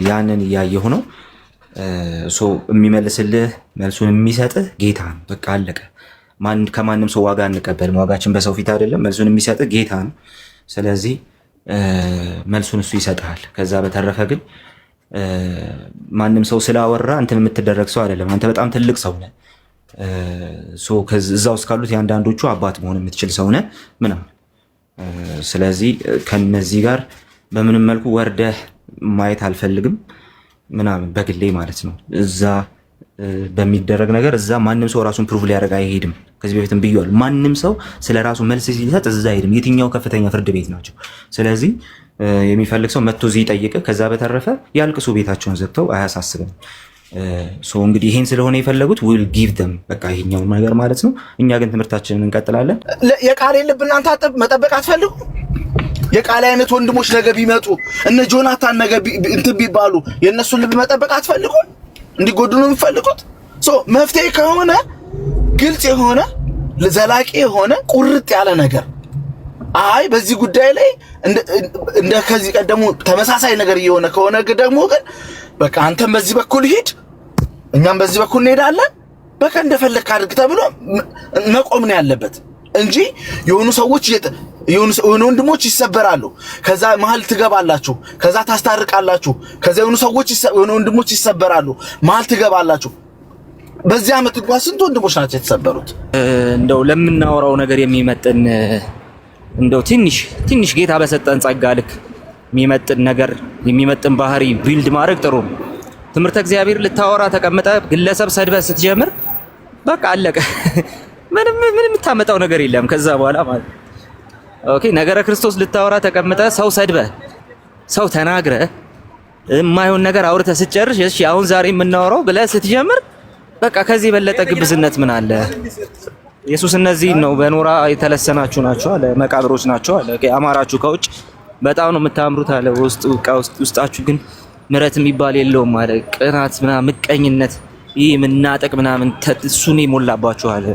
ያንን እያየሁ ነው። የሚመልስልህ መልሱን የሚሰጥህ ጌታ ነው። በቃ አለቀ። ከማንም ሰው ዋጋ አንቀበልም። ዋጋችን በሰው ፊት አይደለም። መልሱን የሚሰጥህ ጌታ ነው። ስለዚህ መልሱን እሱ ይሰጥሃል። ከዛ በተረፈ ግን ማንም ሰው ስላወራ እንትን የምትደረግ ሰው አይደለም። አንተ በጣም ትልቅ ሰው ነህ። እዛ ውስጥ ካሉት የአንዳንዶቹ አባት መሆን የምትችል ሰው ነህ ምናምን። ስለዚህ ከነዚህ ጋር በምንም መልኩ ወርደህ ማየት አልፈልግም ምናምን በግሌ ማለት ነው። እዛ በሚደረግ ነገር እዛ ማንም ሰው ራሱን ፕሩቭ ሊያደርግ አይሄድም። ከዚህ በፊትም ብያለሁ። ማንም ሰው ስለ ራሱ መልስ ሲሰጥ እዛ አይሄድም። የትኛው ከፍተኛ ፍርድ ቤት ናቸው። ስለዚህ የሚፈልግ ሰው መጥቶ እዚህ ይጠይቅ። ከዛ በተረፈ ያልቅሱ፣ ቤታቸውን ዘግተው አያሳስብም። እንግዲህ ይሄን ስለሆነ የፈለጉት ዊል ጊቭ ደም በቃ ይሄኛው ነገር ማለት ነው። እኛ ግን ትምህርታችንን እንቀጥላለን። የቃሌ ልብ እናንተ መጠበቅ አትፈልጉ? የቃሌ አይነት ወንድሞች ነገ ቢመጡ እነ ጆናታን ነገ እንትን ቢባሉ የእነሱን ልብ መጠበቅ አትፈልጉ? እንዲጎዱ ነው የሚፈልጉት? መፍትሄ ከሆነ ግልጽ የሆነ ዘላቂ የሆነ ቁርጥ ያለ ነገር አይ በዚህ ጉዳይ ላይ እንደ ከዚህ ቀደሙ ተመሳሳይ ነገር እየሆነ ከሆነ ደግሞ ግን በቃ አንተም በዚህ በኩል ሂድ እኛም በዚህ በኩል እንሄዳለን በቃ እንደፈለክ አድርግ ተብሎ መቆም ነው ያለበት እንጂ የሆኑ ሰዎች የሆኑ ወንድሞች ይሰበራሉ፣ ከዛ መሀል ትገባላችሁ፣ ከዛ ታስታርቃላችሁ፣ ከዛ የሆኑ ወንድሞች ይሰበራሉ፣ መሀል ትገባላችሁ። በዚህ ዓመት እንኳን ስንት ወንድሞች ናቸው የተሰበሩት? እንደው ለምናወራው ነገር የሚመጥን እንደው ትንሽ ጌታ በሰጠን ጸጋ ልክ የሚመጥን ነገር የሚመጥን ባህሪ ቢልድ ማድረግ ጥሩ ነው። ትምህርተ እግዚአብሔር ልታወራ ተቀምጠ ግለሰብ ሰድበህ ስትጀምር በቃ አለቀ። ምንም የምታመጣው ነገር የለም ከዛ በኋላ ማለት ኦኬ። ነገረ ክርስቶስ ልታወራ ተቀምጠ ሰው ሰድበህ ሰው ተናግረህ የማይሆን ነገር አውርተህ ስትጨርሽ እሺ አሁን ዛሬ የምናወራው ብለህ ስትጀምር በቃ ከዚህ የበለጠ ግብዝነት ምን አለ? ኢየሱስ እነዚህ ነው በኖራ የተለሰናችሁ ናቸው አለ፣ መቃብሮች ናቸው አለ፣ አማራችሁ ከውጭ በጣም ነው የምታምሩት አለ፣ ውስጣችሁ ግን ምሕረት የሚባል የለውም አለ። ቅናት ምናምን ምቀኝነት ይህ ምናጠቅ ምናምን እሱን የሞላባችሁ አለ።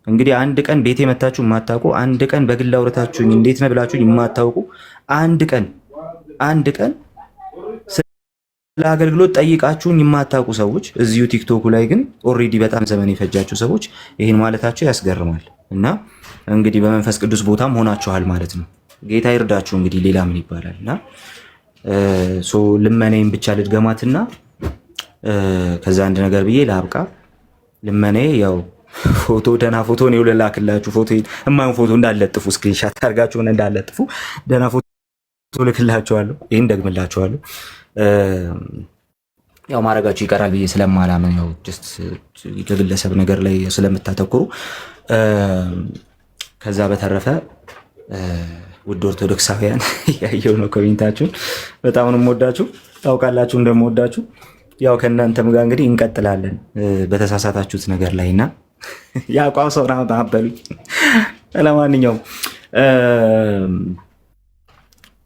እንግዲህ አንድ ቀን ቤቴ መታችሁ የማታውቁ፣ አንድ ቀን በግል አውርታችሁኝ እንዴት ነው ብላችሁኝ የማታውቁ፣ አንድ ቀን ስለ አገልግሎት ጠይቃችሁኝ የማታውቁ ሰዎች እዚሁ ቲክቶኩ ላይ ግን ኦልሬዲ በጣም ዘመን የፈጃችሁ ሰዎች ይህን ማለታቸው ያስገርማል። እና እንግዲህ በመንፈስ ቅዱስ ቦታም ሆናችኋል ማለት ነው። ጌታ ይርዳችሁ። እንግዲህ ሌላ ምን ይባላል? እና ልመናዬን ብቻ ልድገማትና ከዛ አንድ ነገር ብዬ ላብቃ። ልመናዬ ያው ፎቶ ደህና ፎቶ ነው ልላክላችሁ። ፎቶ የማይሆን ፎቶ እንዳለጥፉ ስክሪንሻት አድርጋችሁ እንዳለጥፉ ደህና ፎቶ ልክላችኋለሁ። ይሄን ደግምላችኋለሁ። ያው ማድረጋችሁ ይቀራል ብዬ ስለማላምን ያው ጀስት የግለሰብ ነገር ላይ ስለምታተኩሩ። ከዛ በተረፈ ውድ ኦርቶዶክሳውያን ያየው ነው ኮሜንታችሁን በጣም ነው የምወዳችሁ፣ ታውቃላችሁ እንደምወዳችሁ። ያው ከእናንተም ጋር እንግዲህ እንቀጥላለን በተሳሳታችሁት ነገር ላይና ያቋም ሰው ነው ታበሉኝ። ለማንኛውም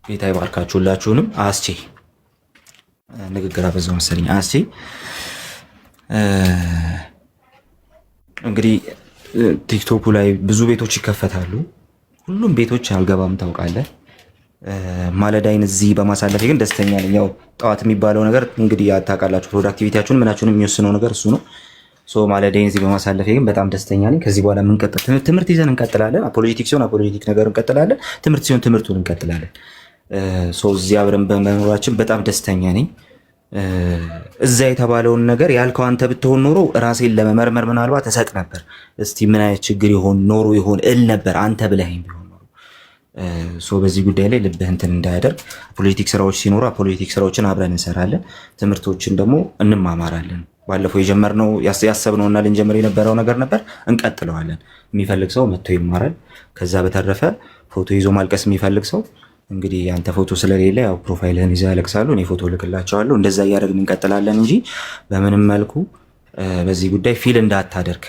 ጌታ ይባርካችሁ ሁላችሁንም። አስቼ ንግግር አበዛው መሰለኝ። አስቼ እንግዲህ ቲክቶኩ ላይ ብዙ ቤቶች ይከፈታሉ። ሁሉም ቤቶች አልገባም ታውቃለህ። ማለዳይን እዚህ በማሳለፌ ግን ደስተኛ ነኝ። ያው ጠዋት የሚባለው ነገር እንግዲህ ታውቃላችሁ፣ ፕሮዳክቲቪቲያችሁን ምናችሁን የሚወስነው ነገር እሱ ነው። ማለዳይን እዚህ በማሳለፌ ግን በጣም ደስተኛ ነኝ። ከዚህ በኋላ ትምህርት ይዘን እንቀጥላለን። አፖሎጂቲክ ሲሆን አፖሎጂቲክ ነገር እንቀጥላለን። ትምህርት ሲሆን ትምህርቱን እንቀጥላለን። እዚህ አብረን በመኖራችን በጣም ደስተኛ ነኝ። እዛ የተባለውን ነገር ያልከው አንተ ብትሆን ኖሮ ራሴን ለመመርመር ምናልባት እሰጥ ነበር። እስቲ ምን አይነት ችግር ይሆን ኖሮ ይሆን እል ነበር አንተ ብለኸኝ ቢሆን ኖሮ። በዚህ ጉዳይ ላይ ልብህ እንትን እንዳያደርግ። ፖለቲክ ስራዎች ሲኖሩ ፖለቲክ ስራዎችን አብረን እንሰራለን፣ ትምህርቶችን ደግሞ እንማማራለን። ባለፈው የጀመርነው ያሰብነውና ልንጀምር የነበረው ነገር ነበር፣ እንቀጥለዋለን። የሚፈልግ ሰው መጥቶ ይማራል። ከዛ በተረፈ ፎቶ ይዞ ማልቀስ የሚፈልግ ሰው እንግዲህ ያንተ ፎቶ ስለሌለ ያው ፕሮፋይልህን ይዘህ ያለቅሳሉ፣ እኔ ፎቶ ልክላቸዋለሁ። እንደዛ እያደረግን እንቀጥላለን እንጂ በምንም መልኩ በዚህ ጉዳይ ፊል እንዳታደርግ።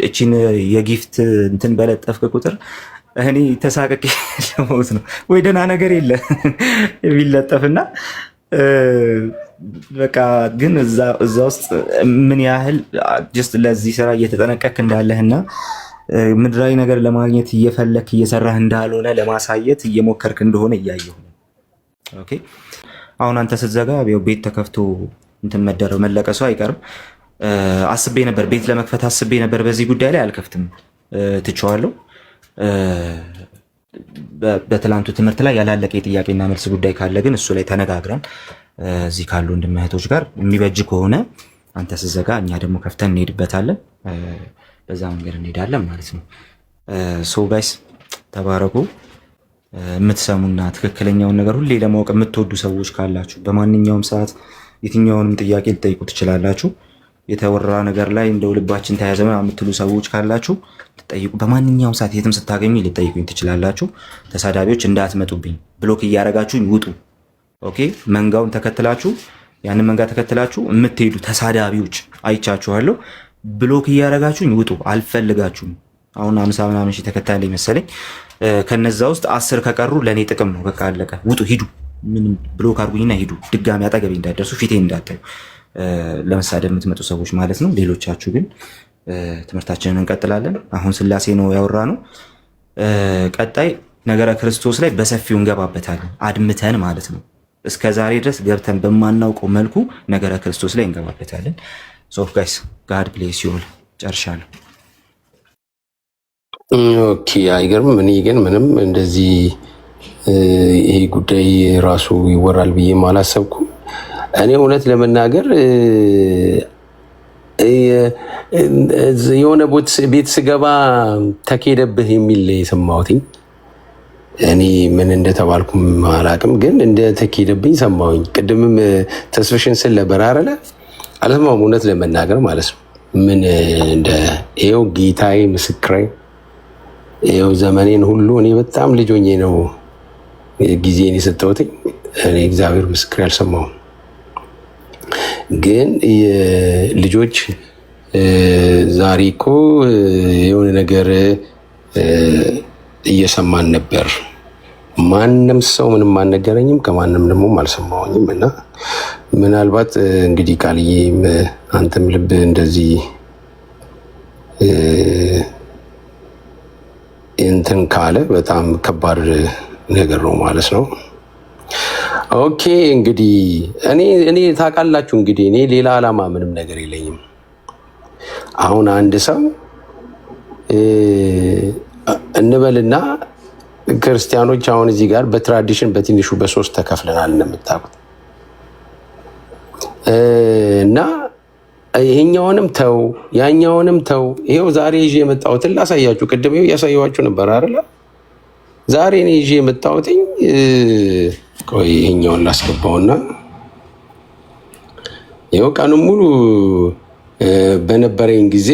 እቺን የጊፍት እንትን በለጠፍክ ቁጥር እኔ ተሳቀቅ ለሞት ነው ወይ ደህና ነገር የለ የሚለጠፍና በቃ ግን እዛ ውስጥ ምን ያህል ጀስት ለዚህ ስራ እየተጠነቀቅክ እንዳለህና ምድራዊ ነገር ለማግኘት እየፈለክ እየሰራህ እንዳልሆነ ለማሳየት እየሞከርክ እንደሆነ እያየሁ ነው። ኦኬ አሁን አንተ ስትዘጋ ቤት ተከፍቶ እንትን መለቀሱ አይቀርም። አስቤ ነበር፣ ቤት ለመክፈት አስቤ ነበር። በዚህ ጉዳይ ላይ አልከፍትም፣ ትቼዋለሁ። በትላንቱ ትምህርት ላይ ያላለቀ የጥያቄና መልስ ጉዳይ ካለ ግን እሱ ላይ ተነጋግረን እዚህ ካሉ ወንድም እህቶች ጋር የሚበጅ ከሆነ አንተ ስትዘጋ እኛ ደግሞ ከፍተን እንሄድበታለን። በዛ መንገድ እንሄዳለን ማለት ነው። ሶ ጋይስ ተባረኩ። የምትሰሙና ትክክለኛውን ነገር ሁሌ ለማወቅ የምትወዱ ሰዎች ካላችሁ በማንኛውም ሰዓት የትኛውንም ጥያቄ ልጠይቁ ትችላላችሁ። የተወራ ነገር ላይ እንደው ልባችን ተያዘ የምትሉ ሰዎች ካላችሁ ትጠይቁ። በማንኛውም ሰዓት የትም ስታገኙ ልጠይቁኝ ትችላላችሁ። ተሳዳቢዎች እንዳትመጡብኝ፣ ብሎክ እያረጋችሁኝ ውጡ። ኦኬ መንጋውን ተከትላችሁ ያንን መንጋ ተከትላችሁ የምትሄዱ ተሳዳቢዎች አይቻችኋለሁ። ብሎክ እያረጋችሁኝ ውጡ፣ አልፈልጋችሁም። አሁን 50 ምናምን ሺህ ተከታይ ላይ መሰለኝ። ከነዛ ውስጥ 10 ከቀሩ ለእኔ ጥቅም ነው። በቃ አለቀ። ውጡ፣ ሂዱ። ምንም ብሎክ አድርጉኝና ሂዱ። ድጋሚ አጠገቤ እንዳትደርሱ፣ ፊቴ እንዳታዩ፣ ለመሳደብ የምትመጡ ሰዎች ማለት ነው። ሌሎቻችሁ ግን ትምህርታችንን እንቀጥላለን። አሁን ስላሴ ነው ያወራ ነው። ቀጣይ ነገረ ክርስቶስ ላይ በሰፊው እንገባበታለን፣ አድምተን ማለት ነው። እስከ ዛሬ ድረስ ገብተን በማናውቀው መልኩ ነገረ ክርስቶስ ላይ እንገባበታለን። ሶ ጋይስ ጋድ ብሌስ ዩ ኦል። ጨርሻለሁ። ኦኬ አይገርምም። እኔ ግን ምንም እንደዚህ ይሄ ጉዳይ ራሱ ይወራል ብዬም አላሰብኩም። እኔ እውነት ለመናገር የሆነ ቤት ስገባ ተኬደብህ የሚል የሰማሁትኝ እኔ ምን እንደተባልኩም አላውቅም፣ ግን እንደ ተኬደብኝ ሰማሁኝ። ቅድምም ተስፍሽን ስል ነበር አይደለ? አልሰማሁም እውነት ለመናገር ማለት ነው። ምን እንደ ይኸው ጌታዬ ምስክሬ፣ ይኸው ዘመኔን ሁሉ እኔ በጣም ልጅ ሆኜ ነው ጊዜን የሰጠሁትኝ። እኔ እግዚአብሔር ምስክሬ አልሰማሁም። ግን ልጆች ዛሬ እኮ የሆነ ነገር እየሰማን ነበር። ማንም ሰው ምንም አልነገረኝም፣ ከማንም ደግሞ አልሰማሁኝም። እና ምናልባት እንግዲህ ቃልዬ አንተም ልብ እንደዚህ እንትን ካለ በጣም ከባድ ነገር ነው ማለት ነው። ኦኬ እንግዲህ እኔ ታውቃላችሁ፣ እንግዲህ እኔ ሌላ ዓላማ ምንም ነገር የለኝም። አሁን አንድ ሰው እንበልና ክርስቲያኖች አሁን እዚህ ጋር በትራዲሽን በትንሹ በ3 ተከፍለናል እንደምታውቁት። እና ይሄኛውንም ተው ያኛውንም ተው። ይሄው ዛሬ ይዤ የመጣሁትን ላሳያችሁ። ቅድም ይሄው እያሳየኋችሁ ነበር አይደለ? ዛሬ እኔ ይዤ የመጣሁትኝ ቆይ ይሄኛውን ላስገባውና ይሄው ቀኑን ሙሉ በነበረኝ ጊዜ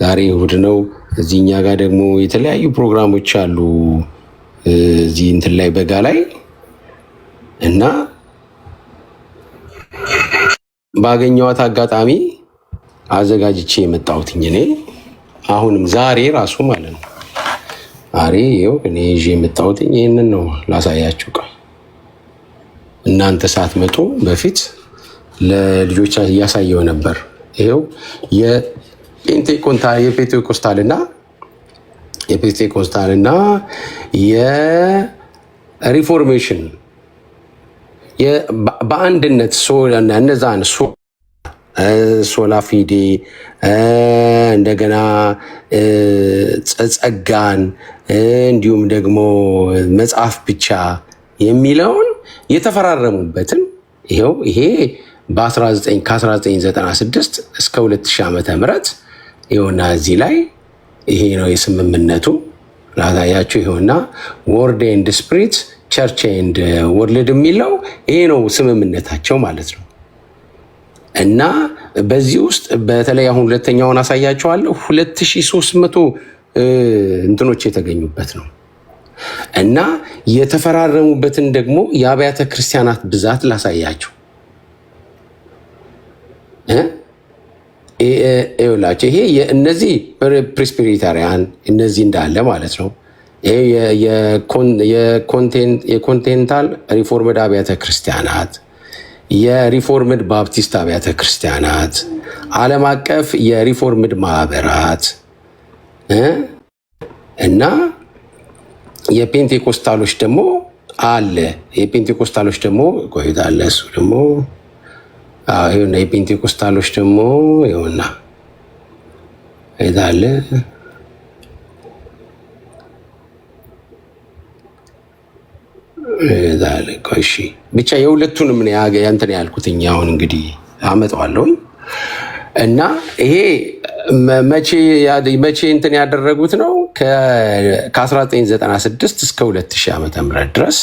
ዛሬ እሑድ ነው። እዚህኛ ጋር ደግሞ የተለያዩ ፕሮግራሞች አሉ እዚህ እንትን ላይ በጋ ላይ እና ባገኘኋት አጋጣሚ አዘጋጅቼ የመጣሁትኝ እኔ አሁንም ዛሬ ራሱ ማለት ነው። ዛሬ ይኸው እኔ ይዤ የመጣሁትኝ ይህንን ነው ላሳያችሁ። ቆይ እናንተ ሳትመጡ በፊት ለልጆች እያሳየው ነበር። ይኸው የፔንቴኮስታልና የሪፎርሜሽን በአንድነት እነዛን ሶላ ፊዴ እንደገና ጸጋን እንዲሁም ደግሞ መጽሐፍ ብቻ የሚለውን የተፈራረሙበትን ይኸው ይሄ ከ1996 እስከ 2000 ዓመተ ምህረት ይኸውና እዚህ ላይ ይሄ ነው የስምምነቱ። ላሳያችሁ። ይኸውና ወርድ ኤንድ ስፕሪት ቸርች ኤንድ ወርልድ የሚለው ይሄ ነው ስምምነታቸው ማለት ነው። እና በዚህ ውስጥ በተለይ አሁን ሁለተኛውን አሳያቸዋለሁ 2300 እንትኖች የተገኙበት ነው። እና የተፈራረሙበትን ደግሞ የአብያተ ክርስቲያናት ብዛት ላሳያቸው። ይኸውላችሁ ይሄ እነዚህ ፕሬስቢቴሪያን እነዚህ እንዳለ ማለት ነው። ይሄ የኮንቲኔንታል ሪፎርምድ አብያተ ክርስቲያናት፣ የሪፎርምድ ባፕቲስት አብያተ ክርስቲያናት፣ ዓለም አቀፍ የሪፎርምድ ማህበራት እና የፔንቴኮስታሎች ደግሞ አለ። የፔንቴኮስታሎች ደግሞ ቆይታለ እሱ ደግሞ ይሁና። የፔንቴኮስታሎች ደግሞ ይሁና ይዛለ ይዛለ ቆይሺ ብቻ የሁለቱንም ነው ያንተን ያልኩትኝ። አሁን እንግዲህ አመጣዋለሁኝ እና ይሄ መቼ እንትን ያደረጉት ነው ከ1996 እስከ 2000 ዓመተ ምህረት ድረስ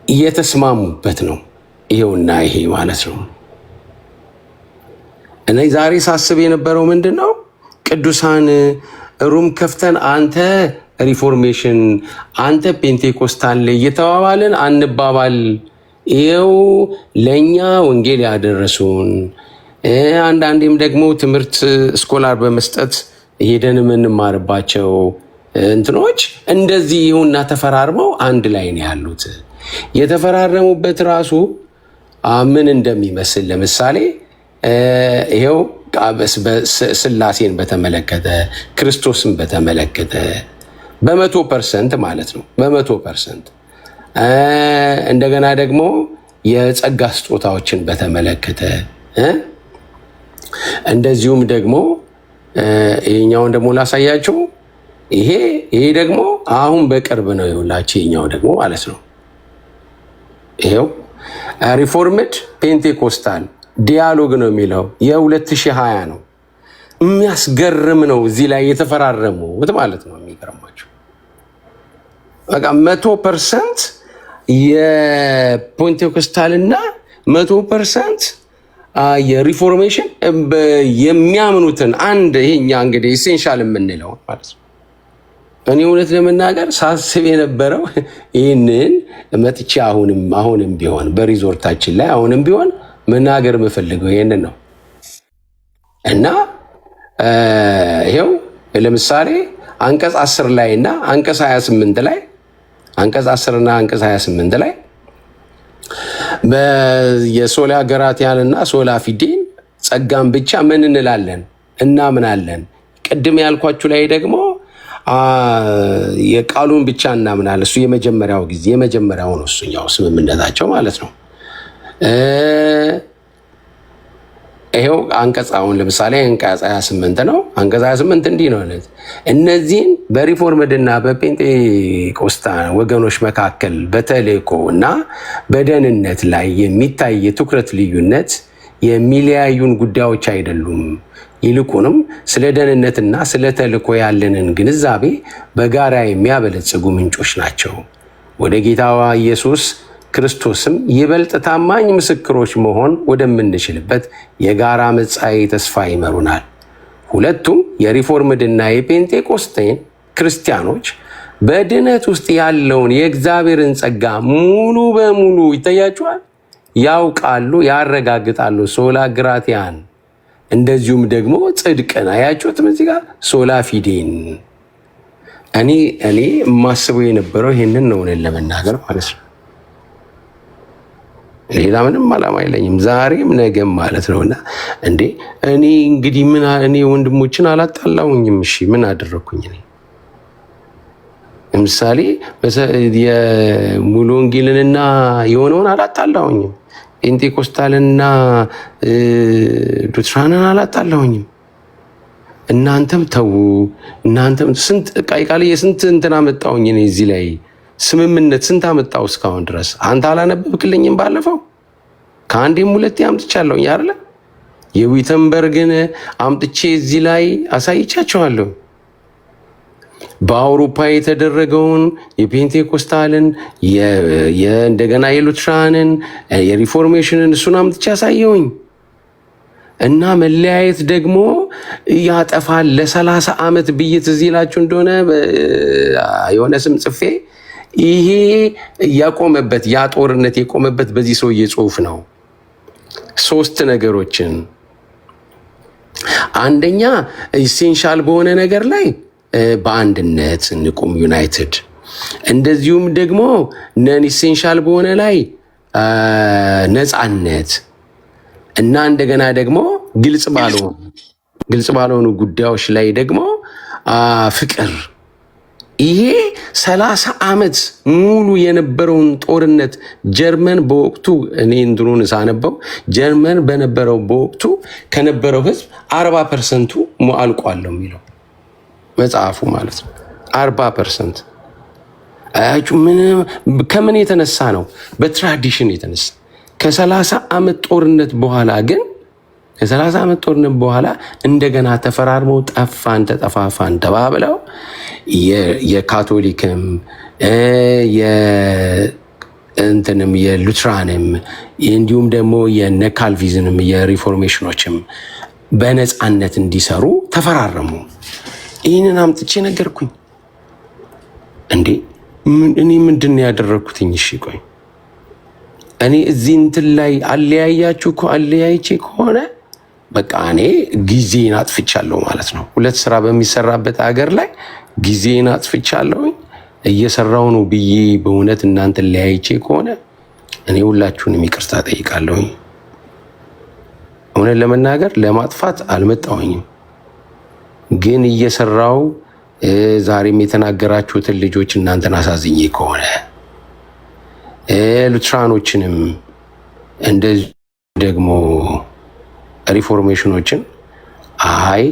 እየተስማሙበት ነው። ይሄውና ይሄ ማለት ነው። እኔ ዛሬ ሳስብ የነበረው ምንድን ነው ቅዱሳን ሩም ከፍተን አንተ ሪፎርሜሽን አንተ ፔንቴኮስታል እየተባባልን አንባባል። ይኸው ለእኛ ወንጌል ያደረሱን አንዳንዴም ደግሞ ትምህርት ስኮላር በመስጠት ሄደን የምንማርባቸው እንትኖች እንደዚህ ይሁንና ተፈራርመው አንድ ላይ ነው ያሉት። የተፈራረሙበት ራሱ ምን እንደሚመስል ለምሳሌ ይኸው ስላሴን በተመለከተ ክርስቶስን በተመለከተ 100% ማለት ነው 100%። እንደገና ደግሞ የጸጋ ስጦታዎችን በተመለከተ እንደዚሁም ደግሞ ይሄኛውን ደግሞ ላሳያችሁ። ይሄ ደግሞ አሁን በቅርብ ነው ይውላችሁ። ይሄኛው ደግሞ ማለት ነው ይሄው ሪፎርምድ ፔንቴኮስታል ዲያሎግ ነው የሚለው የ2020 ነው። የሚያስገርም ነው። እዚህ ላይ የተፈራረሙት ማለት ነው። የሚገርማችሁ በቃ 100% የፔንቴኮስታልና 100% የሪፎርሜሽን የሚያምኑትን አንድ ይሄኛ እንግዲህ ኢሴንሻል የምንለው ማለት ነው። እኔ እውነት ለመናገር ሳስብ የነበረው ይህንን መጥቼ አሁንም ቢሆን በሪዞርታችን ላይ አሁንም ቢሆን መናገር የምፈልገው ይህንን ነው እና ይኸው ለምሳሌ አንቀጽ 10 ላይ እና አንቀጽ 28 ላይ አንቀጽ 10 እና አንቀጽ 28 ላይ የሶላ ገራቲያንና ሶላ ፊዴን ጸጋን ብቻ ምን እንላለን እናምናለን። ቅድም ያልኳችሁ ላይ ደግሞ የቃሉን ብቻ እናምናለን። እሱ የመጀመሪያው ነው። እሱኛው ስምምነታቸው ማለት ነው። ይሄው አንቀጽ አሁን ለምሳሌ አንቀጽ 28 ነው። አንቀጽ 28 እንዲህ ነው። እነዚህን በሪፎርምድና በፔንቴኮስታል ወገኖች መካከል በተልእኮ እና በደህንነት ላይ የሚታይ የትኩረት ልዩነት የሚለያዩን ጉዳዮች አይደሉም። ይልቁንም ስለ ደህንነትና ስለ ተልእኮ ያለንን ግንዛቤ በጋራ የሚያበለጽጉ ምንጮች ናቸው። ወደ ጌታዋ ኢየሱስ ክርስቶስም ይበልጥ ታማኝ ምስክሮች መሆን ወደምንችልበት የጋራ መጻኢ ተስፋ ይመሩናል። ሁለቱም የሪፎርምድና የፔንቴኮስቴን ክርስቲያኖች በድነት ውስጥ ያለውን የእግዚአብሔርን ጸጋ ሙሉ በሙሉ ይታያቸዋል፣ ያውቃሉ፣ ያረጋግጣሉ። ሶላ ግራቲያን እንደዚሁም ደግሞ ጽድቅን አያችሁትም እዚህ ጋር ሶላ ፊዴን። እኔ የማስበው የነበረው ይሄንን ነው ለመናገር ማለት ነው። ሌላ ምንም ዓላማ የለኝም፣ ዛሬም ነገም ማለት ነውና እንዴ እኔ እንግዲህ እኔ ወንድሞችን አላጣላሁኝም። እሺ ምን አደረኩኝ እኔ? ለምሳሌ የሙሉ ወንጌልንና የሆነውን አላጣላሁኝም። ፔንቴኮስታልና ሉትራንን አላጣላሁኝም። እናንተም ተው፣ እናንተም ስንት ቃልዬ ስንት እንትን አመጣሁኝ እኔ እዚህ ላይ ስምምነት ስንት አመጣው እስካሁን ድረስ? አንተ አላነበብክልኝም? ባለፈው ከአንዴም ሁለቴ አምጥቻለሁኝ አይደለ? የዊተንበርግን አምጥቼ እዚህ ላይ አሳይቻቸዋለሁ። በአውሮፓ የተደረገውን የፔንቴኮስታልን እንደገና የሉትራንን የሪፎርሜሽንን እሱን አምጥቼ አሳየውኝ እና መለያየት ደግሞ ያጠፋል ለ30 ዓመት ብይት እዚህ ላችሁ እንደሆነ የሆነ ስም ጽፌ ይሄ ያቆመበት ያ ጦርነት የቆመበት በዚህ ሰውዬ ጽሁፍ ነው። 3 ነገሮችን አንደኛ ኢሴንሻል በሆነ ነገር ላይ በአንድነት እንቁም ዩናይትድ፣ እንደዚሁም ደግሞ ነን ኢሴንሻል በሆነ ላይ ነፃነት እና እንደገና ደግሞ ግልጽ ባልሆነ ግልጽ ባልሆኑ ጉዳዮች ላይ ደግሞ ፍቅር ይሄ 30 ዓመት ሙሉ የነበረውን ጦርነት ጀርመን በወቅቱ እኔ እንድሩን ሳነበው ጀርመን በነበረው በወቅቱ ከነበረው ህዝብ 40% አልቋል የሚለው መጽሐፉ ማለት ነው። 40% አያችሁ ከምን የተነሳ ነው? በትራዲሽን የተነሳ ከ30 ዓመት ጦርነት በኋላ ግን ከ30 ዓመት ጦርነት በኋላ እንደገና ተፈራርመው ጠፋን ተጠፋፋን ተባብለው የካቶሊክም የእንትንም የሉትራንም እንዲሁም ደግሞ የነካልቪዝንም የሪፎርሜሽኖችም በነፃነት እንዲሰሩ ተፈራረሙ። ይህንን አምጥቼ ነገርኩኝ። እንዴ እኔ ምንድን ያደረግኩትኝ? እሺ ቆይ እኔ እዚህ እንትን ላይ አለያያችሁ እኮ አለያይቼ ከሆነ በቃ እኔ ጊዜን አጥፍቻለሁ ማለት ነው። ሁለት ስራ በሚሰራበት ሀገር ላይ ጊዜን አጥፍቻለሁ እየሰራው ነው ብዬ በእውነት እናንተን ለያይቼ ከሆነ እኔ ሁላችሁንም ይቅርታ ጠይቃለሁ። እውነት ለመናገር ለማጥፋት አልመጣሁኝም፣ ግን እየሰራው ዛሬም የተናገራችሁትን ልጆች እናንተን አሳዝኜ ከሆነ ሉትራኖችንም እንደዚህ ደግሞ ሪፎርሜሽኖችን አይ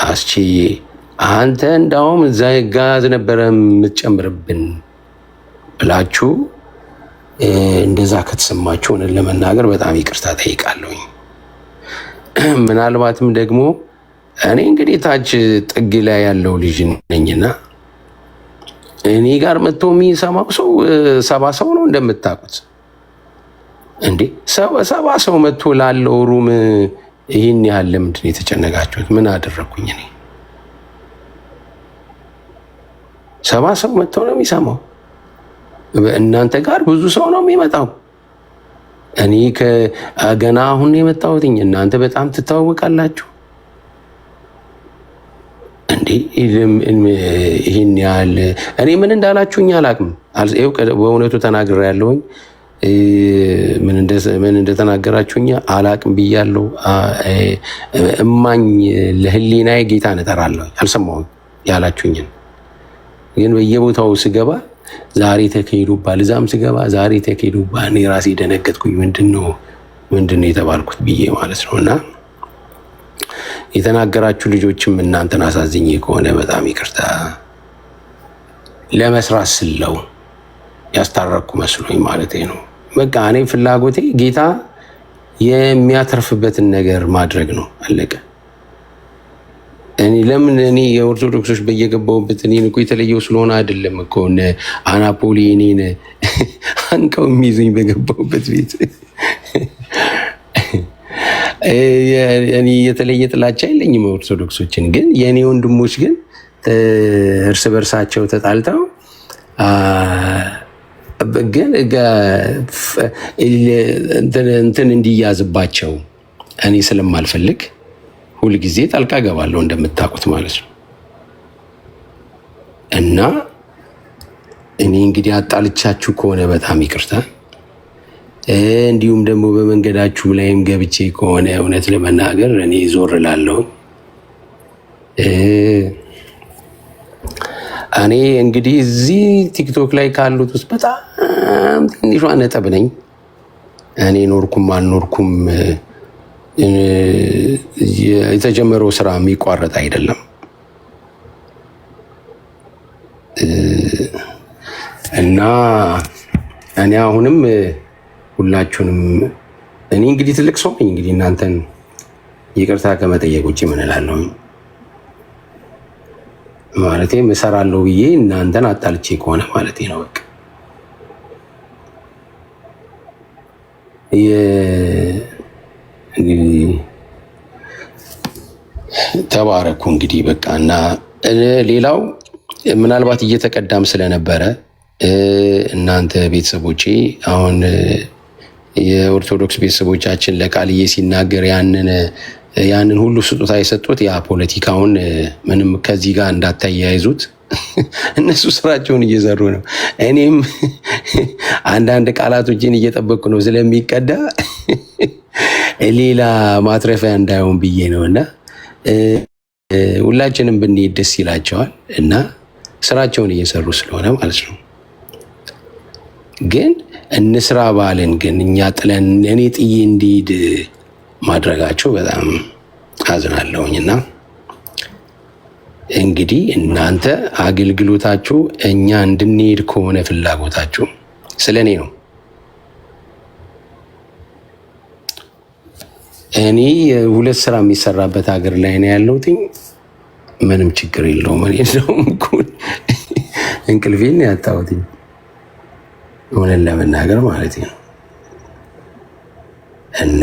አስችዬ አንተ እንዳውም እዛ ጋዝ ነበረ የምትጨምርብን ብላችሁ እንደዛ ከተሰማችሁ እውነት ለመናገር በጣም ይቅርታ ጠይቃለሁኝ። ምናልባትም ደግሞ እኔ እንግዲህ ታች ጥግ ላይ ያለው ልጅ ነኝና እኔ ጋር መጥቶ የሚሰማው ሰው 70 ሰው ነው እንደምታውቁት። እንዴ 70 ሰው መጥቶ ላለው ሩም ይህን ያህል ለምንድን ነው የተጨነቃችሁት? ምን አደረግኩኝ እኔ? 70 ሰው መጥቶ ነው የሚሰማው። እናንተ ጋር ብዙ ሰው ነው የሚመጣው። እኔ ገና አሁን የመጣሁት እናንተ በጣም ትታወቃላችሁ። እንዴ ይህን ያህል እኔ ምን እንዳላችሁኝ አላቅም። በእውነቱ ተናግሬያለሁኝ። ምን እንደተናገራችሁኝ አላቅም ብያለሁ። እማኝ ለህሊናዬ ጌታን እጠራለሁ። አልሰማሁም ያላችሁኝን ግን በየቦታው ስገባ ዛሬ ተካሂዱባል፣ እዛም ስገባ ዛሬ ተካሂዱባል። እኔ ራሴ ደነገጥኩኝ። ምንድነው የተባልኩት ብዬ ማለት ነው። እና የተናገራችሁ ልጆችም እናንተን አሳዝኜ ከሆነ በጣም ይቅርታ። ለመስራት ስለው ያስታረቅኩ መስሎኝ ማለት ነው። በቃ እኔ ፍላጎቴ ጌታ የሚያተርፍበትን ነገር ማድረግ ነው። አለቀ። እኔ የኦርቶዶክሶች በየገባሁበት እኔን እኮ የተለየው ስለሆነ አይደለም እኮ አናፖሊ እኔን አንቀው የሚይዙኝ በገባሁበት ቤት እኔ የተለየ ጥላቻ የለኝም ኦርቶዶክሶችን። ግን የእኔ ወንድሞች ግን እርስ በርሳቸው ተጣልተው ግን እንትን እንዲያዝባቸው እኔ ስለማልፈልግ ሁልጊዜ ጣልቃ ገባለሁ እንደምታውቁት ማለት ነው። እና እኔ እንግዲህ አጣልቻችሁ ከሆነ በጣም ይቅርታ። እንዲሁም ደግሞ በመንገዳችሁ ላይም ገብቼ ከሆነ እውነት ለመናገር እኔ ዞር እላለሁ። እኔ እንግዲህ እዚህ ቲክቶክ ላይ ካሉት ውስጥ በጣም ትንሿ ነጥብ ነኝ። እኔ ኖርኩም አልኖርኩም የተጀመረው ስራ የሚቋረጥ አይደለም እና እኔ አሁንም ሁላችሁንም እኔ እንግዲህ ትልቅ ሰው ነኝ። እንግዲህ እናንተን ይቅርታ ከመጠየቅ ውጭ ምን እላለሁ? ማለቴ እሰራለሁ ብዬ እናንተን አጣልቼ ከሆነ ማለቴ ነው። በቃ ተባረኩ እንግዲህ በቃ። እና ሌላው ምናልባት እየተቀዳም ስለነበረ እናንተ ቤተሰቦቼ አሁን የኦርቶዶክስ ቤተሰቦቻችን ለቃልዬ ሲናገር ያንን ሁሉ ስጦታ የሰጡት ያ ፖለቲካውን ምንም ከዚህ ጋር እንዳታያይዙት። እነሱ ስራቸውን እየሰሩ ነው። እኔም አንዳንድ ቃላቶችን እየጠበቅኩ ነው ስለሚቀዳ ሌላ ማትረፊያ እንዳይሆን ብዬ ነው። እና ሁላችንም ብንሄድ ደስ ይላቸዋል እና ስራቸውን እየሰሩ ስለሆነ ማለት ነው። ግን እንስራ ባልን ግን እኛ ጥለን እኔ ጥዬ እንዲሄድ ማድረጋቸው በጣም አዝናለሁኝና እንግዲህ እናንተ አገልግሎታችሁ እኛ እንድንሄድ ከሆነ ፍላጎታችሁ ስለኔ ነው። እኔ ሁለት ስራ የሚሰራበት ሀገር ላይ ነው ያለሁት። ምንም ችግር የለውም። እኔ እንደውም እኮ እንቅልፌን ያጣሁት ሆነን ለመናገር ማለት ነው። እና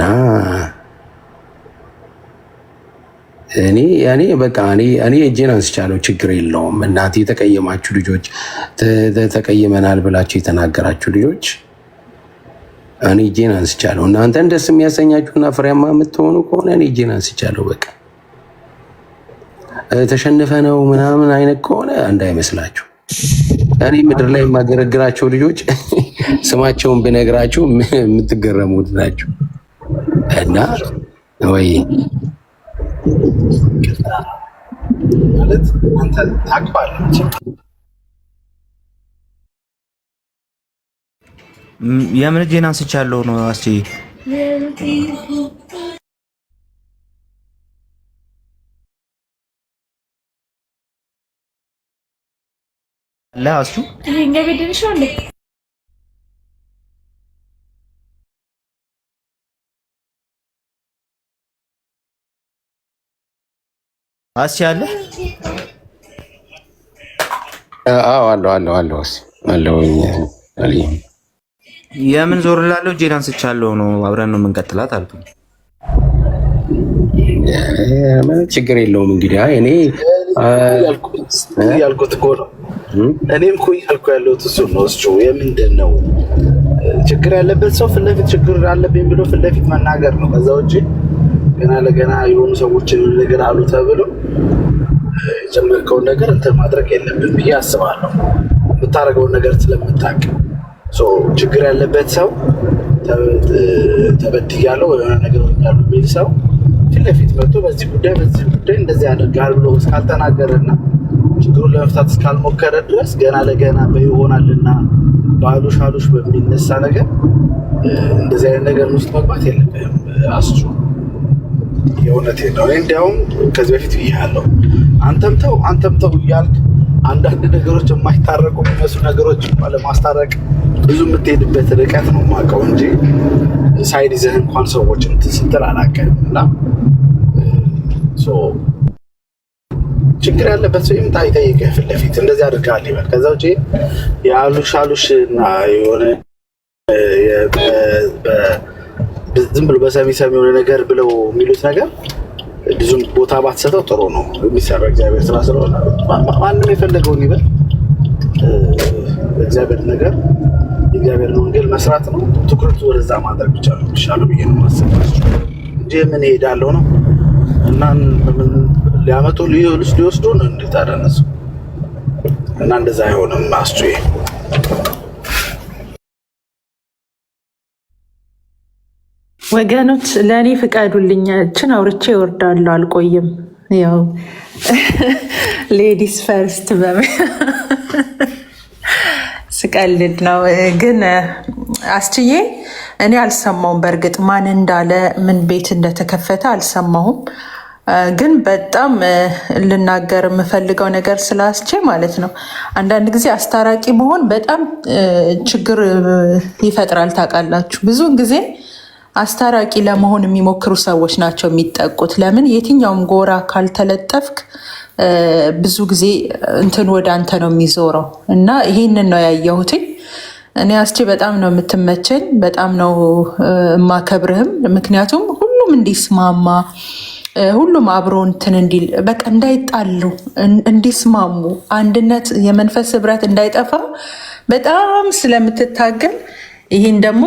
እኔ በቃ እኔ እጄን አንስቻለሁ። ችግር የለውም። እናቴ የተቀየማችሁ ልጆች፣ ተቀይመናል ብላችሁ የተናገራችሁ ልጆች እኔ እጄን አንስቻለሁ። እናንተን ደስ የሚያሰኛችሁና ፍሬያማ የምትሆኑ ከሆነ እኔ እጄን አንስቻለሁ። በቃ ተሸንፈ ነው ምናምን አይነት ከሆነ እንዳይመስላችሁ። እኔ ምድር ላይ የማገለግላቸው ልጆች ስማቸውን ብነግራችሁ የምትገረሙት ናቸው። እና ወይ ማለት አንተ ታውቃለህ የምን እጄን አንስቻለሁ ነው አስቲ ላስቱ ይሄኛ ቤድንሽ አለ አስቲ አለ አለው የምን ዞር ላለው እጄን አንስቻለሁ ነው። አብረን ነው የምንቀጥላት አልኩኝ። ችግር የለውም እንግዲህ እኔ ያልኩት እኮ ነው። እኔም እኮ እያልኩ ያለሁት እሱ ነው። እሱ የምንድን ነው ችግር ያለበት ሰው ፊት ለፊት ችግር አለብኝ ብሎ ፊት ለፊት መናገር ነው። ከዛ ውጭ ገና ለገና የሆኑ ሰዎችን ነገር አሉ ተብሎ የጀመርከውን ነገር እንትን ማድረግ የለብን ብዬ አስባለሁ። የምታደርገውን ነገር ስለምታውቅ ችግር ያለበት ሰው ተበድያለሁ የሆነ ነገር ያሉ የሚል ሰው ፊት ለፊት መጥቶ በዚህ ጉዳይ እንደዚህ ያደርጋል ብሎ እስካልተናገረና ችግሩን ለመፍታት እስካልሞከረ ድረስ ገና ለገና በይሆናልና ባሉሽ አሉሽ በሚነሳ ነገር እንደዚህ አይነት ነገር ውስጥ መግባት የለብህም። አስቹ የእውነቴን ነው። እንዲያውም ከዚህ በፊት ብያለሁ። አንተም ተው እያልክ አንዳንድ ነገሮች የማይታረቁ የሚመስሉ ነገሮች ለማስታረቅ ብዙ የምትሄድበት ርቀት ነው የማውቀው እንጂ ሳይድ ይዘህ እንኳን ሰዎች እንትን ስትል አላውቅም። እና ችግር ያለበት ሰው ይምጣ ይጠይቅህ ፊት ለፊት እንደዚህ አድርገሃል ይበል። ከዛ ውጭ የአሉሽ እና የሆነ ዝም ብሎ በሰሚ የሆነ ነገር ብለው የሚሉት ነገር ብዙም ቦታ ባትሰጠው ጥሩ ነው። የሚሰራ እግዚአብሔር ስራ ስለሆነ ማንም የፈለገውን ይበል። እግዚአብሔር ነገር የእግዚአብሔርን ወንጌል መስራት ነው። ትኩረቱ ወደዛ ማድረግ ብቻ ነው የሚሻለው ብዬ ነው የማስበው እንጂ ምን እሄዳለሁ ነው እና ሊያመጡ ሊወስዱ ነው እንዴት አደነሱ እና እንደዛ አይሆንም። አስቹዬ ወገኖች ለእኔ ፍቀዱልኝ። እችን አውርቼ ይወርዳሉ፣ አልቆይም። ያው ሌዲስ ፈርስት ስቀልድ ነው። ግን አስችዬ እኔ አልሰማውም። በእርግጥ ማን እንዳለ ምን ቤት እንደተከፈተ አልሰማሁም። ግን በጣም ልናገር የምፈልገው ነገር ስላስቼ ማለት ነው። አንዳንድ ጊዜ አስታራቂ መሆን በጣም ችግር ይፈጥራል። ታውቃላችሁ፣ ብዙውን ጊዜ አስታራቂ ለመሆን የሚሞክሩ ሰዎች ናቸው የሚጠቁት። ለምን የትኛውም ጎራ ካልተለጠፍክ ብዙ ጊዜ እንትን ወደ አንተ ነው የሚዞረው እና ይህንን ነው ያየሁት። እኔ አስቼ በጣም ነው የምትመቸኝ፣ በጣም ነው የማከብርህም። ምክንያቱም ሁሉም እንዲስማማ ሁሉም አብሮ እንትን እንዲል በቃ እንዳይጣሉ እንዲስማሙ አንድነት የመንፈስ ህብረት እንዳይጠፋ በጣም ስለምትታገል ይህን ደግሞ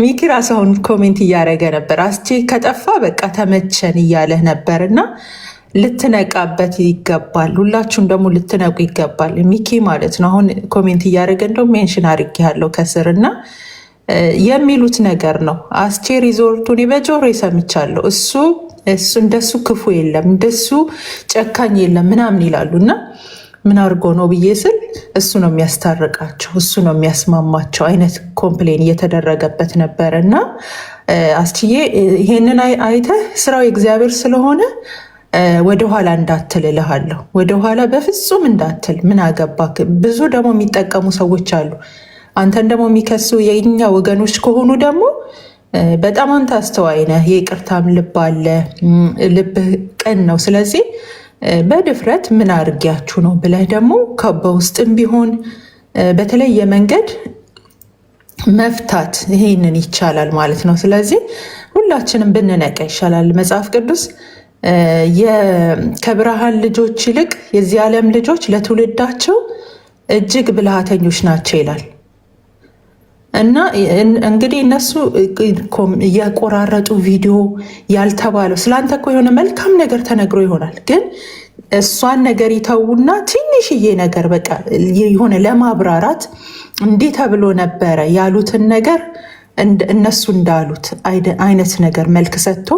ሚኪ ራስውን ኮሜንት እያደረገ ነበር። አስቼ ከጠፋ በቃ ተመቸን እያለህ ነበር እና ልትነቃበት ይገባል። ሁላችሁም ደግሞ ልትነቁ ይገባል። ሚኪ ማለት ነው። አሁን ኮሜንት እያደረገ እንደው ሜንሽን አድርጌያለሁ ከስር እና የሚሉት ነገር ነው። አስቼ ሪዞርቱን በጆሮ ሰምቻለሁ። እሱ እሱ እንደሱ ክፉ የለም እንደሱ ጨካኝ የለም ምናምን ይላሉና ምን አድርጎ ነው ብዬ ስል እሱ ነው የሚያስታርቃቸው እሱ ነው የሚያስማማቸው አይነት ኮምፕሌን እየተደረገበት ነበረ። እና አስችዬ ይሄንን አይተህ ስራው የእግዚአብሔር ስለሆነ ወደኋላ እንዳትል እልሃለሁ። ወደኋላ በፍጹም እንዳትል። ምን አገባክ? ብዙ ደግሞ የሚጠቀሙ ሰዎች አሉ። አንተን ደግሞ የሚከሱ የኛ ወገኖች ከሆኑ ደግሞ በጣም አንተ አስተዋይ ነህ፣ የይቅርታም ልብ አለ፣ ልብህ ቅን ነው። ስለዚህ በድፍረት ምን አድርጊያችሁ ነው ብለህ ደግሞ በውስጥም ቢሆን በተለየ መንገድ መፍታት ይሄንን ይቻላል ማለት ነው። ስለዚህ ሁላችንም ብንነቃ ይሻላል። መጽሐፍ ቅዱስ ከብርሃን ልጆች ይልቅ የዚህ ዓለም ልጆች ለትውልዳቸው እጅግ ብልሃተኞች ናቸው ይላል እና እንግዲህ እነሱ እየቆራረጡ ቪዲዮ ያልተባለው ስለአንተ እኮ የሆነ መልካም ነገር ተነግሮ ይሆናል፣ ግን እሷን ነገር ይተዉና ትንሽዬ ነገር በቃ የሆነ ለማብራራት እንዲህ ተብሎ ነበረ ያሉትን ነገር እነሱ እንዳሉት አይነት ነገር መልክ ሰጥቶ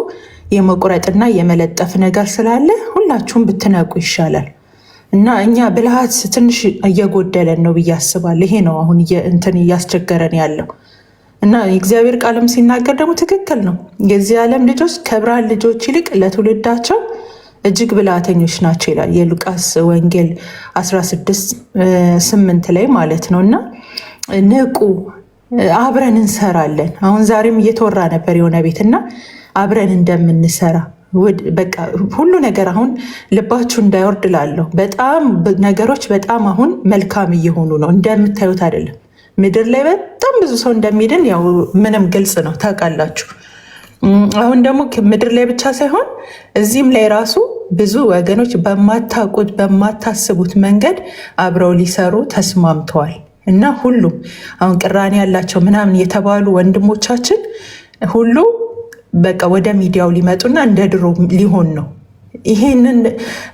የመቁረጥና የመለጠፍ ነገር ስላለ ሁላችሁም ብትነቁ ይሻላል። እና እኛ ብልሃት ትንሽ እየጎደለን ነው ብዬ አስባለሁ። ይሄ ነው አሁን እንትን እያስቸገረን ያለው እና የእግዚአብሔር ቃልም ሲናገር ደግሞ ትክክል ነው። የዚህ ዓለም ልጆች ከብርሃን ልጆች ይልቅ ለትውልዳቸው እጅግ ብልሃተኞች ናቸው ይላል የሉቃስ ወንጌል 16:8 ላይ ማለት ነው። እና ንቁ፣ አብረን እንሰራለን። አሁን ዛሬም እየተወራ ነበር የሆነ ቤት እና አብረን እንደምንሰራ በቃ ሁሉ ነገር አሁን ልባችሁ እንዳይወርድ ላለሁ በጣም ነገሮች በጣም አሁን መልካም እየሆኑ ነው። እንደምታዩት አይደለም። ምድር ላይ በጣም ብዙ ሰው እንደሚድን ያው ምንም ግልጽ ነው፣ ታውቃላችሁ። አሁን ደግሞ ምድር ላይ ብቻ ሳይሆን እዚህም ላይ ራሱ ብዙ ወገኖች በማታውቁት በማታስቡት መንገድ አብረው ሊሰሩ ተስማምተዋል። እና ሁሉም አሁን ቅራኔ ያላቸው ምናምን የተባሉ ወንድሞቻችን ሁሉ በቃ ወደ ሚዲያው ሊመጡና እንደ ድሮ ሊሆን ነው። ይሄንን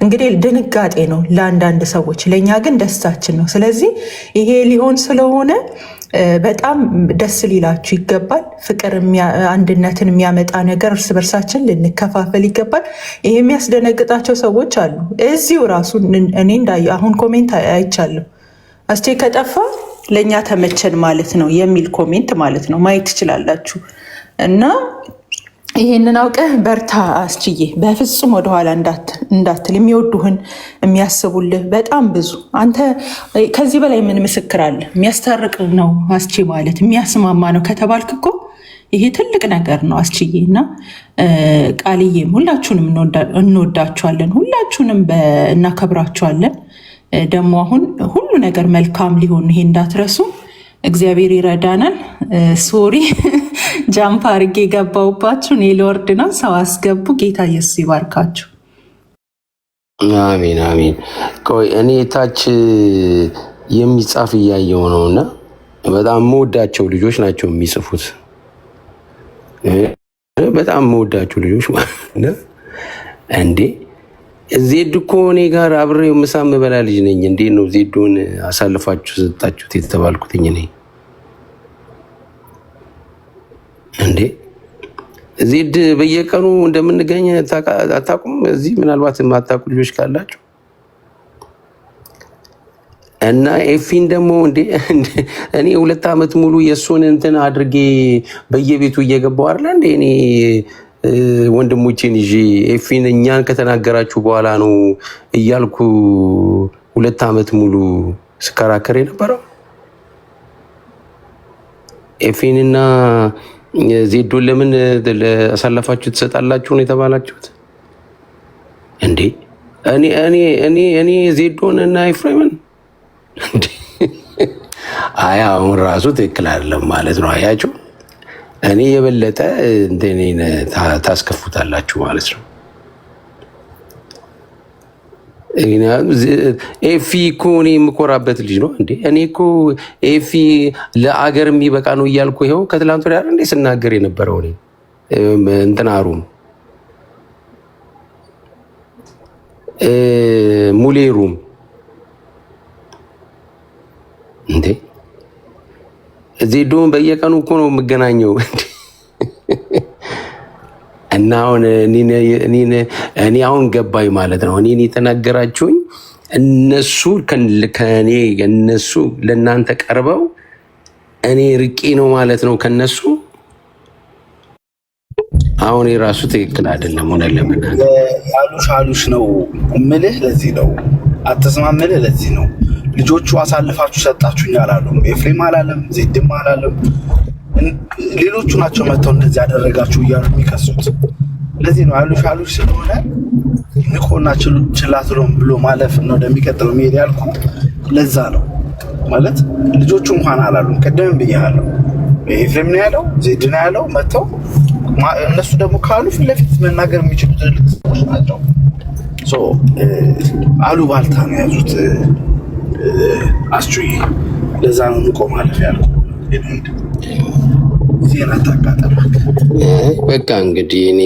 እንግዲህ ድንጋጤ ነው ለአንዳንድ ሰዎች፣ ለእኛ ግን ደስታችን ነው። ስለዚህ ይሄ ሊሆን ስለሆነ በጣም ደስ ሊላችሁ ይገባል። ፍቅር፣ አንድነትን የሚያመጣ ነገር እርስ በርሳችን ልንከፋፈል ይገባል። ይሄ የሚያስደነግጣቸው ሰዎች አሉ። እዚሁ ራሱ እኔ እንዳየሁ አሁን ኮሜንት አይቻለሁ። አስቼ ከጠፋ ለእኛ ተመቸን ማለት ነው የሚል ኮሜንት ማለት ነው፣ ማየት ትችላላችሁ። እና ይሄንን አውቀህ በርታ አስችዬ፣ በፍጹም ወደኋላ እንዳትል። የሚወዱህን የሚያስቡልህ በጣም ብዙ። አንተ ከዚህ በላይ ምን ምስክር አለ? የሚያስታርቅ ነው አስቺ ማለት፣ የሚያስማማ ነው ከተባልክ እኮ ይሄ ትልቅ ነገር ነው አስችዬ። እና ቃልዬም ሁላችሁንም እንወዳችኋለን፣ ሁላችሁንም እናከብራችኋለን። ደግሞ አሁን ሁሉ ነገር መልካም ሊሆን ይሄ እንዳትረሱ። እግዚአብሔር ይረዳናል። ሶሪ ጃምፕ አድርጌ የገባሁባችሁ። እኔ ልወርድ ነው። ሰው አስገቡ። ጌታ ኢየሱስ ይባርካችሁ። አሜን አሜን። ቆይ እኔ ታች የሚጻፍ እያየው ነው እና በጣም የምወዳቸው ልጆች ናቸው የሚጽፉት። በጣም የምወዳቸው ልጆች ማለት እንዴ ዜድ እኮ እኔ ጋር አብሬው ምሳ የምበላ ልጅ ነኝ። እንዴት ነው ዜዶን አሳልፋችሁ ሰጣችሁት የተባልኩትኝ ነኝ እንዴ? ዜድ በየቀኑ እንደምንገኝ አታውቁም? እዚህ ምናልባት የማታውቁ ልጆች ካላችሁ እና ኤፊን ደግሞ እኔ 2 ዓመት ሙሉ የእሱን እንትን አድርጌ በየቤቱ እየገባው አይደለ እንዴ እኔ ወንድሞቼን ይዤ ኤፊን እኛን ከተናገራችሁ በኋላ ነው እያልኩ 2 ዓመት ሙሉ ስከራከር የነበረው። ኤፊንና ዜዶን ለምን አሳልፋችሁ ትሰጣላችሁ ነው የተባላችሁት እንዴ? እኔ ዜዶን እና ኤፍሬምን አይ አሁን ራሱ ትክክል አይደለም ማለት ነው። አያችሁ እኔ የበለጠ እንደኔን ታስከፉታላችሁ ማለት ነው። ኤፊ እኮ እኔ የምኮራበት ልጅ ነው እንዴ። እኔ እኮ ኤፊ ለአገር የሚበቃ ነው እያልኩ ይኸው ከትላንት ወዲያ እንዴ ስናገር የነበረው እኔ እንትናሩም ሙሌሩም እንዴ ዜዶን በየቀኑ እኮ ነው የምገናኘው። እና አሁን እኔ አሁን ገባኝ ማለት ነው። እኔን የተናገራችሁኝ እነሱ ከእኔ እነሱ ለእናንተ ቀርበው እኔ ርቄ ነው ማለት ነው ከነሱ። አሁን የራሱ ትክክል አይደለም። ሆነ ለምናምን አሉሽ ነው እምልህ። ለዚህ ነው አትስማም እምልህ። ለዚህ ነው ልጆቹ አሳልፋችሁ ሰጣችሁኝ አላለም። ኤፍሬም አላለም፣ ዜድም አላለም። ሌሎቹ ናቸው መጥተው እንደዚህ ያደረጋችሁ እያሉ የሚከሱት። ለዚህ ነው አሉሽ ስለሆነ ንቆና ችላት ብሎ ማለፍ ነው ወደሚቀጥለው መሄድ ያልኩ። ለዛ ነው ማለት ልጆቹ እንኳን አላሉም። ቅድምም ብያለሁ፣ ኤፍሬም ነው ያለው፣ ዜድ ነው ያለው። መጥተው እነሱ ደግሞ ካሉ ፊት ለፊት መናገር የሚችሉ ትልቅ ሰዎች ናቸው። አሉባልታ ነው የያዙት አስቹዬ። ለዛ ነው ንቆ ማለፍ ያልኩ። ዜና ታቃጠል በቃ እንግዲህ እኔ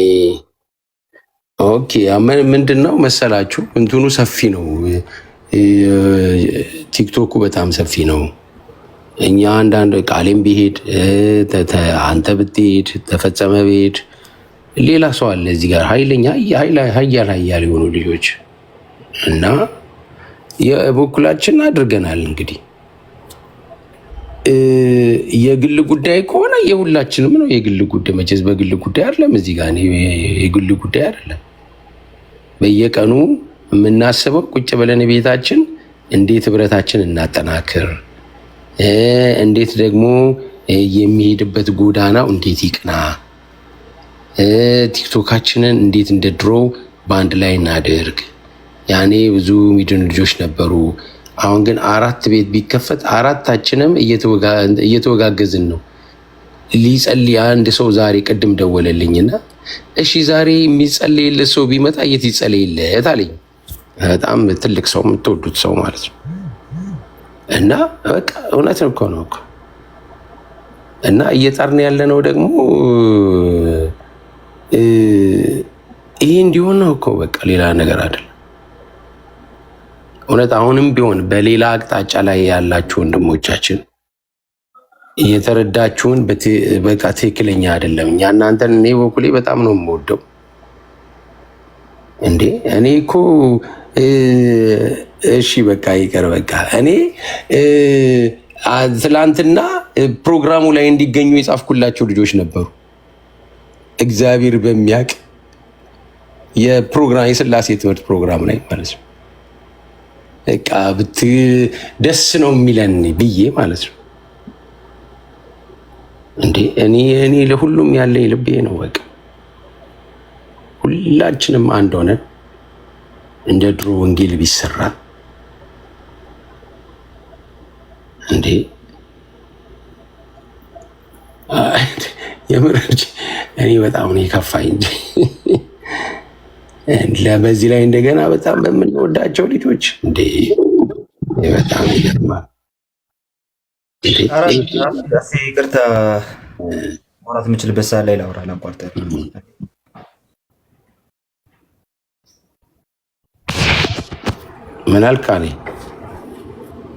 ኦኬ። ምንድን ነው መሰላችሁ እንትኑ ሰፊ ነው፣ ቲክቶኩ በጣም ሰፊ ነው። እኛ አንዳንድ ቃሌም ቢሄድ አንተ ብትሄድ ተፈጸመ ብሄድ ሌላ ሰው አለ እዚህ ጋር ኃይለኛ ሀያል የሆኑ ልጆች እና የበኩላችን አድርገናል። እንግዲህ የግል ጉዳይ ከሆነ የሁላችንም ነው የግል ጉዳይ። መቼስ በግል ጉዳይ አይደለም እዚህ ጋር የግል ጉዳይ አይደለም። በየቀኑ የምናስበው ቁጭ ብለን ቤታችን እንዴት ህብረታችን እናጠናክር፣ እንዴት ደግሞ የሚሄድበት ጎዳናው እንዴት ይቅና፣ ቲክቶካችንን እንዴት እንደ ድሮ በአንድ ላይ እናድርግ። ያኔ ብዙ ሚድን ልጆች ነበሩ። አሁን ግን 4 ቤት ቢከፈት 4ታችንም እየተወጋገዝን ነው። ሊጸልይ አንድ ሰው ዛሬ ቅድም ደወለልኝና እሺ ዛሬ የሚጸልይለት ሰው ቢመጣ የት ይጸልይለት አለኝ። በጣም ትልቅ ሰው የምትወዱት ሰው ማለት ነው። እና በቃ እውነት እኮ ነው እኮ። እና እየጣርን ያለነው ደግሞ ይሄ እንዲሆን ነው እኮ በቃ ሌላ ነገር አይደለም። እውነት አሁንም ቢሆን በሌላ አቅጣጫ ላይ ያላችሁ ወንድሞቻችን እየተረዳችሁን በቃ ትክክለኛ አይደለም። እኛ እናንተን እኔ በኩሌ በጣም ነው የምወደው። እንዴ እኔ እኮ እሺ በቃ ይቀር በቃ እኔ ትላንትና ፕሮግራሙ ላይ እንዲገኙ የጻፍኩላቸው ልጆች ነበሩ። እግዚአብሔር በሚያውቅ የስላሴ ትምህርት ፕሮግራም ላይ ማለት ነው። በቃ ደስ ነው የሚለን ብዬ ማለት ነው። እንዴ እኔ ለሁሉም ያለኝ ልቤ ነው። በቃ ሁላችንም አንድ ሆነን እንደ ድሮ ወንጌል ቢሰራ እንዴ የምርጭ እኔ በጣም ነው የከፋኝ እንጂ በዚህ ላይ እንደገና በጣም በምንወዳቸው ልጆች እንዴ በጣም ይገርማል። ይቅርታ ማውራት የምችልበት ሰዓት ላይ ላውራ ላቋርጠህ። ምን አልክ አለኝ?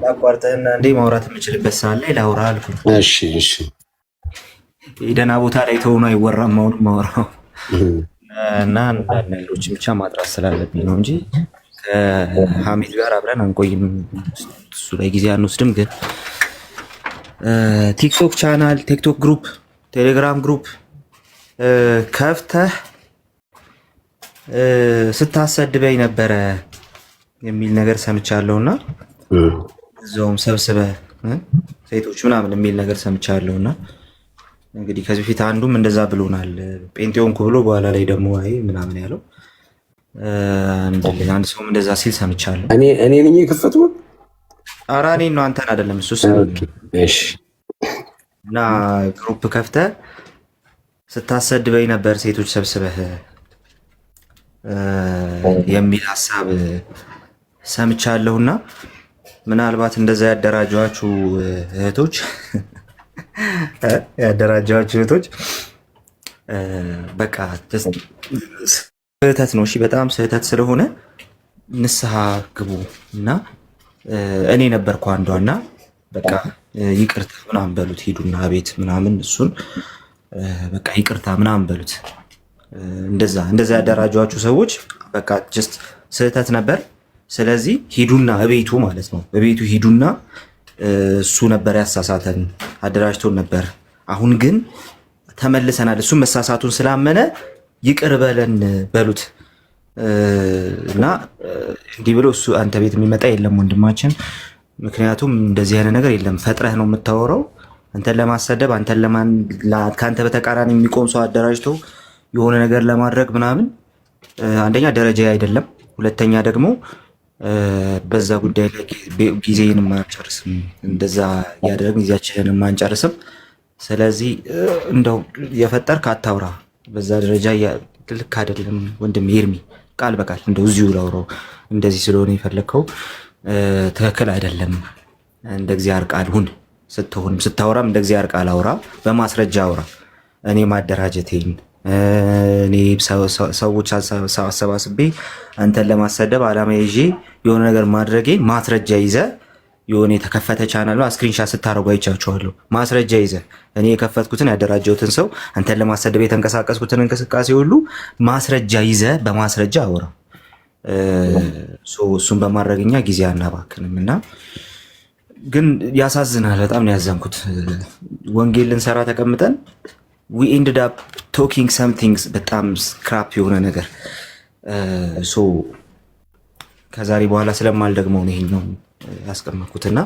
ላቋርጠህና እንዴ ማውራት የምችልበት ሰዓት ላይ ላውራ አልኩኝ። እሺ ደህና ቦታ ላይ ተሆኖ አይወራም። አሁን ማውራው እና አንዳንድ ነገሮችን ብቻ ማጥራት ስላለብኝ ነው እንጂ ከሀሜት ጋር አብረን አንቆይም። እሱ ላይ ጊዜ አንወስድም። ግን ቲክቶክ ቻናል፣ ቲክቶክ ግሩፕ፣ ቴሌግራም ግሩፕ ከፍተህ ስታሰድበኝ ነበረ የሚል ነገር ሰምቻለሁና እዛውም ሰብስበህ ሴቶች ምናምን የሚል ነገር ሰምቻለሁና እንግዲህ ከዚህ በፊት አንዱም እንደዛ ብሎናል። ጴንጤዮንኩ ብሎ በኋላ ላይ ደግሞ አይ ምናምን ያለው አንድ ሰውም እንደዛ ሲል ሰምቻለሁ። እኔ ነኝ የከፈትኩት? ኧረ እኔን ነው አንተን አይደለም። እሱስ እና ግሩፕ ከፍተህ ስታሰድበኝ ነበር ሴቶች ሰብስበህ የሚል ሀሳብ ሰምቻለሁና ምናልባት እንደዛ ያደራጇችሁ እህቶች በቃ ስህተት ነው። እሺ በጣም ስህተት ስለሆነ ንስሐ ግቡ እና እኔ ነበርኩ አንዷና በቃ ይቅርታ ምናምን በሉት። ሂዱና ቤት ምናምን እሱን በቃ ይቅርታ ምናምን በሉት። እንደዛ ያደራጇችሁ ሰዎች በቃ ጀስት ስህተት ነበር። ስለዚህ ሂዱና እቤቱ ማለት ነው እቤቱ ሂዱና እሱ ነበር ያሳሳተን፣ አደራጅቶን ነበር። አሁን ግን ተመልሰናል። እሱ መሳሳቱን ስላመነ ይቅር በለን በሉት እና እንዲህ ብሎ እሱ አንተ ቤት የሚመጣ የለም ወንድማችን። ምክንያቱም እንደዚህ አይነት ነገር የለም። ፈጥረህ ነው የምታወራው። አንተን ለማሰደብ ከአንተ በተቃራኒ የሚቆም ሰው አደራጅቶ የሆነ ነገር ለማድረግ ምናምን አንደኛ ደረጃ አይደለም፣ ሁለተኛ ደግሞ በዛ ጉዳይ ላይ ጊዜን አንጨርስም። እንደዛ እያደረግን ጊዜያችንን አንጨርስም። ስለዚህ እንደው የፈጠርክ አታውራ። በዛ ደረጃ ልክ አይደለም ወንድም ኤርሚ፣ ቃል በቃል እንደው እዚሁ ላውራው። እንደዚህ ስለሆነ የፈለግከው ትክክል አይደለም። እንደ እግዚአብሔር ቃል ሁን። ስታወራም እንደ እግዚአብሔር ቃል አውራ፣ በማስረጃ አውራ። እኔ ማደራጀቴን እኔ ሰዎች አሰባስቤ አንተን ለማሰደብ አላማ ይዤ የሆነ ነገር ማድረጌን ማስረጃ ይዘ የሆነ የተከፈተ ቻናል ስክሪንሻት ስታደርጉ አይቻችኋለሁ። ማስረጃ ይዘ እኔ የከፈትኩትን ያደራጀሁትን ሰው አንተን ለማሰደብ የተንቀሳቀስኩትን እንቅስቃሴ ሁሉ ማስረጃ ይዘ በማስረጃ አውራ። እሱን በማድረግኛ ጊዜ አናባክንም እና ግን ያሳዝናል። በጣም ነው ያዘንኩት። ወንጌል ልንሰራ ተቀምጠን we ended up talking something በጣም ስክራፕ የሆነ ነገር ከዛሬ በኋላ ስለማልደግመው ነው ይሄኛው ያስቀመጥኩትና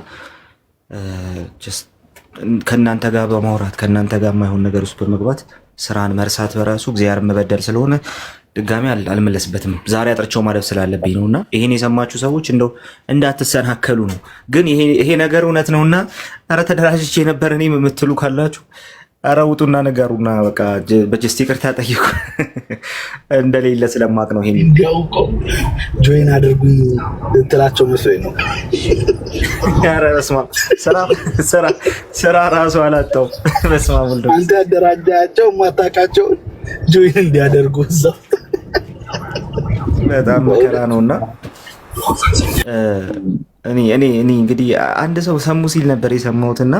ከእናንተ ጋር በማውራት ከእናንተ ጋር የማይሆን ነገር ውስጥ በመግባት ስራን መርሳት በራሱ እግዚአብሔር መበደል ስለሆነ ድጋሚ አልመለስበትም። ዛሬ አጥርቸው ማለፍ ስላለብኝ ነውና ይሄን የሰማችሁ ሰዎች እንደው እንዳትሰናከሉ ነው። ግን ይሄ ነገር እውነት ነውና ኧረ ተደራጅቼ ነበር እኔ የምትሉ ካላችሁ ኧረ ውጡና ነገሩና በቃ በጀስት ይቅርታ ጠይቁ። እንደሌለ ስለማቅ ነው። ይሄን እንዲያውቀው ጆይን አድርጉኝ እንትላቸው መስሎኝ ነው። ኧረ በስመ አብ ስራ ራሱ አላጣው። በስመ አብ ወልድ አንተ ያደራጃቸው ማታውቃቸውን ጆይን እንዲያደርጉ እዛው በጣም መከራ ነውና እኔ እንግዲህ አንድ ሰው ሰሙ ሲል ነበር የሰማሁትና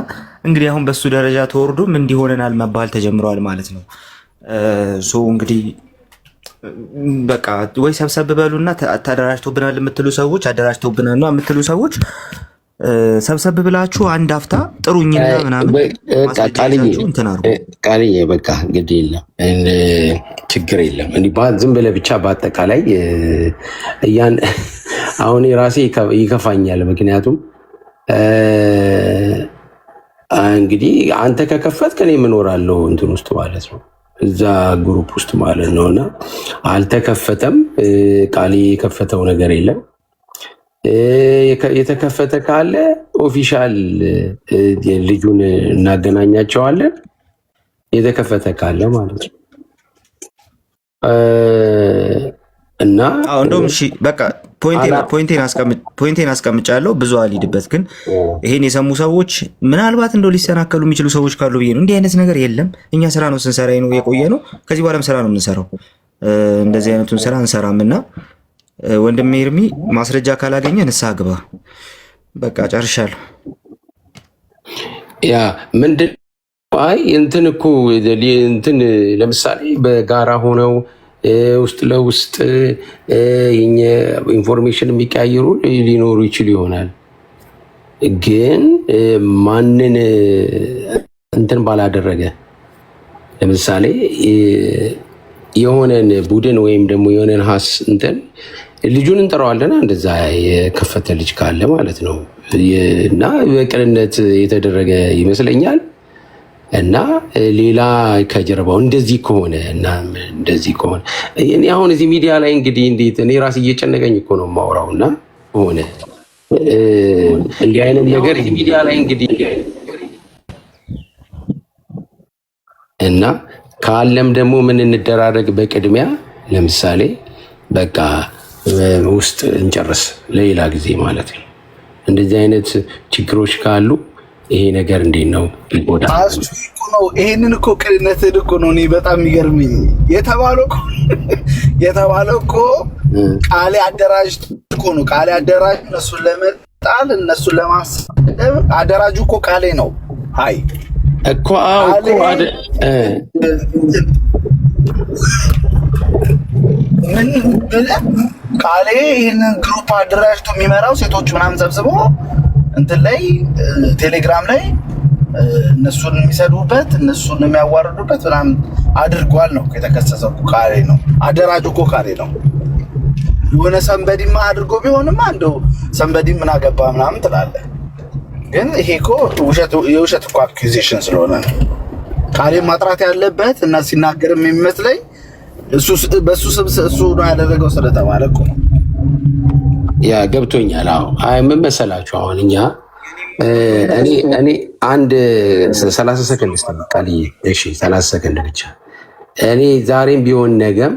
እንግዲህ አሁን በሱ ደረጃ ተወርዶም እንዲሆነናል መባል ተጀምረዋል ማለት ነው። እንግዲህ በቃ ወይ ሰብሰብ በሉና ተደራጅቶብናል የምትሉ ሰዎች አደራጅቶብናል ነው የምትሉ ሰዎች ሰብሰብ ብላችሁ አንድ አፍታ ጥሩኝና ምናምን ቃልዬ በቃ እንግዲህ የለም ችግር የለም። ዝም ብለህ ብቻ በአጠቃላይ አሁን ራሴ ይከፋኛል። ምክንያቱም እንግዲህ አንተ ከከፈትክ እኔ እኖራለሁ እንትን ውስጥ ማለት ነው፣ እዛ ግሩፕ ውስጥ ማለት ነው። እና አልተከፈተም። ቃል የከፈተው ነገር የለም። የተከፈተ ካለ ኦፊሻል ልጁን እናገናኛቸዋለን። የተከፈተ ካለ ማለት ነው እና እንደውም እሺ በቃ ፖይንቴን አስቀምጫለሁ። ብዙ አልሄድበት፣ ግን ይሄን የሰሙ ሰዎች ምናልባት እንደው ሊሰናከሉ የሚችሉ ሰዎች ካሉ ብዬ ነው። እንዲህ አይነት ነገር የለም። እኛ ስራ ነው ስንሰራ ነው የቆየ ነው። ከዚህ በኋላም ስራ ነው የምንሰራው። እንደዚህ አይነቱን ስራ እንሰራም እና ወንድሜ ኤርሚ ማስረጃ ካላገኘ ንስሐ ግባ። በቃ ጨርሻለሁ። ያ ምንድን እንትን እኮ እንትን ለምሳሌ በጋራ ሆነው ውስጥ ለውስጥ ኢንፎርሜሽን የሚቀያየሩ ሊኖሩ ይችሉ ይሆናል። ግን ማንን እንትን ባላደረገ ለምሳሌ የሆነን ቡድን ወይም ደግሞ የሆነን ሀስ እንትን ልጁን እንጠራዋለን። እንደዛ የከፈተ ልጅ ካለ ማለት ነው እና በቅንነት የተደረገ ይመስለኛል። እና ሌላ ከጀርባው እንደዚህ ከሆነ እና እንደዚህ ከሆነ እኔ አሁን እዚህ ሚዲያ ላይ እንግዲህ እንዴት እኔ ራስ እየጨነቀኝ እኮ ነው የማወራው። እና ሆነ እንዲህ አይነት ነገር እዚህ ሚዲያ ላይ እንግዲህ እና ካለም ደግሞ ምን እንደራረግ በቅድሚያ ለምሳሌ በቃ ውስጥ እንጨርስ ለሌላ ጊዜ ማለት ነው። እንደዚህ አይነት ችግሮች ካሉ ይሄ ነገር እንዴት ነው ነው? ይሄንን እኮ ቅንነትህን እኮ ነው እኔ በጣም የሚገርምኝ። የተባለው እኮ ቃሌ አደራጅ እኮ ነው። ቃሌ አደራጅ እነሱን ለመጣል እነሱን ለማሰደብ አደራጁ እኮ ቃሌ ነው። አይ እኮ ምን ቃሌ ይህንን ግሩፕ አደራጅቶ የሚመራው ሴቶች ምናምን ሰብስቦ እንትን ላይ ቴሌግራም ላይ እነሱን የሚሰዱበት እነሱን የሚያዋርዱበት ምናምን አድርጓል ነው የተከሰሰው። ቃሌ ነው አደራጁ እኮ ቃሌ ነው። የሆነ ሰንበዲማ አድርጎ ቢሆንማ እንደው ሰንበዲ ምን አገባ ምናምን ትላለህ። ግን ይሄ እኮ የውሸት እኮ አኪዜሽን ስለሆነ ነው ቃሌን ማጥራት ያለበት እና ሲናገርም የሚመስለኝ በሱ ስም እሱ ነው ያደረገው ስለተባለ እኮ ነው። ያ ገብቶኛል። አዎ አይ ምን መሰላችሁ አሁን እኛ እኔ አንድ 30 ሰከንድ ቃል እሺ 30 ሰከንድ ብቻ እኔ ዛሬም ቢሆን ነገም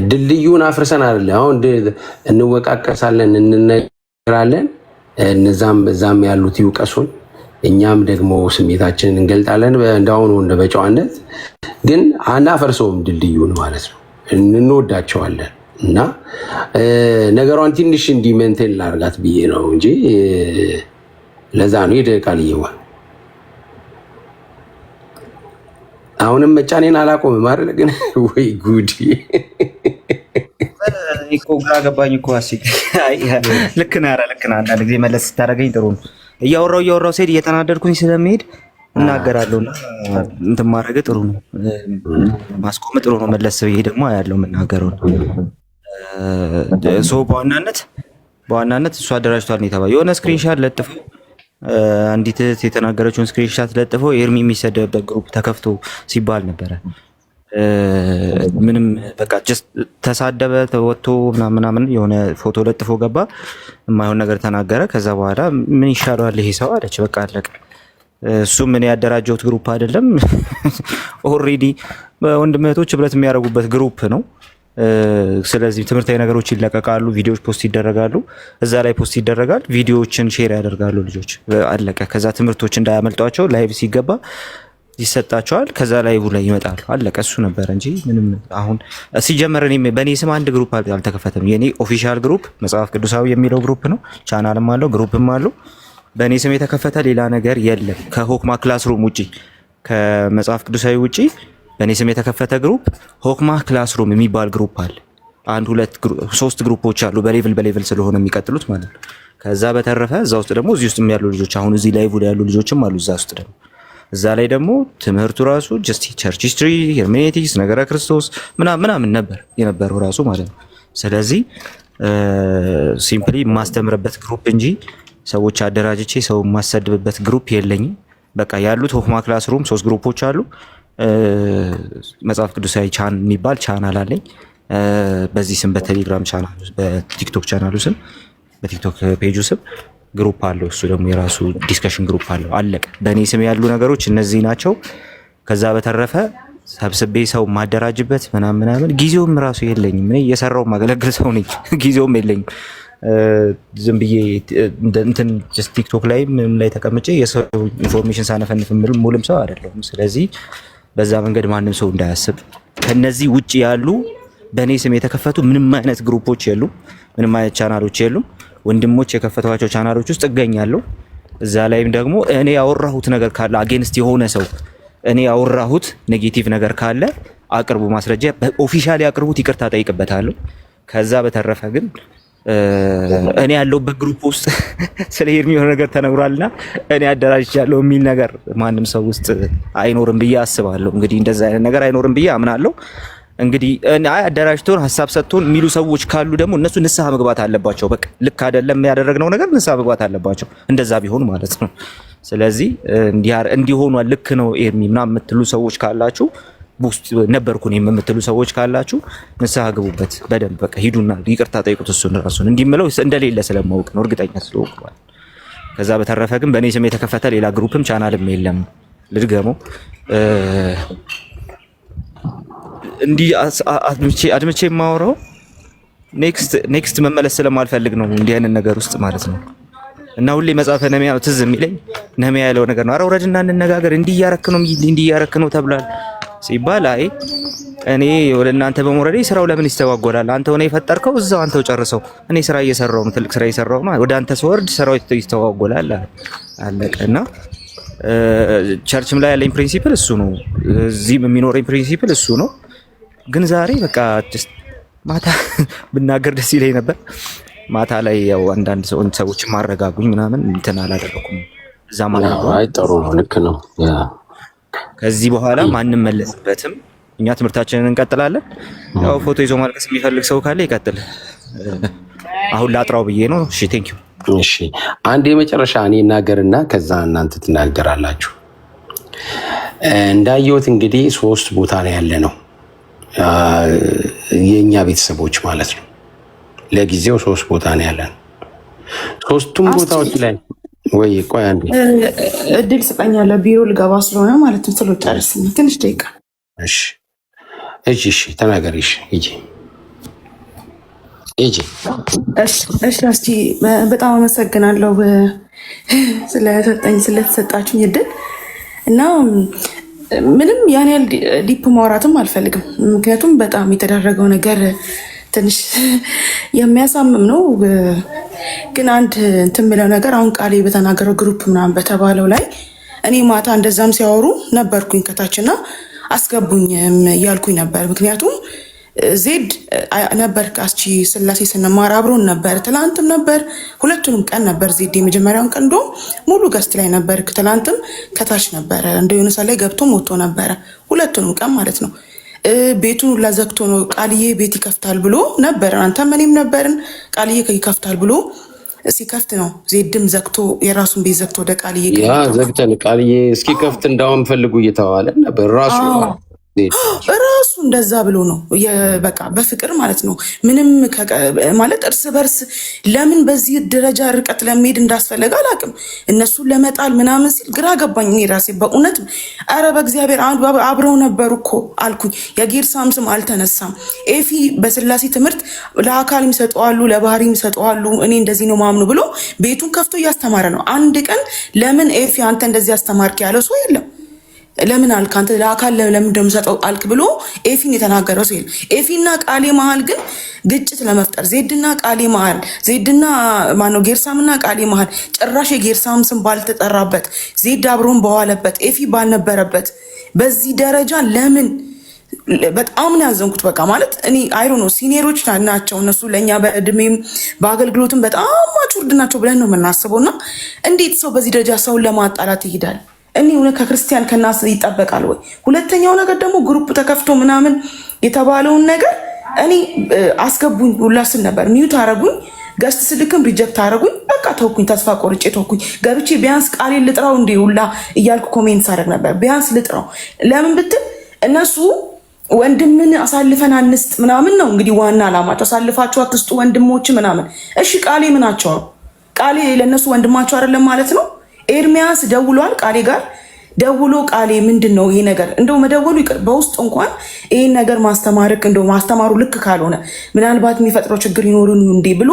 ድልድዩን አፍርሰን አይደለ አሁን እንወቃቀሳለን እንነግራለን። እዛም ያሉት ይውቀሱን እኛም ደግሞ ስሜታችንን እንገልጣለን እንዳሁኑ እንደ በጨዋነት ግን አናፈርሰውም ድልድዩን ማለት ነው። እንወዳቸዋለን እና ነገሯን ትንሽ እንዲሜንቴን ላርጋት ብዬ ነው እንጂ ለዛ ነው ይደቃልየዋ አሁንም መጫኔን አላቆምም አይደል? ግን ወይ ጉድ እኮ ግራ ገባኝ እኮ አሲክ ልክ ነህ። ኧረ ልክ ነህ። አንዳንድ ጊዜ መለስ ስታደርገኝ ጥሩ ነው። እያወራው ስሄድ እየተናደድኩኝ ስለሚሄድ እናገራለሁና እንትን ማድረግ ጥሩ ነው፣ ማስቆም ጥሩ ነው። መለስ ብዬ ደግሞ ያለው የምናገረው ሰው በዋናነት እሱ አደራጅቷል ነው የተባለው። የሆነ ስክሪንሻት ለጥፈው አንዲት እህት የተናገረችውን ስክሪንሻት ለጥፈው ኤርሚ የሚሰደብበት ግሩፕ ተከፍቶ ሲባል ነበረ። ምንም በቃ ጀስት ተሳደበ ተወጥቶ ምናምን የሆነ ፎቶ ለጥፎ ገባ፣ የማይሆን ነገር ተናገረ። ከዛ በኋላ ምን ይሻለዋል ይሄ ሰው አለች። በቃ አለቀ። እሱ ምን ያደራጀውት ግሩፕ አይደለም። ኦልሬዲ ወንድም እህቶች ህብረት የሚያደርጉበት ግሩፕ ነው። ስለዚህ ትምህርታዊ ነገሮች ይለቀቃሉ፣ ቪዲዮዎች ፖስት ይደረጋሉ፣ እዛ ላይ ፖስት ይደረጋል፣ ቪዲዮዎችን ሼር ያደርጋሉ ልጆች። አለቀ። ከዛ ትምህርቶች እንዳያመልጧቸው ላይቭ ሲገባ ይሰጣቸዋል። ከዛ ላይቭ ላይ ይመጣሉ። አለቀ። እሱ ነበር እንጂ ምንም አሁን ሲጀመር በእኔ ስም አንድ ግሩፕ አልተከፈተም። የኔ ኦፊሻል ግሩፕ መጽሐፍ ቅዱሳዊ የሚለው ግሩፕ ነው። ቻናልም አለው ግሩፕም አለው። በእኔ ስም የተከፈተ ሌላ ነገር የለም። ከሆክማ ክላስሩም ውጪ ከመጽሐፍ ቅዱሳዊ ውጪ በእኔ ስም የተከፈተ ግሩፕ ሆክማ ክላስሩም የሚባል ግሩፕ አለ። 3 ግሩፖች አሉ በሌቭል ስለሆነ የሚቀጥሉት ማለት ነው። ከዛ በተረፈ እዛ ውስጥ ደግሞ እዚህ ውስጥ ያሉ ልጆች አሁን እዚህ ላይቭ ላይ ያሉ ልጆችም አሉ እዛ ውስጥ ደግሞ እዛ ላይ ደግሞ ትምህርቱ ራሱ ጀስት ቸርች ሂስትሪ፣ ሄርሜኔቲክስ፣ ነገረ ክርስቶስ ምናምን ነበር የነበረው ራሱ ማለት ነው። ስለዚህ ሲምፕሊ የማስተምርበት ግሩፕ እንጂ ሰዎች አደራጅቼ ሰው የማሰድብበት ግሩፕ የለኝም። በቃ ያሉት ሆክማ ክላስሩም 3 ግሩፖች አሉ። መጽሐፍ ቅዱሳዊ የሚባል ቻናል አለኝ በዚህ ስም፣ በቴሌግራም ቻናል፣ በቲክቶክ ቻናሉ ስም፣ በቲክቶክ ፔጁ ስም ግሩፕ አለው። እሱ ደግሞ የራሱ ዲስከሽን ግሩፕ አለው። አለቀ። በእኔ ስም ያሉ ነገሮች እነዚህ ናቸው። ከዛ በተረፈ ሰብስቤ ሰው ማደራጅበት ምናምን ጊዜውም ራሱ የለኝም። እኔ እየሰራው ማገለግል ሰው ነኝ፣ ጊዜውም የለኝም። ዝም ብዬ እንትን ቲክቶክ ላይ ምን ላይ ተቀምጬ የሰው ኢንፎርሜሽን ሳነፈንፍ ሙሉም ሰው አይደለሁም። ስለዚህ በዛ መንገድ ማንም ሰው እንዳያስብ። ከነዚህ ውጪ ያሉ በእኔ ስም የተከፈቱ ምንም አይነት ግሩፖች የሉም፣ ምንም አይነት ቻናሎች የሉም። ወንድሞች የከፈቷቸው ቻናሎች ውስጥ እገኛለሁ። እዛ ላይም ደግሞ እኔ ያወራሁት ነገር ካለ አጌንስት የሆነ ሰው እኔ ያወራሁት ኔጌቲቭ ነገር ካለ አቅርቡ፣ ማስረጃ ኦፊሻሊ አቅርቡት፣ ይቅርታ ጠይቅበታለሁ። ከዛ በተረፈ ግን እኔ ያለሁበት ግሩፕ ውስጥ ስለ ኤርሚ የሆነ ነገር ተነግሯልና እኔ አደራጅቻለሁ የሚል ነገር ማንም ሰው ውስጥ አይኖርም ብዬ አስባለሁ። እንግዲህ እንደዛ አይነት ነገር አይኖርም ብዬ አምናለሁ። እንግዲህ አደራጅቶን ሀሳብ ሰጥቶን የሚሉ ሰዎች ካሉ ደግሞ እነሱ ንስሐ መግባት አለባቸው። በቃ ልክ አይደለም ያደረግነው ነገር ንስሐ መግባት አለባቸው፣ እንደዛ ቢሆን ማለት ነው። ስለዚህ እንዲሆኗል ልክ ነው ኤርሚ ምናምን የምትሉ ሰዎች ካላችሁ ውስጥ ነበርኩ እኔም የምትሉ ሰዎች ካላችሁ ንስሐ ግቡበት በደንብ። በቃ ሂዱና ይቅርታ ጠይቁት። እሱን ራሱን እንዲምለው እንደሌለ ስለማወቅ ነው፣ እርግጠኛ ስለሆንኩ። ከዛ በተረፈ ግን በእኔ ስም የተከፈተ ሌላ ግሩፕም ቻናልም የለም። ልድገመው እንዲህ አድምቼ የማወራው ኔክስት መመለስ ስለማልፈልግ ነው እንዲህ አይነት ነገር ውስጥ ማለት ነው። እና ሁሌ መጽሐፈ ነህምያ ነው ትዝ የሚለኝ። ነህምያ ያለው ነገር ነው። ኧረ ውረድና እንነጋገር፣ እንዲህ እያረክ ነው ተብሏል ሲባል አይ እኔ ወደ እናንተ በመውረዴ ስራው ለምን ይስተዋጎላል? አንተ ሆነ የፈጠርከው እዛው አንተው ጨርሰው። እኔ ስራ እየሰራው ነው፣ ትልቅ ስራ እየሰራው ነው። ወደ አንተ ስወርድ ስራው ይስተዋጎላል። አለቀና ቸርችም ላይ ያለኝ ፕሪንሲፕል እሱ ነው። እዚህም የሚኖረኝ ፕሪንሲፕል እሱ ነው። ግን ዛሬ በቃ ማታ ብናገር ደስ ይለኝ ነበር። ማታ ላይ ያው አንዳንድ ሰዎች ማረጋጉኝ ምናምን እንትን አላደረኩም። እዛ ማለት ነው። አይ ጥሩ ነው፣ ልክ ነው። ከዚህ በኋላ ማንም መለስበትም። እኛ ትምህርታችንን እንቀጥላለን። ያው ፎቶ ይዞ ማልቀስ የሚፈልግ ሰው ካለ ይቀጥል። አሁን ላጥራው ብዬ ነው። እሺ ቴንክ ዩ። እሺ አንድ የመጨረሻ እኔ እናገርና ከዛ እናንተ ትናገራላችሁ። እንዳየሁት እንግዲህ 3 ቦታ ላይ ያለ ነው የኛ ቤተሰቦች ማለት ነው። ለጊዜው 3 ቦታ ነው ያለን። 3ቱም ቦታዎች ላይ ወይ ቆይ አንዴ እድል ስጠኛለህ፣ ቢሮ ልገባ ስለሆነ ማለት ነው። ስለ ጨርስ ትንሽ ደቂቃ። እሺ እሺ ተናገሪ። እሺ እሺ እስቲ በጣም አመሰግናለሁ ስለተሰጣችሁኝ እድል እና ምንም ያን ያህል ዲፕ ማውራትም አልፈልግም። ምክንያቱም በጣም የተደረገው ነገር ትንሽ የሚያሳምም ነው። ግን አንድ እንትን የምለው ነገር አሁን ቃሌ በተናገረው ግሩፕ ምናምን በተባለው ላይ እኔ ማታ እንደዛም ሲያወሩ ነበርኩኝ ከታችና አስገቡኝ እያልኩኝ ነበር። ምክንያቱም ዜድ ነበር አስቺ ስላሴ ስንማር አብሮን ነበር። ትላንትም ነበር፣ ሁለቱንም ቀን ነበር። ዜድ የመጀመሪያውን ቀን እንደውም ሙሉ ገስት ላይ ነበር። ትላንትም ከታች ነበረ፣ እንደ የሆነ ሰዓት ላይ ገብቶም ወጥቶ ነበረ። ሁለቱንም ቀን ማለት ነው። ቤቱን ሁላ ዘግቶ ነው ቃልዬ ቤት ይከፍታል ብሎ ነበር። አንተም እኔም ነበርን። ቃልዬ ይከፍታል ብሎ ሲከፍት ነው ዜድም ዘግቶ የራሱን ቤት ዘግቶ ወደ ቃልዬ ዘግተን ቃልዬ እስኪከፍት እንዳውም ፈልጉ እየተባለ ነበር ራሱ እንደዛ ብሎ ነው በቃ በፍቅር ማለት ነው። ምንም ማለት እርስ በርስ ለምን በዚህ ደረጃ ርቀት ለመሄድ እንዳስፈለገ አላውቅም። እነሱን ለመጣል ምናምን ሲል ግራ ገባኝ እኔ ራሴ በእውነት። ኧረ በእግዚአብሔር አብረው ነበሩ እኮ አልኩኝ። የጌርሳም ስም አልተነሳም። ኤፊ በስላሴ ትምህርት ለአካል ይሰጠዋሉ፣ ለባህሪ ይሰጠዋሉ። እኔ እንደዚህ ነው ማምኑ ብሎ ቤቱን ከፍቶ እያስተማረ ነው። አንድ ቀን ለምን ኤፊ አንተ እንደዚህ አስተማርክ ያለው ሰው የለም። ለምን አልክ አንተ ለአካል ለምን እንደምሰጠው አልክ ብሎ ኤፊን የተናገረው ሰው የለም። ኤፊና ቃሌ መሀል ግን ግጭት ለመፍጠር ዜድና ቃሌ መሀል ዜድና ማነው ጌርሳምና ቃሌ መሀል ጭራሽ የጌርሳም ስም ባልተጠራበት ዜድ አብሮን በዋለበት ኤፊ ባልነበረበት በዚህ ደረጃ ለምን? በጣም ነው ያዘንኩት። በቃ ማለት እኔ አይሮ ነው ሲኒየሮች ናቸው እነሱ ለእኛ በእድሜም በአገልግሎትም በጣም ማቹርድ ናቸው ብለን ነው የምናስበው። እና እንዴት ሰው በዚህ ደረጃ ሰውን ለማጣላት ይሄዳል? እኔ ሆነ ከክርስቲያን ከናስ ይጠበቃል ወይ? ሁለተኛው ነገር ደግሞ ግሩፕ ተከፍቶ ምናምን የተባለውን ነገር እኔ አስገቡኝ ሁላ ስል ነበር። ሚዩት አረጉኝ፣ ገስት ስልክም ሪጀክት አረጉኝ። በቃ ተውኩኝ፣ ተስፋ ቆርጬ ተውኩኝ። ገብቼ ቢያንስ ቃሌን ልጥራው እንዴ ሁላ እያልኩ ኮሜንት ሳደርግ ነበር። ቢያንስ ልጥራው። ለምን ብትል እነሱ ወንድምን አሳልፈን አንስጥ ምናምን ነው እንግዲህ ዋና አላማቸው። አሳልፋችሁ አትስጡ ወንድሞች ምናምን። እሺ ቃሌ ምናቸው ነው? ቃሌ ለእነሱ ወንድማቸው አይደለም ማለት ነው? ኤርሚያስ ደውሏል ቃሌ ጋር ደውሎ ቃሌ ምንድን ነው ይሄ ነገር እንደው መደወሉ ይቅር፣ በውስጥ እንኳን ይሄን ነገር ማስተማርክ እንደው ማስተማሩ ልክ ካልሆነ ምናልባት የሚፈጥረው ችግር ይኖርን እንዴ ብሎ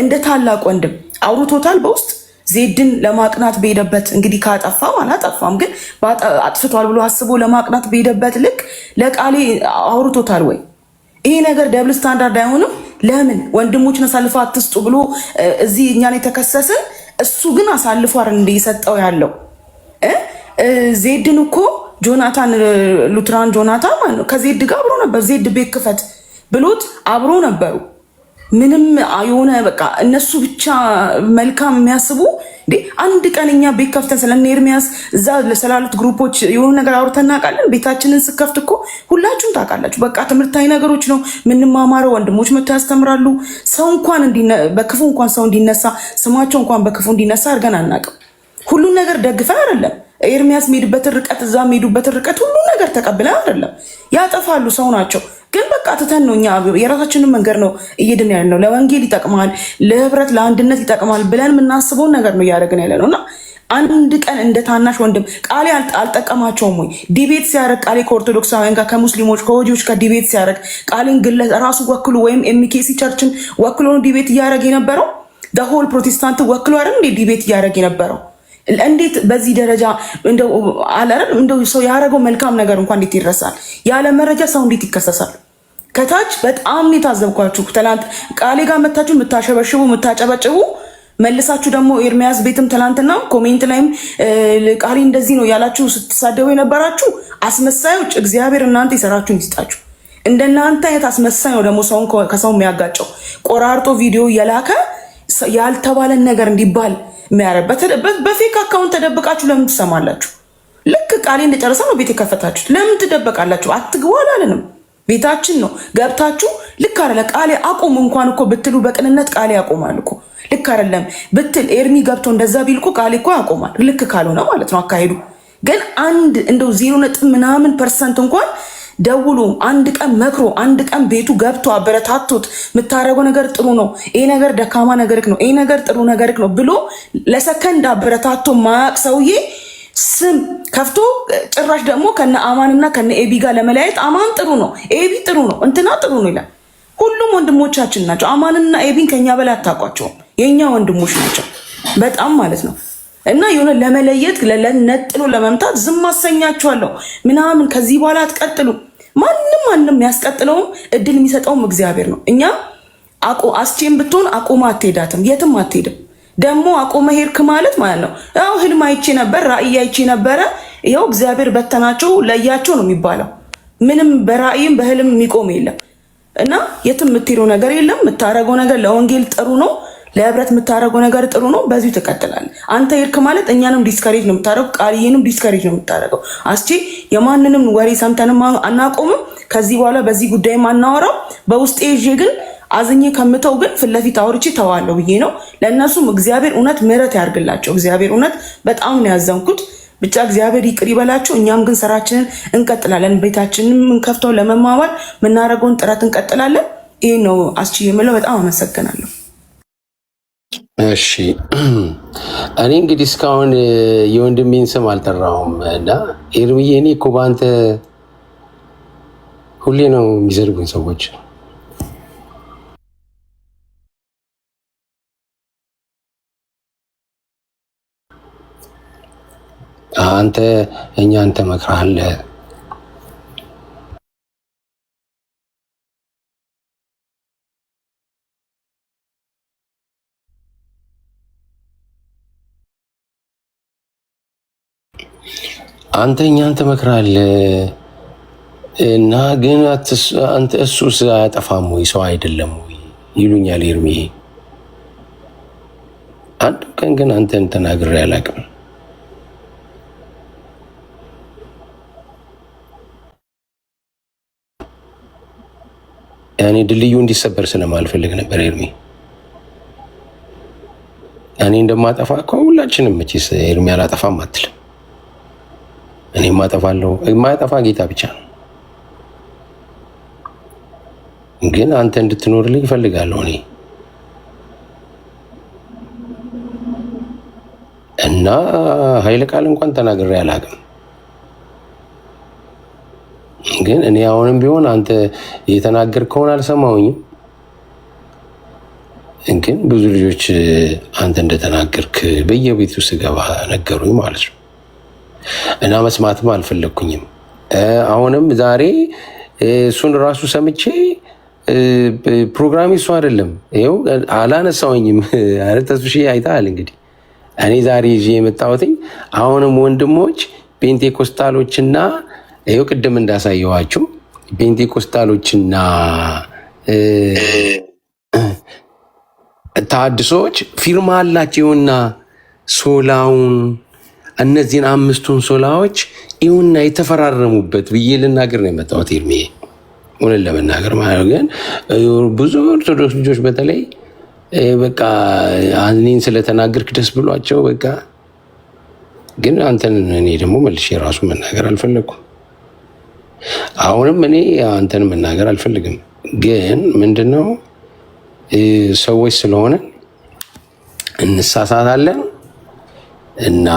እንደ ታላቅ ወንድም አውርቶታል በውስጥ። ዜድን ለማቅናት በሄደበት እንግዲህ ካጠፋም አላጠፋም ግን አጥፍቷል ብሎ አስቦ ለማቅናት በሄደበት ልክ ለቃሌ አውርቶታል ወይ? ይሄ ነገር ደብል ስታንዳርድ አይሆንም? ለምን ወንድሞችን አሳልፎ አትስጡ ብሎ እዚህ እኛን የተከሰስን እሱ ግን አሳልፎ አይደል እንደ የሰጠው ያለው። ዜድን እኮ ጆናታን ሉትራን ጆናታን ማለት ነው ከዜድ ጋር አብሮ ነበር። ዜድ ቤት ክፈት ብሎት አብሮ ነበሩ። ምንም የሆነ በቃ እነሱ ብቻ መልካም የሚያስቡ እንዴ። አንድ ቀን እኛ ቤት ከፍተን ስለነ ኤርሚያስ እዛ ስላሉት ግሩፖች የሆነ ነገር አውርተን እናውቃለን? ቤታችንን ስከፍት እኮ ሁላችሁም ታውቃላችሁ። በቃ ትምህርታዊ ነገሮች ነው ምንማማረው። ወንድሞች መጥተው ያስተምራሉ። ሰው እንኳን በክፉ እንኳን ሰው እንዲነሳ ስማቸው እንኳን በክፉ እንዲነሳ አድርገን አናውቅም። ሁሉን ነገር ደግፈን አይደለም። ኤርሚያስ የሚሄድበትን ርቀት እዛ የሚሄዱበትን ርቀት ሁሉን ነገር ተቀብለን አይደለም። ያጠፋሉ፣ ሰው ናቸው። ግን በቃ ትተን ነው እኛ የራሳችንን መንገድ ነው እየድን ያለ ነው። ለወንጌል ይጠቅማል፣ ለህብረት ለአንድነት ይጠቅማል ብለን የምናስበውን ነገር ነው እያደረግን ያለ ነው። እና አንድ ቀን እንደ ታናሽ ወንድም ቃሌ አልጠቀማቸውም ወይ? ዲቤት ሲያደርግ ቃሌ ከኦርቶዶክሳውያን ጋር ከሙስሊሞች ከወጂዎች ጋር ዲቤት ሲያደርግ ቃሌን ራሱ ወክሎ ወይም ኤምኬሲ ቸርችን ወክሎ ነው ዲቤት እያደረግ የነበረው። ሆል ፕሮቴስታንት ወክሎ አይደል እንዴ ዲቤት እያደረግ የነበረው? እንዴት በዚህ ደረጃ እንደው ሰው ያደረገው መልካም ነገር እንኳን እንዴት ይረሳል? ያለ መረጃ ሰው እንዴት ይከሰሳል? ከታች በጣም ነው የታዘብኳችሁ። ትናንት ቃሌ ጋር መታችሁ የምታሸበሽቡ የምታጨበጭቡ መልሳችሁ ደግሞ ኤርሚያስ ቤትም ትናንትና ኮሜንት ላይም ቃሌ እንደዚህ ነው ያላችሁ ስትሳደቡ የነበራችሁ አስመሳዮች፣ እግዚአብሔር እናንተ የሰራችሁን ይስጣችሁ። እንደናንተ አይነት አስመሳይ ነው ደግሞ ሰውን ከሰው የሚያጋጨው ቆራርጦ ቪዲዮ እየላከ ያልተባለን ነገር እንዲባል የሚያረበት። በፌክ አካውንት ተደብቃችሁ ለምን ትሰማላችሁ? ልክ ቃሌ እንደጨረሰ ነው ቤት የከፈታችሁት። ለምን ትደበቃላችሁ? አትግቡ አላለንም። ቤታችን ነው ገብታችሁ ልክ አይደለ ቃሌ አቁም እንኳን እኮ ብትሉ በቅንነት ቃሌ ያቆማል እኮ። ልክ አይደለም ብትል ኤርሚ ገብቶ እንደዛ ቢልኩ ቃሌ እኮ ያቆማል። ልክ ካልሆነ ማለት ነው አካሄዱ። ግን አንድ እንደው 0.ምናምን% እንኳን ደውሎ አንድ ቀን መክሮ አንድ ቀን ቤቱ ገብቶ አበረታቶት የምታደርገው ነገር ጥሩ ነው፣ ይሄ ነገር ደካማ ነገርክ ነው፣ ይሄ ነገር ጥሩ ነገርክ ነው ብሎ ለሰከንድ አበረታቶ ማያቅ ሰውዬ ስም ከፍቶ ጭራሽ ደግሞ ከነ አማንና ከነ ኤቢ ጋር ለመለያየት አማን ጥሩ ነው፣ ኤቢ ጥሩ ነው፣ እንትና ጥሩ ነው ይላል። ሁሉም ወንድሞቻችን ናቸው። አማንና ኤቢን ከኛ በላይ አታውቋቸውም። የኛ ወንድሞች ናቸው በጣም ማለት ነው። እና የሆነ ለመለየት ነጥሎ ለመምታት ዝም አሰኛችኋለሁ ምናምን ከዚህ በኋላ አትቀጥሉ። ማንም ያስቀጥለውም እድል የሚሰጠውም እግዚአብሔር ነው። እኛ አስቼም ብትሆን አቁማ አትሄዳትም፣ የትም አትሄድም። ደግሞ አቁመ ሄድክ ማለት ነው ያው ህልም አይቼ ነበር ራእይ አይቼ ነበረ ይኸው እግዚአብሔር በተናቸው ለያቸው ነው የሚባለው። ምንም በራእይም በህልም የሚቆም የለም። እና የትም የምትሄደው ነገር የለም። የምታረገው ነገር ለወንጌል ጥሩ ነው፣ ለህብረት የምታረገው ነገር ጥሩ ነው። በዚሁ ትቀጥላለህ። አንተ ሄድክ ማለት እኛንም ዲስከሬጅ ነው የምታረገው፣ ቃልዬንም ዲስከሬጅ ነው የምታረገው። አስቼ የማንንም ወሬ ሰምተንም አናቆምም። ከዚህ በኋላ በዚህ ጉዳይም አናወራው። በውስጤ ይዤ ግን አዝኜ ከምተው ግን ፊት ለፊት አውርቼ ተዋለሁ ብዬ ነው። ለእነሱም እግዚአብሔር እውነት ምህረት ያርግላቸው። እግዚአብሔር እውነት በጣም ነው ያዘንኩት። ብቻ እግዚአብሔር ይቅር ይበላቸው። እኛም ግን ስራችንን እንቀጥላለን። ቤታችንን እንከፍተው ለመማማር የምናደርገውን ጥረት እንቀጥላለን። ይህ ነው አስቺ የምለው። በጣም አመሰግናለሁ። እሺ እኔ እንግዲህ እስካሁን የወንድሜን ስም አልጠራውም እና ኤርሚዬ፣ እኔ እኮ በአንተ ሁሌ ነው የሚዘርጉኝ ሰዎች። አንተ እኛን ትመክራለህ። አንተ እኛን ትመክራለህ እና ግን እሱስ አያጠፋም ወይ ሰው አይደለም ወይ ይሉኛል ኤርሚዬ። አንድ ቀን ግን አንተን ተናግሬ አላውቅም። ያኔ ድልድዩ እንዲሰበር ስለማልፈልግ ነበር ኤርሚ። እኔ እንደማጠፋ ከሁላችንም መቼስ ኤርሚ አላጠፋም አትልም። እኔ ማጠፋለሁ። የማያጠፋ ጌታ ብቻ ነው። ግን አንተ እንድትኖርልኝ እፈልጋለሁ እኔ እና ኃይለ ቃል እንኳን ተናግሬ አላውቅም። ግን እኔ አሁንም ቢሆን አንተ የተናገርከውን አልሰማሁኝም። ግን ብዙ ልጆች አንተ እንደተናገርክ በየቤቱ ስገባ ነገሩኝ ማለት ነው እና መስማትም አልፈለግኩኝም። አሁንም ዛሬ እሱን ራሱ ሰምቼ ፕሮግራሜ እሱ አይደለም ይኸው አላነሳውኝም። ኧረ ተስፍሽ አይተሃል እንግዲህ እኔ ዛሬ ይዤ የመጣሁትኝ አሁንም ወንድሞች ፔንቴኮስታሎችና ይኸው ቅድም እንዳሳየኋችሁ ፔንቴኮስታሎችና ተሐድሶች ፊርማ አላቸውና ሶላውን እነዚህን 5ቱን ሶላዎች ይሁንና የተፈራረሙበት ብዬ ልናገር ነው የመጣሁት ኤርሚዬ። እውነት ለመናገር ማለት ግን ብዙ ኦርቶዶክስ ልጆች በተለይ በቃ እኔን ስለተናገርክ ደስ ብሏቸው በቃ ግን አንተን እኔ ደግሞ መልሼ ራሱ መናገር አልፈለግኩም። አሁንም እኔ አንተን መናገር አልፈልግም። ግን ምንድነው ሰዎች ስለሆነ እንሳሳታለን እና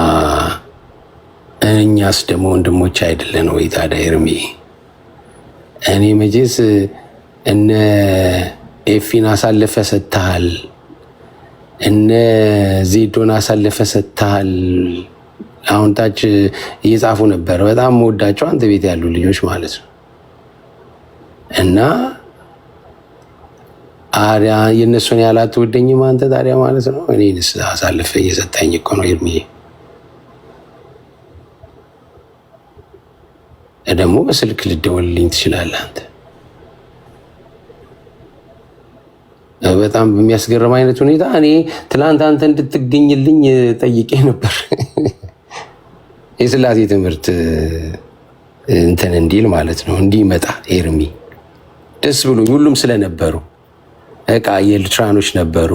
እኛስ ደግሞ ወንድሞች አይደለን ወይ ታዲያ ኤርሚ? እኔ መቼስ እነ ኤፊን አሳልፈ ሰጥተሃል፣ እነ ዜዶን አሳልፈ ሰጥተሃል። አሁን ታች እየጻፉ ነበር በጣም ወዳቸው አንተ ቤት ያሉ ልጆች ማለት ነው። እና አሪያ የነሱን ያላት ወደኝም አንተ ታዲያ ማለት ነው። እኔንስ አሳልፈ እየሰጠኝ እኮ ነው ኤርሚዬ። ደግሞ በስልክ ልደወልልኝ ትችላለህ አንተ በጣም በሚያስገርም አይነት ሁኔታ እኔ ትላንት አንተ እንድትገኝልኝ ጠይቄ ነበር የስላሴ ትምህርት እንትን እንዲል ማለት ነው እንዲመጣ ኤርሚ ደስ ብሎኝ ሁሉም ስለነበሩ በቃ የልትራኖች ነበሩ፣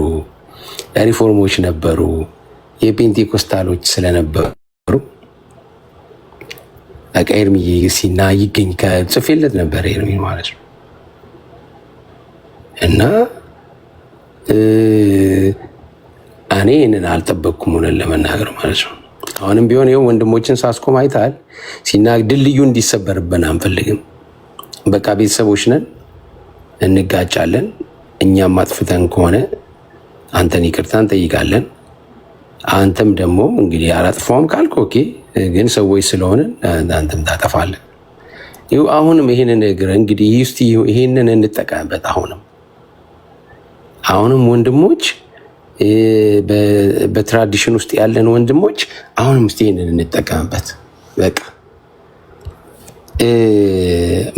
ሪፎርሞች ነበሩ፣ የፔንቴኮስታሎች ስለነበሩ በቃ ኤርሚ ሲና ይገኝ ከጽፌለት ነበር ኤርሚ ማለት ነው እና እኔ ይህንን አልጠበቅኩም ሆነን ለመናገር ማለት ነው። አሁንም ቢሆን ይኸው ወንድሞችን ሳስቆም አይተሃል። ድልድዩ እንዲሰበርብን አንፈልግም። በቃ ቤተሰቦች ነን፣ እንጋጫለን። እኛም አጥፍተን ከሆነ አንተን ይቅርታ እንጠይቃለን። አንተም ደግሞ እንግዲህ አላጥፋውም ካልክ ኦኬ፣ ግን ሰዎች ስለሆነ አንተም ታጠፋለን። ይኸው አሁንም ይሄንን ነገር እንግዲህ ይሄንን እንጠቀምበት። አሁንም ወንድሞች በትራዲሽን ውስጥ ያለን ወንድሞች አሁንም እስቲ ይሄንን እንጠቀምበት። በቃ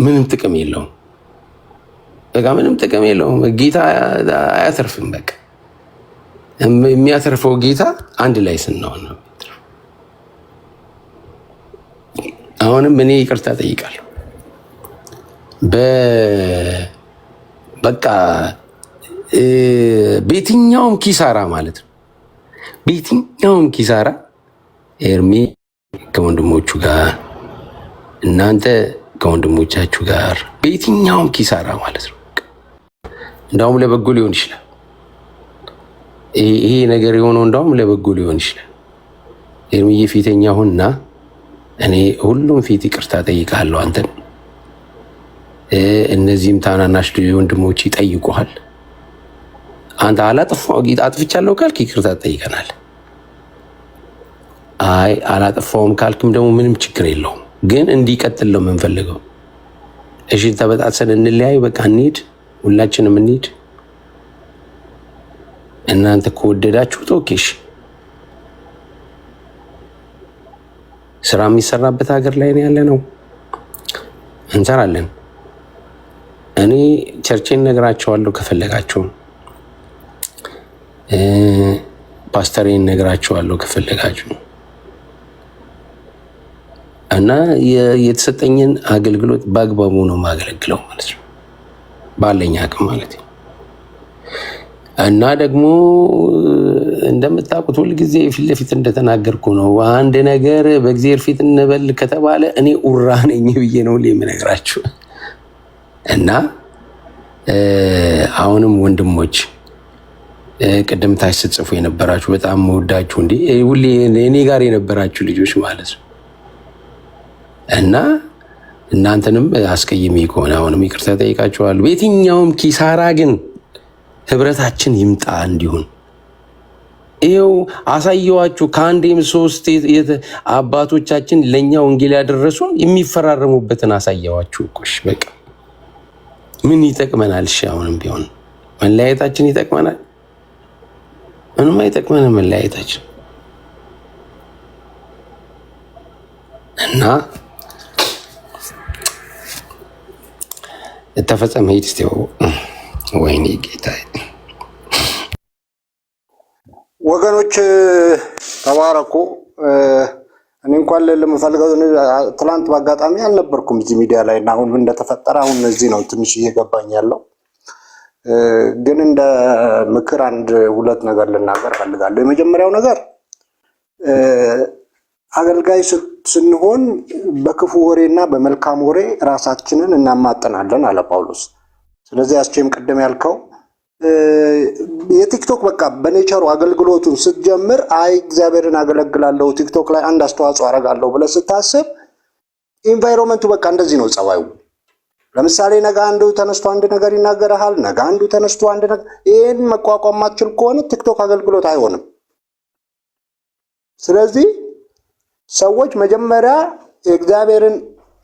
ምንም ጥቅም የለውም። ምንም ጥቅም የለውም። ጌታ አያተርፍም። በቃ የሚያተርፈው ጌታ አንድ ላይ ስንሆን ነው። አሁንም እኔ ይቅርታ ጠይቃለሁ። በቃ በየትኛውም ኪሳራ ማለት ነው፣ በየትኛውም ኪሳራ ኤርሚ ከወንድሞቹ ጋር፣ እናንተ ከወንድሞቻችሁ ጋር በየትኛውም ኪሳራ ማለት ነው። እንዳውም ለበጎ ሊሆን ይችላል ይሄ ነገር የሆነው፣ እንዳውም ለበጎ ሊሆን ይችላል። ኤርሚዬ ፊተኛ ሁንና እኔ ሁሉም ፊት ይቅርታ ጠይቃለሁ። አንተን እነዚህም ታናናሽ ወንድሞች ይጠይቁሃል። አንተ አጥፍቻለሁ ካልክ ይቅርታ ጠይቀናል። አይ አላጠፋውም ካልክም ደግሞ ምንም ችግር የለውም። ግን እንዲቀጥል ነው የምንፈልገው። እሺ ተበጣጥሰን እንለያይ፣ በቃ እንሂድ፣ ሁላችንም እንሂድ። እናንተ ከወደዳችሁት ኦኬሽ። ስራ የሚሰራበት ሀገር ላይ ያለ ነው፣ እንሰራለን። እኔ ቸርቼን ነግራቸዋለሁ ከፈለጋችሁ፣ ፓስተሬን ነግራቸዋለሁ ከፈለጋችሁ እና የተሰጠኝን አገልግሎት በአግባቡ ነው የማገለግለው ማለት ነው፣ ባለኝ አቅም ማለት ነው። እና ደግሞ እንደምታውቁት ሁልጊዜ ፊት ለፊት እንደተናገርኩ ነው፣ አንድ ነገር በእግዚአብሔር ፊት እንበል ከተባለ እኔ ኡራ ነኝ ብዬ ነው የምነግራችሁ። እና አሁንም ወንድሞች ቅድም ታች ስትጽፉ የነበራችሁ በጣም መወዳችሁ እንዴ ሁሌ እኔ ጋር የነበራችሁ ልጆች ማለት ነው እና እናንተንም አስቀይሜ ከሆነ አሁንም ይቅርታ ጠይቃችኋለሁ። በየትኛውም ኪሳራ ግን ህብረታችን ይምጣ እንዲሁን ይኸው አሳየዋችሁ። ከአንዴም ሶስት አባቶቻችን ለእኛ ወንጌል ያደረሱን የሚፈራረሙበትን አሳየዋችሁ እኮሽ። በቃ ምን ይጠቅመናል? እሺ አሁንም ቢሆን መለያየታችን ይጠቅመናል? ምንም አይጠቅመንም መለያየታችን። እና ተፈጸመ ሂድ እስቲ። ወይኔ ጌታ ወገኖች ተባረኩ። እኔ እንኳን ለምፈልገው ትላንት በአጋጣሚ አልነበርኩም እዚህ ሚዲያ ላይ እና አሁን እንደተፈጠረ አሁን እዚህ ነው ትንሽ እየገባኝ ያለው። ግን እንደ ምክር አንድ ሁለት ነገር ልናገር ፈልጋለሁ። የመጀመሪያው ነገር አገልጋይ ስንሆን በክፉ ወሬና በመልካም ወሬ ራሳችንን እናማጠናለን አለ ጳውሎስ። ስለዚህ አስቼም ቅድም ያልከው የቲክቶክ በቃ በኔቸሩ አገልግሎቱን ስትጀምር አይ እግዚአብሔርን አገለግላለሁ ቲክቶክ ላይ አንድ አስተዋጽኦ አደርጋለሁ ብለህ ስታስብ ኢንቫይሮንመንቱ በቃ እንደዚህ ነው ጸባዩ። ለምሳሌ ነገ አንዱ ተነስቶ አንድ ነገር ይናገርሃል፣ ነገ አንዱ ተነስቶ አንድ ነገር፣ ይሄን መቋቋም ማትችል ከሆነ ቲክቶክ አገልግሎት አይሆንም። ስለዚህ ሰዎች መጀመሪያ እግዚአብሔርን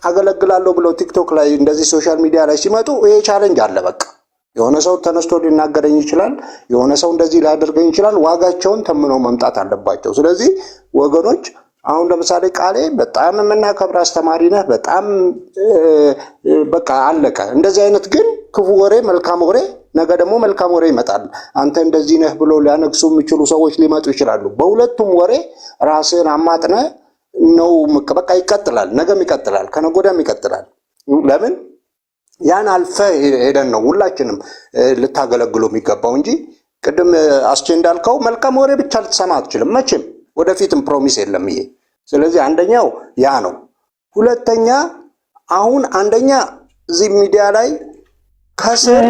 አገለግላለሁ ብለው ቲክቶክ ላይ እንደዚህ ሶሻል ሚዲያ ላይ ሲመጡ ይሄ ቻሌንጅ አለ። በቃ የሆነ ሰው ተነስቶ ሊናገረኝ ይችላል፣ የሆነ ሰው እንደዚህ ሊያደርገኝ ይችላል። ዋጋቸውን ተምነው መምጣት አለባቸው። ስለዚህ ወገኖች አሁን ለምሳሌ ቃሌ በጣም የምናከብር አስተማሪ ነህ፣ በጣም በቃ አለቀ። እንደዚህ አይነት ግን ክፉ ወሬ፣ መልካም ወሬ፣ ነገ ደግሞ መልካም ወሬ ይመጣል። አንተ እንደዚህ ነህ ብሎ ሊያነግሱ የሚችሉ ሰዎች ሊመጡ ይችላሉ። በሁለቱም ወሬ ራስህን አማጥነ ነው በቃ ይቀጥላል። ነገም ይቀጥላል፣ ከነገ ወዲያም ይቀጥላል። ለምን ያን አልፈ ሄደን ነው ሁላችንም ልታገለግሉ የሚገባው እንጂ ቅድም አስቼ እንዳልከው መልካም ወሬ ብቻ ልትሰማ አትችልም መቼም፣ ወደፊትም ፕሮሚስ የለም ይሄ። ስለዚህ አንደኛው ያ ነው። ሁለተኛ አሁን አንደኛ እዚህ ሚዲያ ላይ ከስር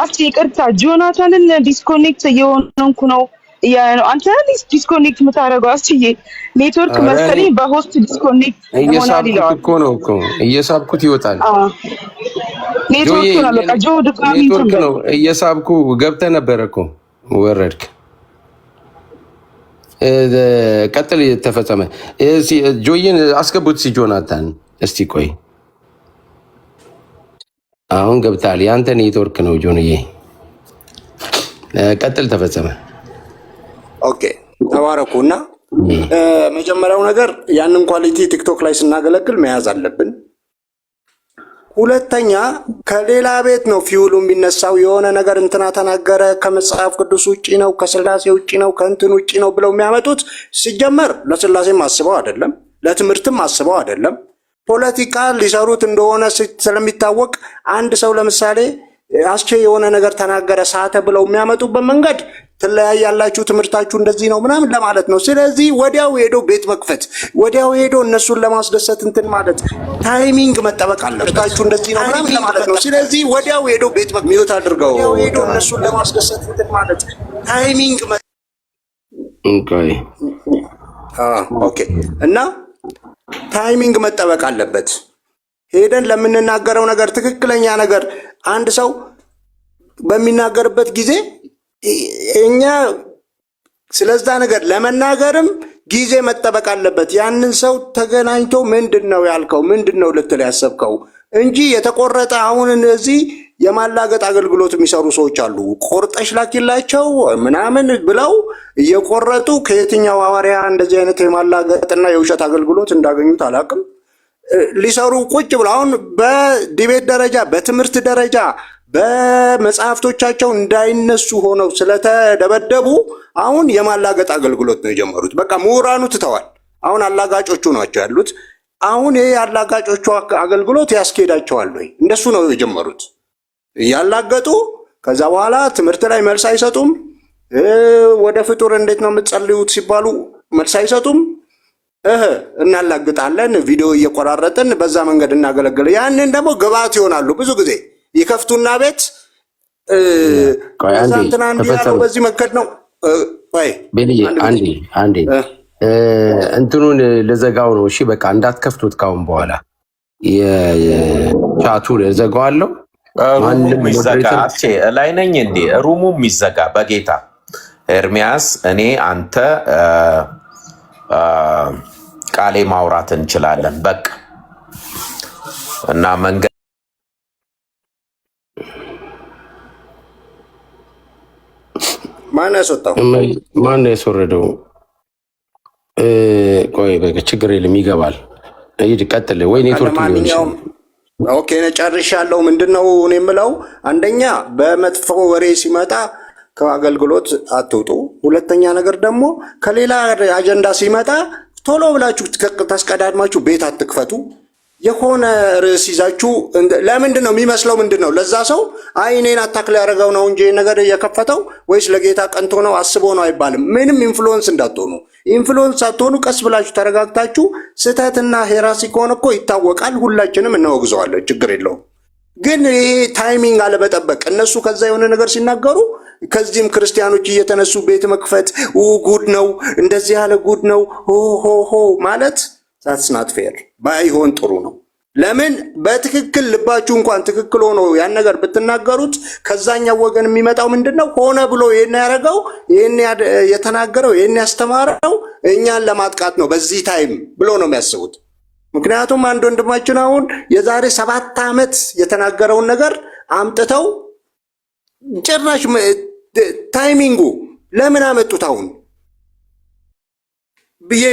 አስቼ ይቅርታ ጆናታንን ዲስኮኔክት እየሆንኩ ነው። አንተ ዲስኮኔክት የምታደርገው አስችዬ ኔትወርክ መሰለኝ በሆስት ዲስኮኔክት ይሆናል ይላል እኮ ነው እኮ እየሳብኩት ይወጣል። ኔትወርክ ነው በቃ ጆ ድጋሚ ኔትወርክ ነው እየሳብኩ ገብተህ ነበር እኮ ወረድክ። ቀጥል ተፈጸመ። ጆይን አስገቡት ጆናታን እስቲ ቆይ አሁን ገብታል። ያንተ ኔትወርክ ነው ጆንዬ። ቀጥል ተፈጸመ። ኦኬ ተባረኩና መጀመሪያው ነገር ያንን ኳሊቲ ቲክቶክ ላይ ስናገለግል መያዝ አለብን። ሁለተኛ ከሌላ ቤት ነው ፊውሉ የሚነሳው። የሆነ ነገር እንትና ተናገረ ከመጽሐፍ ቅዱስ ውጪ ነው፣ ከስላሴ ውጪ ነው፣ ከእንትን ውጪ ነው ብለው የሚያመጡት ሲጀመር ለስላሴም አስበው አይደለም፣ ለትምህርትም አስበው አይደለም። ፖለቲካ ሊሰሩት እንደሆነ ስለሚታወቅ አንድ ሰው ለምሳሌ አስቼ የሆነ ነገር ተናገረ ሳተ ብለው የሚያመጡበት መንገድ ትለያያላችሁ፣ ትምህርታችሁ እንደዚህ ነው ምናምን ለማለት ነው። ስለዚህ ወዲያው ሄዶ ቤት መክፈት፣ ወዲያው ሄዶ እነሱን ለማስደሰት እንትን ማለት ታይሚንግ መጠበቅ አለ። ትምህርታችሁ እንደዚህ ነው ምናምን ለማለት ነው። ስለዚህ ወዲያው ሄዶ ቤት ሚውት አድርገው ወዲያው ሄዶ እነሱን ለማስደሰት እንትን ማለት ታይሚንግ ኦኬ እና ታይሚንግ መጠበቅ አለበት። ሄደን ለምንናገረው ነገር ትክክለኛ ነገር አንድ ሰው በሚናገርበት ጊዜ እኛ ስለዛ ነገር ለመናገርም ጊዜ መጠበቅ አለበት። ያንን ሰው ተገናኝቶ ምንድነው ያልከው፣ ምንድነው ልትል ያሰብከው እንጂ የተቆረጠ አሁን እነዚህ የማላገጥ አገልግሎት የሚሰሩ ሰዎች አሉ። ቆርጠሽ ላኪላቸው ምናምን ብለው እየቆረጡ ከየትኛው ሐዋርያ እንደዚህ አይነት የማላገጥና የውሸት አገልግሎት እንዳገኙት አላውቅም። ሊሰሩ ቁጭ ብለው አሁን በዲቤት ደረጃ በትምህርት ደረጃ በመጽሐፍቶቻቸው እንዳይነሱ ሆነው ስለተደበደቡ አሁን የማላገጥ አገልግሎት ነው የጀመሩት። በቃ ምሁራኑ ትተዋል። አሁን አላጋጮቹ ናቸው ያሉት። አሁን ይሄ አላጋጮቹ አገልግሎት ያስኬዳቸዋል ወይ? እንደሱ ነው የጀመሩት እያላገጡ። ከዛ በኋላ ትምህርት ላይ መልስ አይሰጡም። ወደ ፍጡር እንዴት ነው የምትጸልዩት ሲባሉ መልስ አይሰጡም። እናላግጣለን፣ ቪዲዮ እየቆራረጥን በዛ መንገድ እናገለግል። ያንን ደግሞ ግብዓት ይሆናሉ። ብዙ ጊዜ ይከፍቱና ቤት እንትና እንዲያለው በዚህ መንገድ ነው። አንዴ እንትኑን ልዘጋው ነው። እሺ በቃ እንዳትከፍቱት ካሁን በኋላ የቻቱ ልዘጋዋለሁ። ላይ ነኝ እንዴ ሩሙ የሚዘጋ በጌታ ኤርሚያስ፣ እኔ አንተ ቃሌ ማውራት እንችላለን። በቃ እና መንገድ ማን ያስወጣው? ማን ያስወረደው? ቆይ በቃ ችግር የለም ይገባል። ሂድ ቀጥል። ወይ ኔትወርክ ሊሆን ይችላል። ኦኬ ጨርሻለሁ። ምንድነው እኔ የምለው፣ አንደኛ በመጥፎ ወሬ ሲመጣ ከአገልግሎት አትውጡ። ሁለተኛ ነገር ደግሞ ከሌላ አጀንዳ ሲመጣ ቶሎ ብላችሁ ተስቀዳድማችሁ ቤት አትክፈቱ። የሆነ ርዕስ ይዛችሁ ለምንድን ነው የሚመስለው? ምንድን ነው ለዛ ሰው አይ እኔን አታክ ሊያደርገው ነው እንጂ ነገር እየከፈተው ወይስ ለጌታ ቀንቶ ነው አስቦ ነው አይባልም። ምንም ኢንፍሉዌንስ እንዳትሆኑ። ኢንፍሉዌንስ ሳትሆኑ ቀስ ብላችሁ ተረጋግታችሁ፣ ስህተትና ሄራሲ ከሆነ እኮ ይታወቃል፣ ሁላችንም እናወግዘዋለን፣ ችግር የለውም። ግን ይሄ ታይሚንግ አለመጠበቅ፣ እነሱ ከዛ የሆነ ነገር ሲናገሩ ከዚህም ክርስቲያኖች እየተነሱ ቤት መክፈት ጉድ ነው እንደዚህ ያለ ጉድ ነው ሆ ማለት that's not fair። ባይሆን ጥሩ ነው። ለምን በትክክል ልባችሁ እንኳን ትክክል ሆኖ ያን ነገር ብትናገሩት ከዛኛው ወገን የሚመጣው ምንድነው? ሆነ ብሎ ይሄን ያደረገው ይሄን የተናገረው ይሄን ያስተማረው እኛን ለማጥቃት ነው በዚህ ታይም ብሎ ነው የሚያስቡት። ምክንያቱም አንድ ወንድማችን አሁን የዛሬ 7 ዓመት የተናገረውን ነገር አምጥተው ጭራሽ ታይሚንጉ ለምን አመጡት? አሁን ብዬ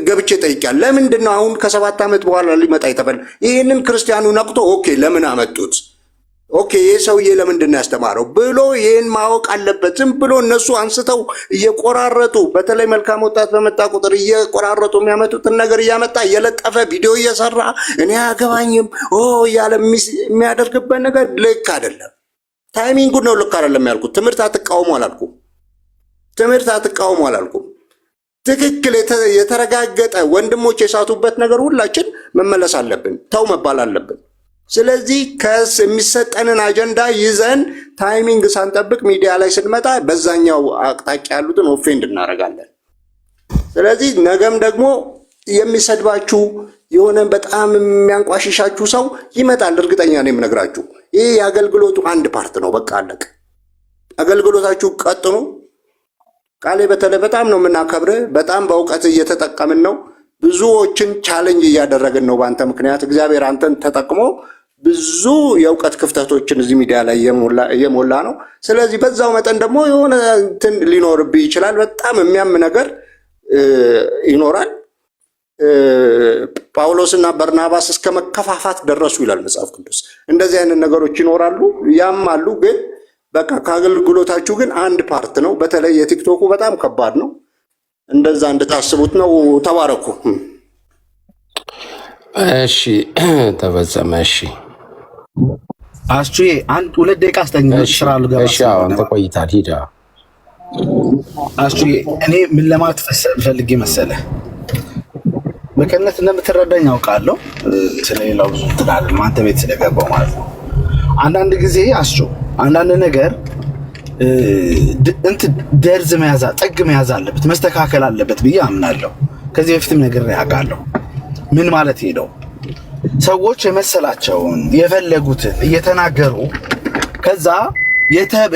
ገብቼ ጠይቄያለሁ። ለምንድን ነው አሁን ከ7 ዓመት በኋላ ሊመጣ የተፈል ይህንን ክርስቲያኑ ነቅቶ ኦኬ ለምን አመጡት? ኦኬ ይህ ሰውዬ ለምንድን ነው ያስተማረው ብሎ ይህን ማወቅ አለበት። ዝም ብሎ እነሱ አንስተው እየቆራረጡ በተለይ መልካም ወጣት በመጣ ቁጥር እየቆራረጡ የሚያመጡትን ነገር እያመጣ እየለጠፈ ቪዲዮ እየሰራ እኔ አያገባኝም እያለ የሚያደርግበት ነገር ልክ አይደለም። ታይሚንጉ ነው ልክ አይደለም ያልኩት። ትምህርት አትቃወሙ አላልኩም። ትምህርት አትቃወሙ አላልኩም። ትክክል የተረጋገጠ ወንድሞች የሳቱበት ነገር ሁላችን መመለስ አለብን፣ ተው መባል አለብን። ስለዚህ የሚሰጠንን አጀንዳ ይዘን ታይሚንግ ሳንጠብቅ ሚዲያ ላይ ስንመጣ በዛኛው አቅጣጫ ያሉትን ኦፌንድ እናደርጋለን። ስለዚህ ነገም ደግሞ የሚሰድባችሁ የሆነ በጣም የሚያንቋሽሻችሁ ሰው ይመጣል። እርግጠኛ ነኝ የምነግራችሁ። ይህ የአገልግሎቱ አንድ ፓርት ነው። በቃ አለቅ። አገልግሎታችሁ ቀጥኑ። ቃሌ በተለይ በጣም ነው የምናከብር። በጣም በእውቀት እየተጠቀምን ነው። ብዙዎችን ቻሌንጅ እያደረግን ነው በአንተ ምክንያት። እግዚአብሔር አንተን ተጠቅሞ ብዙ የእውቀት ክፍተቶችን እዚህ ሚዲያ ላይ እየሞላ ነው። ስለዚህ በዛው መጠን ደግሞ የሆነ እንትን ሊኖርብህ ይችላል። በጣም የሚያም ነገር ይኖራል። ጳውሎስና በርናባስ እስከ መከፋፋት ደረሱ ይላል መጽሐፍ ቅዱስ። እንደዚህ አይነት ነገሮች ይኖራሉ፣ ያማሉ። ግን በቃ ከአገልግሎታችሁ ግን አንድ ፓርት ነው። በተለይ የቲክቶኩ በጣም ከባድ ነው። እንደዛ እንድታስቡት ነው። ተባረኩ። እሺ ተፈጸመ። እሺ አስቹዬ 1-2 ደቂቃ አስተኛ ስራ ልገባ። እሺ አንተ ቆይታል። ሂዳ አስቹዬ እኔ ምን ለማለት ፈልጌ መሰለህ፣ በቀነት እንደምትረዳኝ አውቃለሁ። ስለሌላው ብዙ ትላል አንተ ቤት ስለገባው ማለት ነው። አንዳንድ ጊዜ አስቹ አንዳንድ ነገር እንት ደርዝ መያዝ ጥግ መያዝ አለበት፣ መስተካከል አለበት ብዬ አምናለሁ። ከዚህ በፊትም ነገር ያውቃለሁ። ምን ማለት ሄደው ሰዎች የመሰላቸውን የፈለጉትን እየተናገሩ ከዛ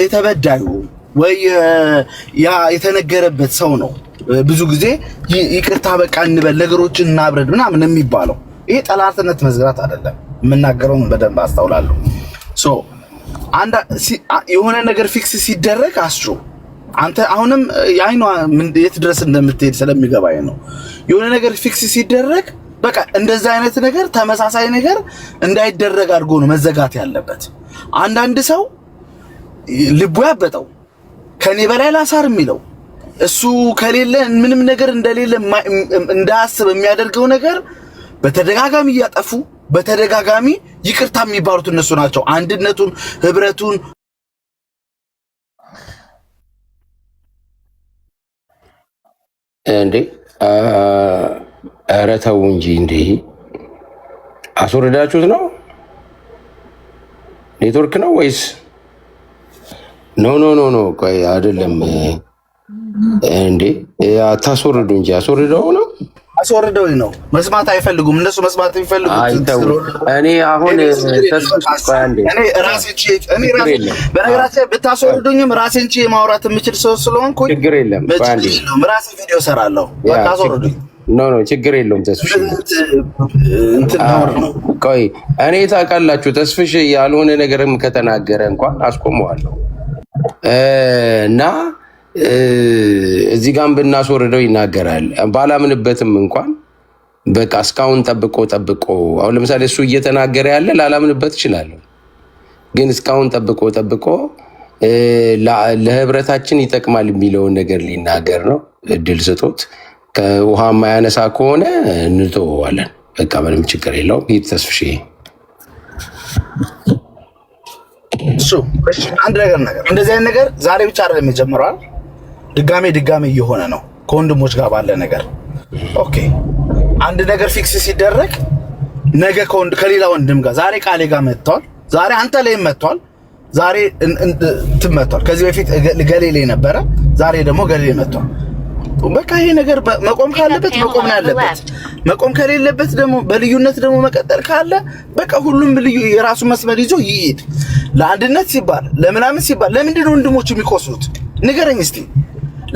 የተበዳዩ ወይ ያ የተነገረበት ሰው ነው ብዙ ጊዜ ይቅርታ በቃ እንበል ነገሮችን እናብረድ ምናምን የሚባለው። ይሄ ጠላትነት መዝራት አይደለም። የምናገረውን በደንብ አስተውላለሁ። ሶ የሆነ ነገር ፊክስ ሲደረግ አስቹ አንተ አሁንም ያይኗ የት ድረስ እንደምትሄድ ስለሚገባኝ ነው። የሆነ ነገር ፊክስ ሲደረግ በቃ እንደዛ አይነት ነገር ተመሳሳይ ነገር እንዳይደረግ አድርጎ ነው መዘጋት ያለበት። አንዳንድ ሰው ልቡ ያበጠው ከኔ በላይ ላሳር የሚለው እሱ ከሌለ ምንም ነገር እንደሌለ እንዳያስብ የሚያደርገው ነገር በተደጋጋሚ እያጠፉ በተደጋጋሚ ይቅርታ የሚባሉት እነሱ ናቸው። አንድነቱን ህብረቱን እንዴ ኧረ ተው እንጂ እንዴ! አስወርዳችሁት ነው? ኔትወርክ ነው ወይስ? ኖ ቆይ አይደለም እንዴ! አታስወርዱ እንጂ አስወርደው ነው። አስወርደው ነው። መስማት አይፈልጉም እነሱ። መስማት የሚፈልጉት እኔ አሁን እኔ በነገራችን ብታስወርዱኝም ራሴን ቺ ማውራት የምችል ሰው ስለሆንኩ ችግር የለም። ራሴ ቪዲዮ ሰራለሁ። በቃ አስወርዱኝ። ኖ ችግር የለውም። ተስፍሽ ቆይ እኔ ታውቃላችሁ፣ ተስፍሽ ያልሆነ ነገርም ከተናገረ እንኳን አስቆመዋለሁ እና እዚህ ጋር ብናስወርደው ይናገራል። ባላምንበትም እንኳን በቃ እስካሁን ጠብቆ አሁን ለምሳሌ እሱ እየተናገረ ያለ ላላምንበት እችላለሁ፣ ግን እስካሁን ጠብቆ ለህብረታችን ይጠቅማል የሚለውን ነገር ሊናገር ነው። እድል ስጦት። ከውሃ የማያነሳ ከሆነ እንተወዋለን። በቃ ምንም ችግር የለውም። ሂድ ተስፍሽ። አንድ ነገር እንደዚህ አይነት ነገር ዛሬ ብቻ አይደለም የጀመረው፣ ድጋሜ እየሆነ ነው ከወንድሞች ጋር ባለ ነገር። ኦኬ አንድ ነገር ፊክስ ሲደረግ ነገ ከሌላ ወንድም ጋር ዛሬ ቃሌ ጋር መጥቷል፣ ዛሬ አንተ ላይ መጥቷል፣ ዛሬ ትመቷል። ከዚህ በፊት ገሌ ነበረ፣ ዛሬ ደግሞ ገሌ መጥቷል። በቃ ይሄ ነገር መቆም ካለበት መቆም ነው ያለበት። መቆም ከሌለበት ደግሞ በልዩነት ደግሞ መቀጠል ካለ በቃ ሁሉም ልዩ የራሱ መስመር ይዞ ይሄድ። ለአንድነት ሲባል ለምናምን ሲባል ለምንድን ነው ወንድሞች የሚቆስሉት? ንገረኝ እስቲ።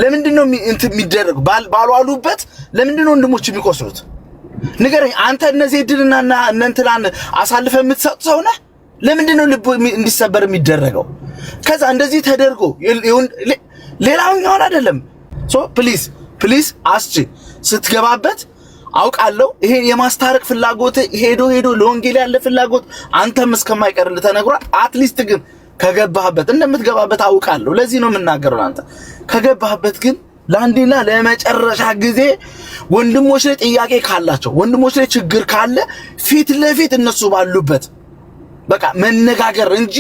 ለምንድን ነው የሚደረግ ባልዋሉበት ለምንድን ነው ወንድሞች የሚቆስሉት? ንገረኝ። አንተ እነዚህ ድልና እና እንትናን አሳልፈ የምትሰጥ ሰው ነህ። ለምንድን ነው ልብ እንዲሰበር የሚደረገው? ከዛ እንደዚህ ተደርጎ ሌላውኛውን አይደለም። ሶ ፕሊዝ አስቺ ስትገባበት አውቃለሁ ይሄ የማስታረቅ ፍላጎት ሄዶ ለወንጌል ያለ ፍላጎት አንተም እስከማይቀርልህ ተነግሯል። አትሊስት ግን ከገባህበት እንደምትገባበት አውቃለሁ። ለዚህ ነው የምናገረው። አንተ ከገባህበት ግን ለአንዴና ለመጨረሻ ጊዜ ወንድሞች ላይ ጥያቄ ካላቸው ወንድሞች ላይ ችግር ካለ ፊት ለፊት እነሱ ባሉበት በቃ መነጋገር እንጂ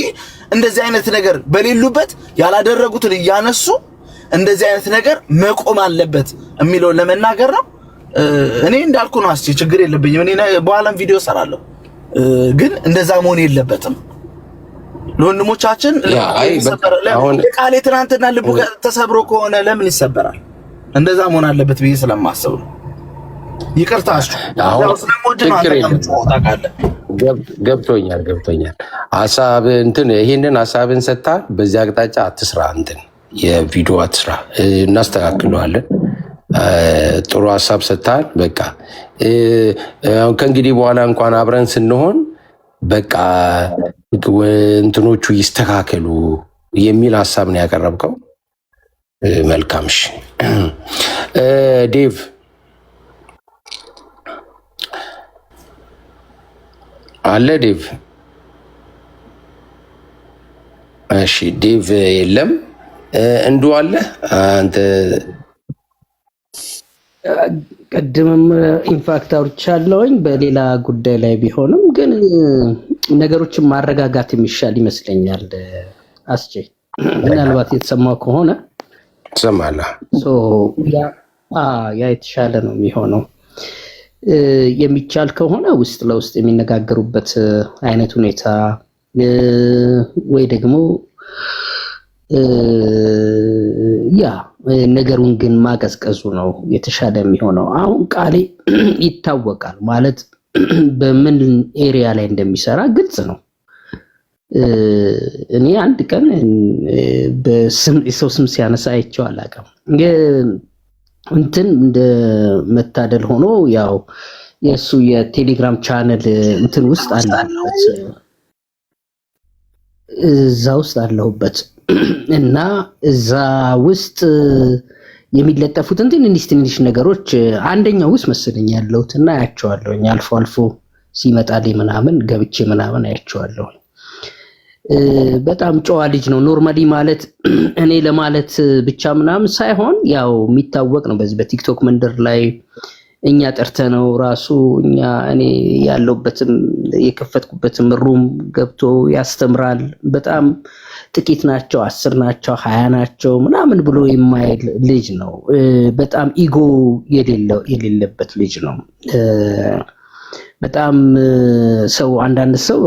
እንደዚህ አይነት ነገር በሌሉበት ያላደረጉትን እያነሱ እንደዚህ አይነት ነገር መቆም አለበት የሚለው ለመናገር ነው። እኔ እንዳልኩ ነው አስቼ ችግር የለብኝም። እኔ በኋላም ቪዲዮ ሰራለሁ። ግን እንደዛ መሆን የለበትም። ለወንድሞቻችን ቃሌ ትናንትና ልቡ ተሰብሮ ከሆነ ለምን ይሰበራል? እንደዛ መሆን አለበት ብዬ ስለማስብ ነው። ይቅርታ ገብቶኛል። ሐሳብ እንትን ይሄንን ሐሳብን ሰጥታ በዚህ አቅጣጫ አትስራ፣ እንትን የቪዲዮ አትስራ፣ እናስተካክለዋለን። ጥሩ ሐሳብ ሰጥታል። በቃ ከእንግዲህ በኋላ እንኳን አብረን ስንሆን በቃ እንትኖቹ ይስተካከሉ የሚል ሐሳብ ነው ያቀረብከው። መልካም። እሺ ዴቭ አለ ዴቭ? እሺ ዴቭ የለም። እንዱ አለ አንተ? ቀድምም ኢንፋክት አውርቻለሁኝ በሌላ ጉዳይ ላይ ቢሆንም ግን ነገሮችን ማረጋጋት የሚሻል ይመስለኛል። አስቼ ምናልባት የተሰማው ከሆነ ትሰማለህ? ያ የተሻለ ነው የሚሆነው። የሚቻል ከሆነ ውስጥ ለውስጥ የሚነጋገሩበት አይነት ሁኔታ ወይ ደግሞ ያ ነገሩን ግን ማቀዝቀዙ ነው የተሻለ የሚሆነው። አሁን ቃሌ ይታወቃል ማለት በምን ኤሪያ ላይ እንደሚሰራ ግልጽ ነው። እኔ አንድ ቀን በስም የሰው ስም ሲያነሳ አይቼው አላውቅም። እንትን እንደ መታደል ሆኖ ያው የእሱ የቴሌግራም ቻነል እንትን ውስጥ አለበት፣ እዛ ውስጥ አለሁበት እና እዛ ውስጥ የሚለጠፉትን ትንንሽ ነገሮች አንደኛው ውስጥ መስለኝ ያለሁት እና አያቸዋለሁኝ። አልፎ አልፎ ሲመጣልኝ ምናምን ገብቼ ምናምን አያቸዋለሁኝ። በጣም ጨዋ ልጅ ነው። ኖርማሊ ማለት እኔ ለማለት ብቻ ምናምን ሳይሆን ያው የሚታወቅ ነው በዚህ በቲክቶክ መንደር ላይ እኛ ጠርተነው ራሱ እኔ ያለውበትም የከፈትኩበትም ሩም ገብቶ ያስተምራል። በጣም ጥቂት ናቸው፣ 10 ናቸው፣ 20 ናቸው ምናምን ብሎ የማይል ልጅ ነው። በጣም ኢጎ የሌለበት ልጅ ነው። በጣም ሰው አንዳንድ ሰው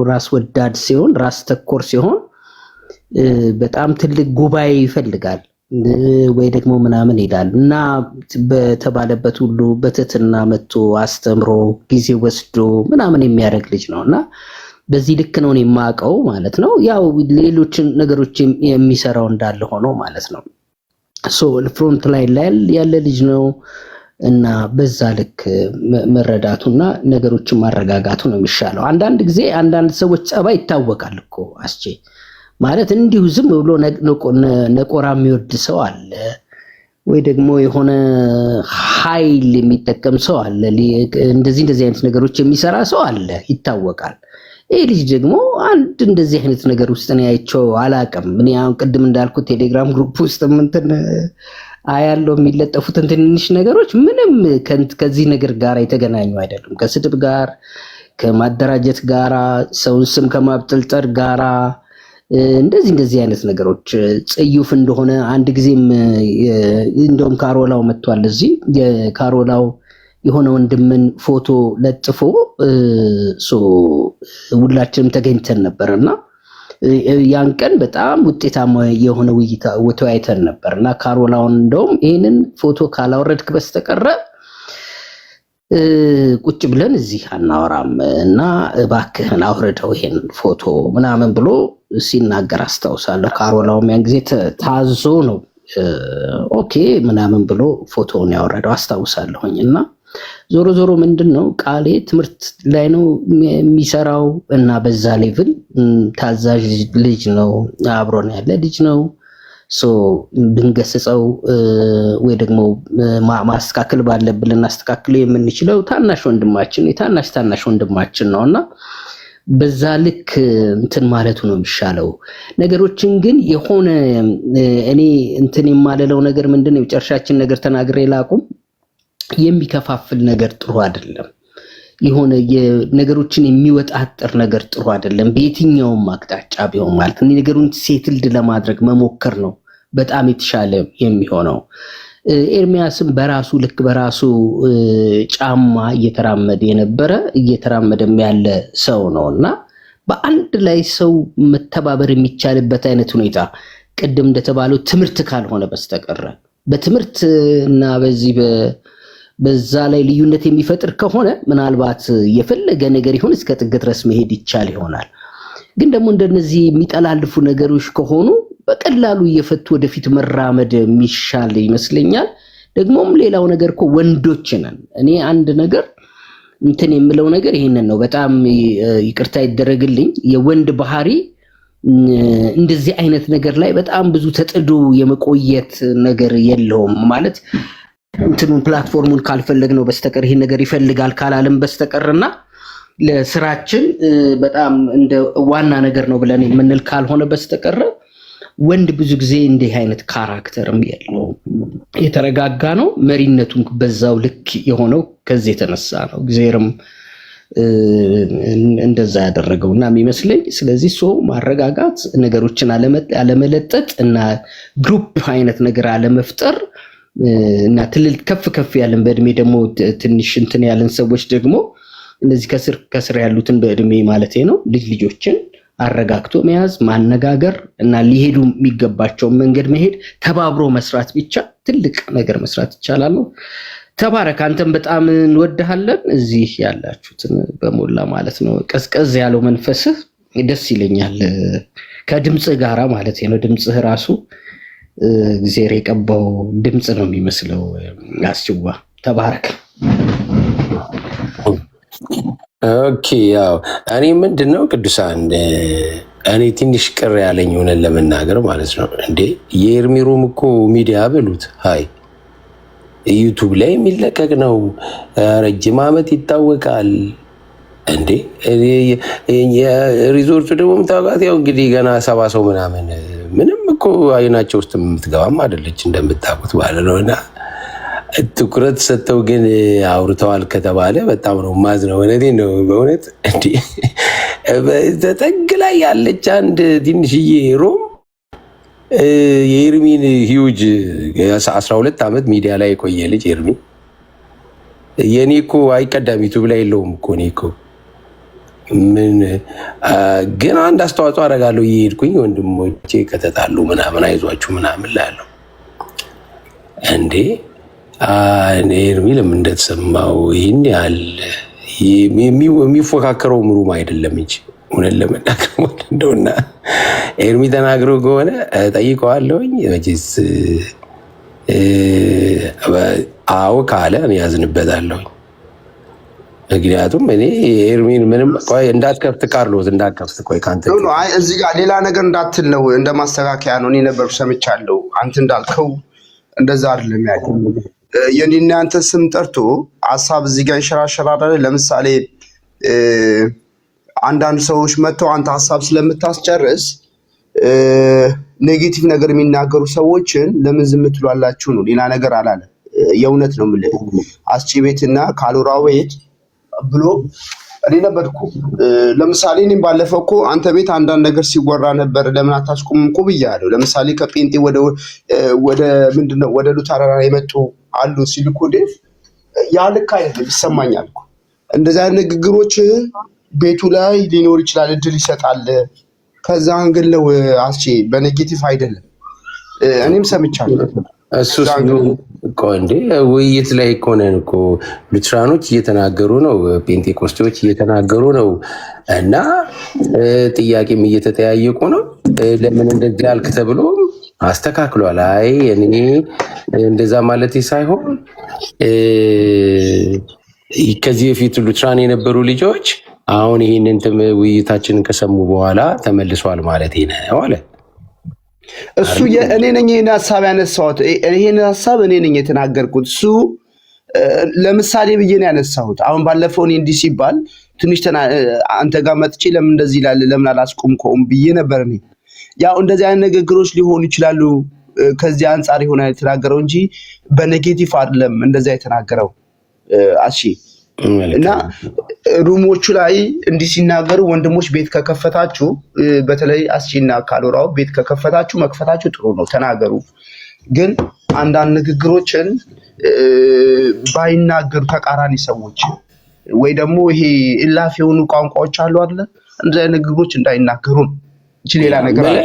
ራስ ወዳድ ሲሆን ራስ ተኮር ሲሆን በጣም ትልቅ ጉባኤ ይፈልጋል ወይ ደግሞ ምናምን ይላል እና በተባለበት ሁሉ በትህትና መጥቶ አስተምሮ ጊዜ ወስዶ ምናምን የሚያደርግ ልጅ ነው እና በዚህ ልክ ነው የማውቀው ማለት ነው። ያው ሌሎችን ነገሮች የሚሰራው እንዳለ ሆኖ ማለት ነው። ፍሮንት ላይ ያለ ልጅ ነው እና በዛ ልክ መረዳቱና ነገሮችን ማረጋጋቱ ነው የሚሻለው። አንዳንድ ጊዜ አንዳንድ ሰዎች ጸባይ ይታወቃል እኮ አስቼ ማለት እንዲሁ ዝም ብሎ ነቆራ የሚወድ ሰው አለ፣ ወይ ደግሞ የሆነ ኃይል የሚጠቀም ሰው አለ፣ እንደዚህ አይነት ነገሮች የሚሰራ ሰው አለ፣ ይታወቃል። ይህ ልጅ ደግሞ አንድ እንደዚህ አይነት ነገር ውስጥ ነው ያይቸው አላውቅም። እኔ አሁን ቅድም እንዳልኩት ቴሌግራም ግሩፕ ውስጥ ምንትን አያለው የሚለጠፉትን ትንንሽ ነገሮች ምንም ከዚህ ነገር ጋር የተገናኙ አይደሉም። ከስድብ ጋር፣ ከማደራጀት ጋራ፣ ሰውን ስም ከማብጠልጠር ጋራ እንደዚህ አይነት ነገሮች ጽዩፍ እንደሆነ አንድ ጊዜም እንደውም ካሮላው መጥቷል። እዚህ የካሮላው የሆነ ወንድምን ፎቶ ለጥፎ ሁላችንም ተገኝተን ነበርና ያን ቀን በጣም ውጤታማ የሆነ ውይይት ተወያይተን ነበርና ካሮላውን እንደውም ይሄንን ፎቶ ካላወረድክ በስተቀረ ቁጭ ብለን እዚህ አናወራም እና እባክህን አውርደው ይሄን ፎቶ ምናምን ብሎ ሲናገር አስታውሳለሁ። ካሮላውም ያን ጊዜ ታዞ ነው ኦኬ ምናምን ብሎ ፎቶውን ያወረደው አስታውሳለሁኝ። እና ዞሮ ምንድነው ቃሌ ትምህርት ላይ ነው የሚሰራው እና በዛ ሌቭል ታዛዥ ልጅ ነው፣ አብሮን ያለ ልጅ ነው። ብንገስጸው ወይ ደግሞ ማስተካከል ባለብን ልናስተካክለው የምንችለው ታናሽ ወንድማችን ነውና በዛ ልክ እንትን ማለቱ ነው የሚሻለው። ነገሮችን ግን የሆነ እኔ እንትን የማለለው ነገር ምንድነው የመጨረሻችን ነገር ተናግሬ ላቁም። የሚከፋፍል ነገር ጥሩ አይደለም። የሆነ ነገሮችን የሚወጣጥር ነገር ጥሩ አይደለም። በየትኛውም አቅጣጫ ቢሆን ማለት ነው ነገሩን ሴትልድ ለማድረግ መሞከር ነው በጣም የተሻለ የሚሆነው። ኤርሚያስም በራሱ ልክ በራሱ ጫማ እየተራመደም ያለ ሰው ነውና በአንድ ላይ ሰው መተባበር የሚቻልበት አይነት ሁኔታ ቅድም እንደተባለው ትምህርት ካልሆነ በስተቀር በትምህርት እና በዛ ላይ ልዩነት የሚፈጥር ከሆነ ምናልባት የፈለገ ነገር ይሁን እስከ ጥግ ድረስ መሄድ ይቻል ይሆናል። ግን ደግሞ እንደነዚህ የሚጠላልፉ ነገሮች ከሆኑ በቀላሉ እየፈቱ ወደፊት መራመድ የሚሻል ይመስለኛል። ደግሞም ሌላው ነገር እኮ ወንዶች ነን። እኔ አንድ ነገር እንትን የምለው ነገር ይሄንን ነው። በጣም ይቅርታ ይደረግልኝ። የወንድ ባህሪ እንደዚህ አይነት ነገር ላይ በጣም ብዙ ተጥዶ የመቆየት ነገር የለውም ማለት እንትኑን ፕላትፎርሙን ካልፈለግነው በስተቀር ይሄን ነገር ይፈልጋል ካላለም በስተቀርና ለስራችን በጣም እንደ ዋና ነገር ነው ብለን የምንል ካልሆነ በስተቀር ወንድ ብዙ ጊዜ እንዲህ አይነት ካራክተርም የለው የተረጋጋ ነው። መሪነቱን በዛው ልክ የሆነው ከዚህ የተነሳ ነው እግዚአብሔርም እንደዛ ያደረገውና የሚመስለኝ። ስለዚህ ማረጋጋት፣ ነገሮችን አለመለጠጥ እና ግሩፕ አይነት ነገር አለመፍጠር እና ትልል ከፍ ያለን በእድሜ ደግሞ ትንሽ እንትን ያለን ሰዎች ደግሞ እነዚህ ከስር ያሉትን በእድሜ ማለት ነው ልጆችን አረጋግቶ መያዝ፣ ማነጋገር እና ሊሄዱ የሚገባቸውን መንገድ መሄድ፣ ተባብሮ መስራት ብቻ ትልቅ ነገር መስራት ይቻላል ነው። ተባረክ። አንተም በጣም እንወድሃለን። እዚህ ያላችሁትን በሞላ ማለት ነው። ቀዝቀዝ ያለው መንፈስህ ደስ ይለኛል ከድምጽህ ጋራ ማለት ነው። ድምጽህ ራሱ እግዚአብሔር የቀባው ድምጽ ነው የሚመስለው። አስችዋ ተባረክ። ኦኬ ያው እኔ ምንድነው ቅዱሳን እኔ ትንሽ ቅር ያለኝ ሆነን ለመናገር ማለት ነው እንዴ የኤርሚሮም እኮ ሚዲያ በሉት ሃይ ዩቲዩብ ላይ የሚለቀቅ ነው። ረጅም ዓመት ይታወቃል እንዴ ሪዞርቱ ደግሞ ምታውቃት ያው እንግዲህ ገና 70 ሰው ምናምን ምንም እኮ አይናቸው ውስጥ የምትገባም አይደለች እንደምታውቁት ማለት ነውና ትኩረት ሰጥተው ግን አውርተዋል ከተባለ በጣም ነው ማዝነው። እውነቴን ነው በእውነት እንዴ በተጠግ ላይ ያለች አንድ ትንሽዬ ሮም የኤርሚን ሂውጅ 12 ዓመት ሚዲያ ላይ የቆየ ልጅ ኤርሚ የኔ እኮ አይቀዳም ዩቲዩብ ላይ የለውም እኮ እኔ እኮ ምን ግን አንድ አስተዋጽኦ አደርጋለሁ እየሄድኩኝ ወንድሞቼ ከተጣሉ ምናምን አይዟችሁ ምናምን ላለው እንዴ ኤርሚ ለምን እንደተሰማው ይህን ያህል የሚፎካከረው ምሩም አይደለም እንጂ እውነት ለመናገር ማለት እንደውና ኤርሚ ተናግረው ከሆነ ጠይቀዋለሁኝ መቼስ አዎ ካለ እኔ ያዝንበታለሁኝ። ምክንያቱም እኔ ኤርሚን ምንም ቆይ እንዳትከፍት ካርሎስ እንዳትከፍት ቆይ ካንተ አይ እዚህ ጋር ሌላ ነገር እንዳትል ነው እንደማስተካከያ ነው። እኔ ነበር ሰምቻለሁ አንተ እንዳልከው እንደዛ አይደለም ያለው የኔና አንተ ስም ጠርቶ ሐሳብ እዚህ ጋር ይሸራሸራል። ለምሳሌ አንዳንድ ሰዎች መጥተው አንተ ሐሳብ ስለምታስጨርስ ኔጌቲቭ ነገር የሚናገሩ ሰዎችን ለምን ዝም ትሏላችሁ ነው። ሌላ ነገር አላለ። የእውነት ነው የምልህ አስጪ ቤትና ካሎራ ቤት ብሎ እኔ ነበርኩ። ለምሳሌ እኔም ባለፈው እኮ አንተ ቤት አንዳንድ ነገር ሲወራ ነበር ለምን አታስቆምም እኮ ብያለሁ። ለምሳሌ ከጴንጤ ወደ ምንድነው ወደ ሉተራን የመጡ አሉ ሲልኩ ዴቭ ያ ልክ አይደለም ይሰማኛል እኮ እንደዛ ንግግሮች ቤቱ ላይ ሊኖር ይችላል እድል ይሰጣል። ከዛ አንግለው አስጪ በኔጌቲቭ አይደለም እኔም ሰምቻለሁ። እሱስ እኮ እንዴ ውይይት ላይ እኮ ነን እኮ ሉትራኖች እየተናገሩ ነው፣ ፔንቴኮስቴዎች እየተናገሩ ነው እና ጥያቄም እየተጠያየቁ ነው። ለምን እንደዚህ አልክ ተብሎ አስተካክሏል። አይ እኔ እንደዛ ማለት ሳይሆን ከዚህ በፊት ሉትራን የነበሩ ልጆች አሁን ይህንን ውይይታችንን ከሰሙ በኋላ ተመልሷል ማለት ነው አለ። እሱ እኔ ነኝ ይሄን ሐሳብ ያነሳሁት። ይሄን ሐሳብ እኔ ነኝ የተናገርኩት። እሱ ለምሳሌ ብዬ ነው ያነሳሁት። አሁን ባለፈው እኔ እንዲህ ሲባል ትንሽ አንተ ጋር መጥቼ ለምን እንደዚህ ይላል ለምን አላስቆምከውም ብዬ ነበር። እኔ ያው እንደዚህ አይነት ንግግሮች ሊሆኑ ይችላሉ። ከዚህ አንፃር ይሆነ የተናገረው እንጂ በኔጌቲቭ አይደለም እንደዛ የተናገረው። አሺ እና ሩሞቹ ላይ እንዲህ ሲናገሩ ወንድሞች ቤት ከከፈታችሁ በተለይ አስቺና ካሎራው ቤት ከከፈታችሁ መክፈታችሁ ጥሩ ነው፣ ተናገሩ። ግን አንዳንድ ንግግሮችን ባይናገሩ ተቃራኒ ሰዎች ወይ ደግሞ ይሄ እላፍ የሆኑ ቋንቋዎች አሉ አይደል? እንደዚህ ንግግሮች እንዳይናገሩ እንጂ ሌላ ነገር አለ።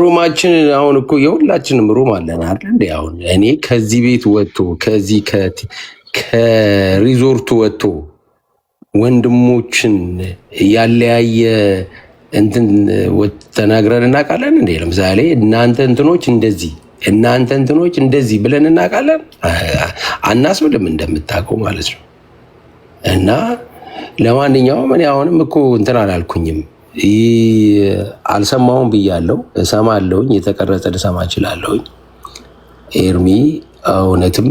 ሩማችን አሁን እኮ የሁላችንም ሩም አለን አይደል እንዴ? አሁን እኔ ከዚህ ቤት ወጥቶ ከዚህ ከሪዞርቱ ወጥቶ ወንድሞችን ያለያየ እንትን ተናግረን እናውቃለን እንዴ? ለምሳሌ እናንተ እንትኖች እንደዚህ ብለን እናውቃለን? አናስብልም እንደምታውቀው ማለት ነው። እና ለማንኛውም እኔ አሁንም እኮ እንትን አላልኩኝም፣ አልሰማሁም ብያለሁ። እሰማለሁኝ፣ የተቀረጸ ልሰማ እችላለሁኝ። ኤርሚ እውነትም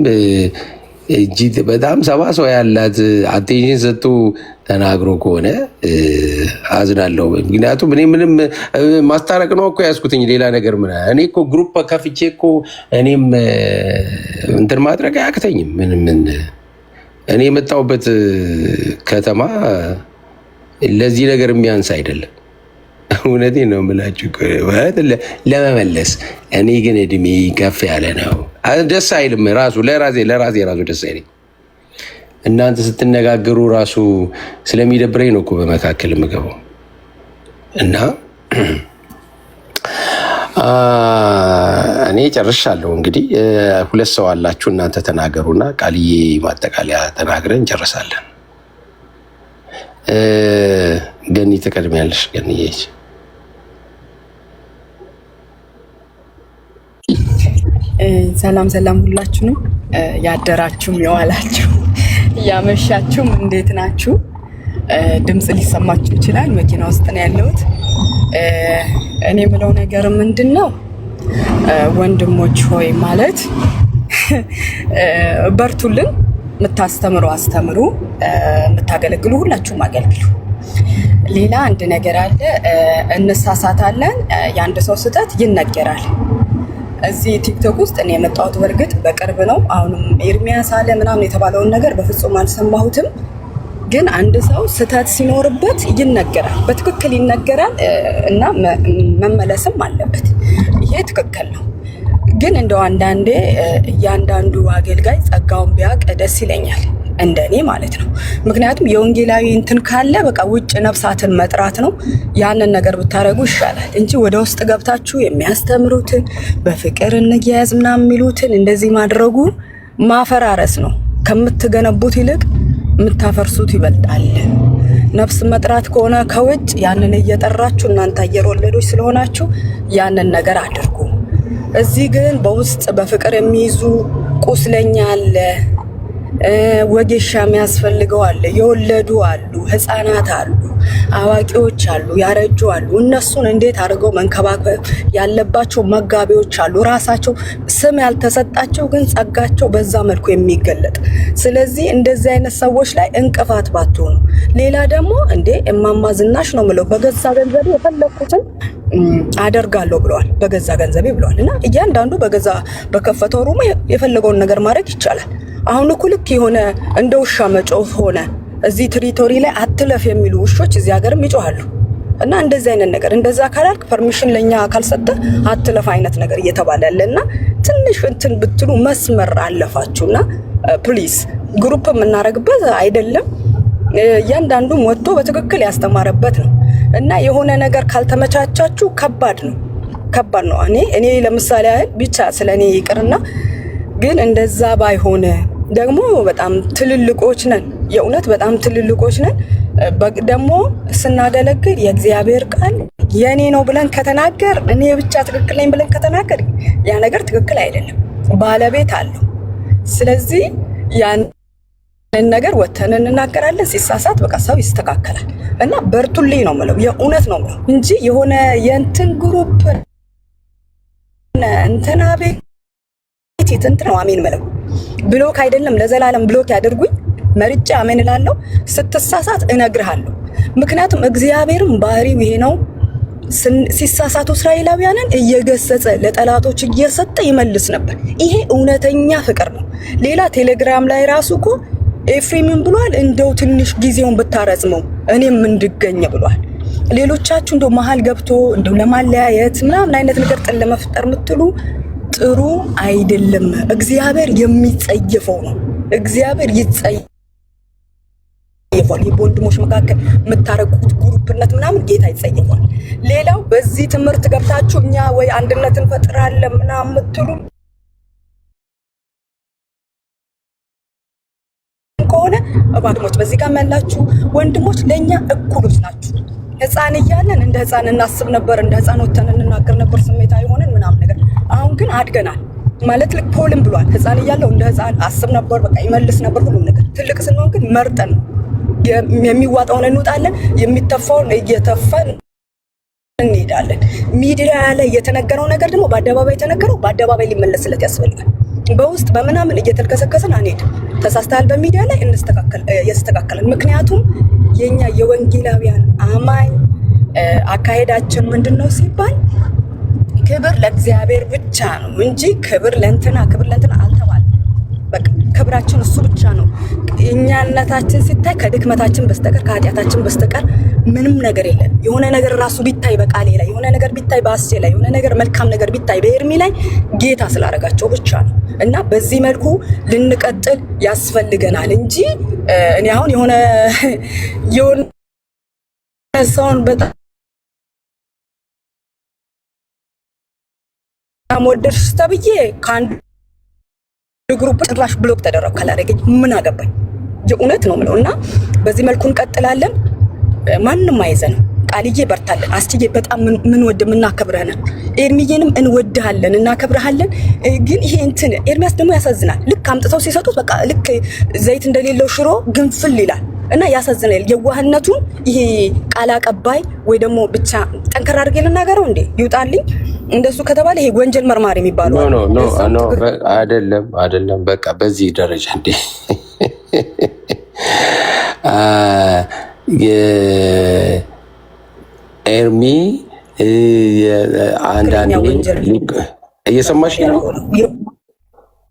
እጅግ በጣም ሰባ ሰው ያላት አቴንሽን ሰጥቶ ተናግሮ ከሆነ አዝናለሁ። ምክንያቱም እኔ ምንም ማስታረቅ ነው እኮ ያዝኩትኝ፣ ሌላ ነገር ምን እኔ እኮ ግሩፕ ከፍቼ እኮ እኔም እንትን ማድረግ አያቅተኝም። ምንም እኔ የመጣሁበት ከተማ ለዚህ ነገር የሚያንስ አይደለም። እውነቴን ነው የምላችሁ ለመመለስ። እኔ ግን እድሜ ከፍ ያለ ነው፣ ደስ አይልም። ራሱ ለራሴ ራሱ ደስ አይልም። እናንተ ስትነጋገሩ ራሱ ስለሚደብረኝ ነው እኮ በመካከል የምገባው። እና እኔ ጨርሻለሁ። እንግዲህ ሁለት ሰው አላችሁ እናንተ ተናገሩና ቃልዬ ማጠቃለያ ተናግረን እንጨርሳለን። ገኒ ትቀድሚያለሽ። ገኒ ሰላም ሁላችሁንም፣ ያደራችሁም የዋላችሁ ያመሻችሁም እንዴት ናችሁ? ድምፅ ሊሰማችሁ ይችላል፣ መኪና ውስጥ ነው ያለሁት። እኔ የምለው ነገር ምንድነው፣ ወንድሞች ሆይ ማለት በርቱልን። የምታስተምሩ አስተምሩ፣ የምታገለግሉ ሁላችሁም አገልግሉ። ሌላ አንድ ነገር አለ፣ እንሳሳታለን። የአንድ ሰው ስህተት ይነገራል። እዚህ ቲክቶክ ውስጥ እኔ የመጣሁት በእርግጥ በቅርብ ነው። አሁንም ኤርሚያስ አለ ምናምን የተባለውን ነገር በፍጹም አልሰማሁትም። ግን አንድ ሰው ስህተት ሲኖርበት ይነገራል፣ በትክክል ይነገራል እና መመለስም አለበት። ይሄ ትክክል ነው። ግን እንደው አንዳንዴ እያንዳንዱ አገልጋይ ጸጋውን ቢያውቅ ደስ ይለኛል፣ እንደኔ ማለት ነው። ምክንያቱም የወንጌላዊ እንትን ካለ በቃ ውጭ ነፍሳትን መጥራት ነው። ያንን ነገር ብታደርጉ ይሻላል እንጂ ወደ ውስጥ ገብታችሁ የሚያስተምሩትን በፍቅር እንያያዝ ምናምን የሚሉትን እንደዚህ ማድረጉ ማፈራረስ ነው። ከምትገነቡት ይልቅ የምታፈርሱት ይበልጣል። ነፍስ መጥራት ከሆነ ከውጭ ያንን እየጠራችሁ እናንተ አየር ወለዶች ስለሆናችሁ ያንን ነገር አድርጉ። እዚህ ግን በውስጥ በፍቅር የሚይዙ ቁስለኛ አለ፣ ወጌሻ የሚያስፈልገው አለ፣ የወለዱ አሉ፣ ህፃናት አሉ፣ አዋቂዎች አሉ፣ ያረጁ አሉ። እነሱን እንዴት አድርገው መንከባከብ ያለባቸው መጋቢዎች አሉ፣ ራሳቸው ስም ያልተሰጣቸው ግን ጸጋቸው በዛ መልኩ የሚገለጥ። ስለዚህ እንደዚህ አይነት ሰዎች ላይ እንቅፋት ባትሆኑ። ሌላ ደግሞ እንዴ እማማ ዝናሽ ነው የምለው በገዛ ገንዘቤ የፈለኩትን አደርጋለሁ ብለዋል። በገዛ ገንዘቤ ብለዋል። እና እያንዳንዱ በገዛ በከፈተው ሩም የፈለገውን ነገር ማድረግ ይቻላል። አሁን እኮ ልክ የሆነ እንደ ውሻ መጮህ ሆነ። እዚህ ትሪቶሪ ላይ አትለፍ የሚሉ ውሾች እዚህ ሀገርም ይጮሃሉ። እና እንደዚህ አይነት ነገር እንደዛ ካላልክ ፐርሚሽን ለኛ ካልሰጠ አትለፍ አይነት ነገር እየተባለ ያለና ትንሽ እንትን ብትሉ መስመር አለፋችሁና ፕሊዝ ግሩፕ የምናደርግበት አይደለም። እያንዳንዱ ወጥቶ በትክክል ያስተማረበት ነው። እና የሆነ ነገር ካልተመቻቻችሁ ከባድ ነው። እኔ ለምሳሌ ብቻ ስለኔ ይቅርና ግን እንደዛ ባይሆን ደግሞ በጣም ትልልቆች ነን፣ የእውነት በጣም ትልልቆች ነን። ደግሞ ስናገለግል የእግዚአብሔር ቃል የኔ ነው ብለን ከተናገር፣ እኔ ብቻ ትክክል ነኝ ብለን ከተናገር ያ ነገር ትክክል አይደለም፣ ባለቤት አለው። ስለዚህ ያን ነገር ወተን እንናገራለን። ሲሳሳት በቃ ሰው ይስተካከላል። እና በርቱልኝ ነው የምለው፣ የእውነት ነው የምለው እንጂ የሆነ የእንትን ግሩፕ እንትና ቤት እንትን ነው አሜን ምለው ብሎክ አይደለም ለዘላለም ብሎክ ያደርጉኝ መርጬ አሜን እላለሁ። ስትሳሳት እነግርሃለሁ። ምክንያቱም እግዚአብሔርም ባህሪው ይሄ ነው። ሲሳሳቱ እስራኤላውያንን እየገሰጸ ለጠላቶች እየሰጠ ይመልስ ነበር። ይሄ እውነተኛ ፍቅር ነው። ሌላ ቴሌግራም ላይ ራሱ እኮ ኤፍሬምን ብሏል፣ እንደው ትንሽ ጊዜውን ብታረዝመው እኔም እንድገኝ ብሏል። ሌሎቻችሁ እንደው መሀል ገብቶ እንደው ለማለያየት ምናምን አይነት ነገር ጥል ለመፍጠር የምትሉ ጥሩ አይደለም። እግዚአብሔር የሚጸየፈው ነው። እግዚአብሔር ይጸየፋል። በወንድሞች መካከል የምታረቁት ግሩፕነት ምናምን ጌታ ይጸየፋል። ሌላው በዚህ ትምህርት ገብታችሁ እኛ ወይ አንድነት እንፈጥራለን ምናምን የምትሉ ከሆነ እባክሞች በዚህ ጋር ያላችሁ ወንድሞች ለኛ እኩሎች ናችሁ። ህፃን እያለን እንደ ህፃን እናስብ ነበር፣ እንደ ህፃን ወተን እንናገር ነበር፣ ስሜታዊ ሆነን ምናምን ነገር። አሁን ግን አድገናል ማለት ልክ ፖልም ብሏል። ህፃን እያለው እንደ ህፃን አስብ ነበር፣ በቃ ይመልስ ነበር ሁሉም ነገር። ትልቅ ስንሆን ግን መርጠን የሚዋጣውን እንውጣለን፣ የሚተፋውን እየተፋን እንሄዳለን። ሚዲያ ላይ የተነገረው ነገር ደግሞ በአደባባይ የተነገረው በአደባባይ ሊመለስለት ያስፈልጋል። በውስጥ በምናምን እየተልከሰከስን አንሄድም። ተሳስተሃል በሚዲያ ላይ ያስተካከለን። ምክንያቱም የኛ የወንጌላውያን አማኝ አካሄዳችን ምንድነው ሲባል ክብር ለእግዚአብሔር ብቻ ነው እንጂ ክብር ለእንትና አልተባለም። በቃ ክብራችን እሱ ብቻ ነው። እኛነታችን ሲታይ ከድክመታችን በስተቀር ከኃጢአታችን በስተቀር ምንም ነገር የለን። የሆነ ነገር ራሱ ቢታይ በቃሌ ላይ፣ የሆነ ነገር ቢታይ በአሴ ላይ፣ የሆነ ነገር መልካም ነገር ቢታይ በኤርሚ ላይ ጌታ ስላደረጋቸው ብቻ ነው። እና በዚህ መልኩ ልንቀጥል ያስፈልገናል እንጂ እኔ አሁን የሆነ ሰውን በጣም ወደድሽ ተብዬ ከአንድ ግሩፕ ጭራሽ ብሎክ ተደረኩ። ካላደረገኝ ምን አገባኝ? የእውነት ነው የምለው። እና በዚህ መልኩ እንቀጥላለን። ማንም አይዘንም። ቃልዬ በርታለን። አስትዬ በጣም ምን ወድ ምናከብረህ ነን። ኤርሚዬንም እንወድሃለን እናከብረሃለን። ግን ይሄ እንትን ኤርሚያስ ደግሞ ያሳዝናል። ልክ አምጥተው ሲሰጡት በቃ ልክ ዘይት እንደሌለው ሽሮ ግንፍል ይላል እና ያሳዝናል። የዋህነቱን ይሄ ቃል አቀባይ ወይ ደግሞ ብቻ ጠንከር አድርጌ ልናገረው እንዴ ይውጣልኝ። እንደሱ ከተባለ ይሄ ወንጀል መርማሪ የሚባለው ኖ አይደለም። በቃ በዚህ ደረጃ እንዴ ኤርሚ አንዳንዴ እየሰማሽ ነው?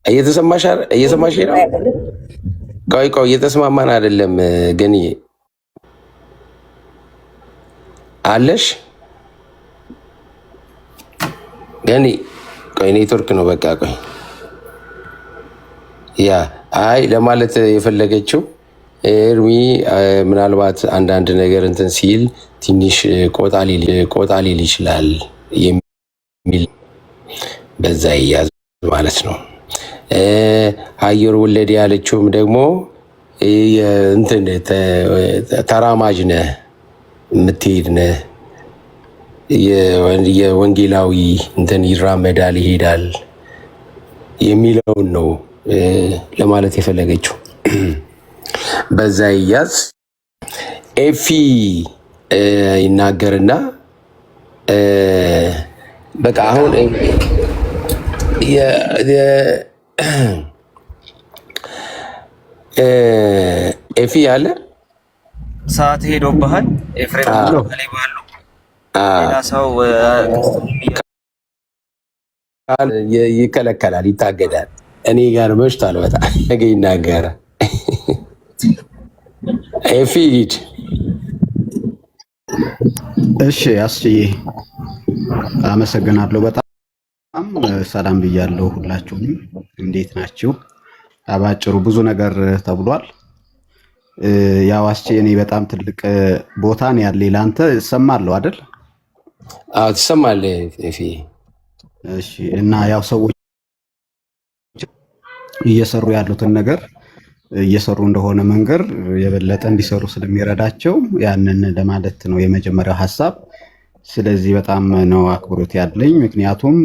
እየሰማሽ ነው? ቆይ እየተስማማን አይደለም ግን አለሽ ገኒ ቆይ ኔትወርክ ነው። በቃ ቆይ አይ ለማለት የፈለገችው ኤርሚ ምናልባት አንዳንድ ነገር እንትን ሲል ትንሽ ቆጣ ሊል ይችላል የሚል በዛ ይያዝ ማለት ነው። አየር ወለድ ያለችውም ደግሞ እንትን ተራማጅ ነህ የምትሄድ ነህ የወንጌላዊ እንትን ይራመዳል ይሄዳል የሚለውን ነው ለማለት የፈለገችው። በዛ ይያዝ። ኤፊ ይናገርና በቃ አሁን ኤፊ ያለ ሰዓት ሄዶብሃል ኤፍሬም ባሉ ሌላ ሰው ይከለከላል፣ ይታገዳል። እኔ ጋር መሽቷል በጣም ነገ ይናገራል። ኤፊ ሂድ። እሺ አስዬ አመሰግናለሁ። በጣም ሰላም ብያለሁ ሁላችሁንም። እንዴት ናችሁ? አባጭሩ ብዙ ነገር ተብሏል። ያው አስቼ እኔ በጣም ትልቅ ቦታ ነው ያለኝ ለአንተ። እሰማለሁ አይደል? አዎ ትሰማለህ ኤፊ። እሺ እና ያው ሰዎች እየሰሩ ያሉትን ነገር እየሰሩ እንደሆነ መንገር የበለጠ እንዲሰሩ ስለሚረዳቸው ያንን ለማለት ነው የመጀመሪያው ሀሳብ። ስለዚህ በጣም ነው አክብሮት ያለኝ። ምክንያቱም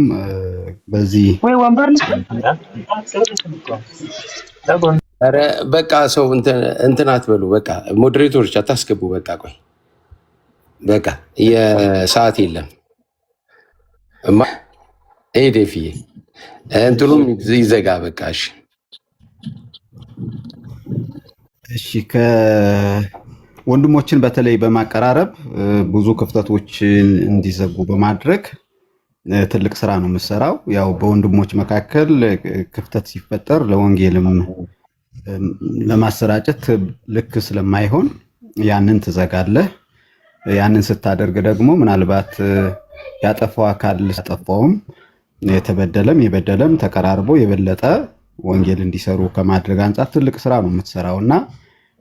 በዚህ ኧረ በቃ ሰው እንትን አትበሉ። በቃ ሞዴሬተሮች አታስገቡ። በቃ ቆይ በቃ የሰዓት የለም። ኤዴፍዬ እንትኑም ይዘጋ በቃሽ። እሺ ከወንድሞችን በተለይ በማቀራረብ ብዙ ክፍተቶችን እንዲዘጉ በማድረግ ትልቅ ስራ ነው የምሰራው። ያው በወንድሞች መካከል ክፍተት ሲፈጠር ለወንጌልም ለማሰራጨት ልክ ስለማይሆን ያንን ትዘጋለህ። ያንን ስታደርግ ደግሞ ምናልባት ያጠፋው አካል ያጠፋውም የተበደለም የበደለም ተቀራርቦ የበለጠ ወንጌል እንዲሰሩ ከማድረግ አንጻር ትልቅ ስራ ነው የምትሰራው እና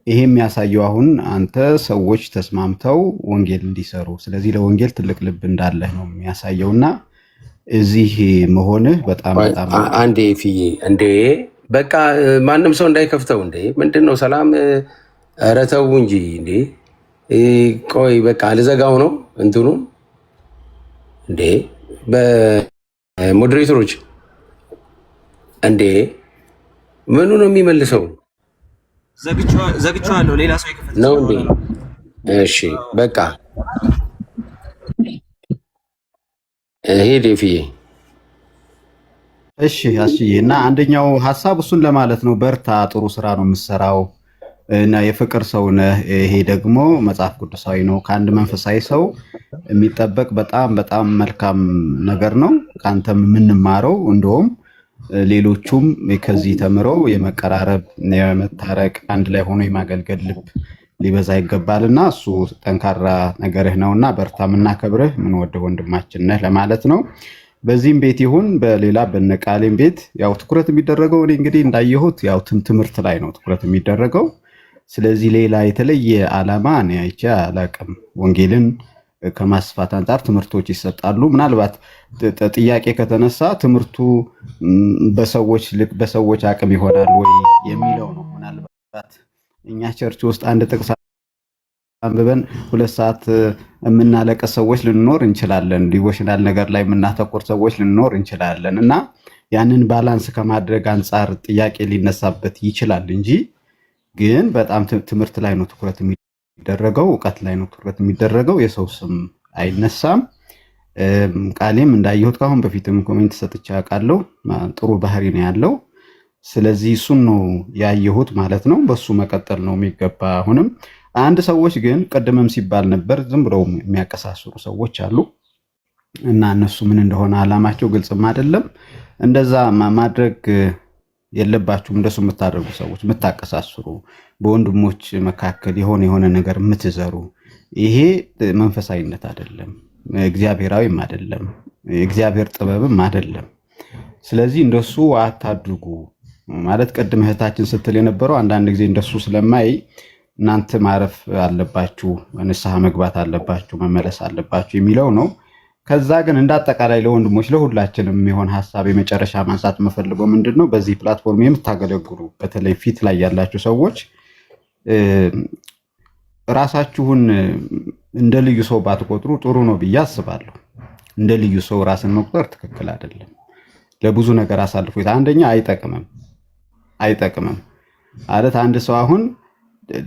ይሄ የሚያሳየው አሁን አንተ ሰዎች ተስማምተው ወንጌል እንዲሰሩ ስለዚህ ለወንጌል ትልቅ ልብ እንዳለህ ነው የሚያሳየውና እዚህ መሆንህ በጣም በጣም አንዴ ፍዬ እንዴ በቃ ማንም ሰው እንዳይከፍተው እንዴ ምንድነው ሰላም ኧረ ተው እንጂ እንዴ ቆይ በቃ ልዘጋው ነው እንትኑ እንዴ በሞዴሬተሮች እንዴ ምኑ ነው የሚመልሰው? ዘግቼዋለሁ። ሌላ ሰው ይከፍት ነው እንዴ? እሺ በቃ ሄድ ፍዬ። እሺ አሽዬ እና አንደኛው ሀሳብ እሱን ለማለት ነው። በርታ፣ ጥሩ ስራ ነው የምትሰራው እና የፍቅር ሰው ነህ። ይሄ ደግሞ መጽሐፍ ቅዱሳዊ ነው። ከአንድ መንፈሳዊ ሰው የሚጠበቅ በጣም በጣም መልካም ነገር ነው። ከአንተም የምንማረው እንደውም ሌሎቹም ከዚህ ተምረው የመቀራረብ የመታረቅ አንድ ላይ ሆኖ የማገልገል ልብ ሊበዛ ይገባልና እሱ ጠንካራ ነገርህ ነውና በርታ። የምናከብርህ የምንወደው ወንድማችን ነህ ለማለት ነው። በዚህም ቤት ይሁን በሌላ በነቃሌም ቤት ያው ትኩረት የሚደረገው እኔ እንግዲህ እንዳየሁት ያው ትምህርት ላይ ነው ትኩረት የሚደረገው። ስለዚህ ሌላ የተለየ ዓላማ እኔ አይቼ አላቅም። ወንጌልን ከማስፋት አንጻር ትምህርቶች ይሰጣሉ። ምናልባት ጥያቄ ከተነሳ ትምህርቱ በሰዎች አቅም ይሆናል ወይ የሚለው ነው። ምናልባት እኛ ቸርች ውስጥ አንድ ጥቅስ አንብበን 2 ሰዓት የምናለቀስ ሰዎች ልንኖር እንችላለን። ዲቮሽናል ነገር ላይ የምናተኩር ሰዎች ልንኖር እንችላለን እና ያንን ባላንስ ከማድረግ አንጻር ጥያቄ ሊነሳበት ይችላል እንጂ ግን በጣም ትምህርት ላይ ነው ትኩረት የሚደረገው፣ እውቀት ላይ ነው ትኩረት የሚደረገው። የሰው ስም አይነሳም። ቃሌም እንዳየሁት ካሁን በፊትም ኮሜንት ሰጥቼ አውቃለሁ። ጥሩ ባህሪ ነው ያለው። ስለዚህ እሱን ነው ያየሁት ማለት ነው። በሱ መቀጠል ነው የሚገባ። አሁንም አንድ ሰዎች ግን ቅድምም ሲባል ነበር ዝም ብለው የሚያቀሳስሩ ሰዎች አሉ እና እነሱ ምን እንደሆነ አላማቸው ግልጽም አይደለም። እንደዛ ማድረግ የለባችሁም። እንደሱ የምታደርጉ ሰዎች የምታቀሳስሩ፣ በወንድሞች መካከል የሆነ ነገር የምትዘሩ ይሄ መንፈሳዊነት አይደለም፣ እግዚአብሔራዊም አይደለም፣ እግዚአብሔር ጥበብም አይደለም። ስለዚህ እንደሱ አታድርጉ ማለት ቅድም እህታችን ስትል የነበረው አንዳንድ ጊዜ እንደሱ ስለማይ እናንተ ማረፍ አለባችሁ፣ ንስሐ መግባት አለባችሁ፣ መመለስ አለባችሁ የሚለው ነው። ከዛ ግን እንዳጠቃላይ ለወንድሞች ለሁላችንም የሚሆን ሀሳብ የመጨረሻ ማንሳት የምፈልገው ምንድን ነው፣ በዚህ ፕላትፎርም የምታገለግሉ በተለይ ፊት ላይ ያላችሁ ሰዎች ራሳችሁን እንደ ልዩ ሰው ባትቆጥሩ ጥሩ ነው ብዬ አስባለሁ። እንደ ልዩ ሰው ራስን መቁጠር ትክክል አይደለም። ለብዙ ነገር አሳልፎ አንደኛ አይጠቅምም ማለት አንድ ሰው አሁን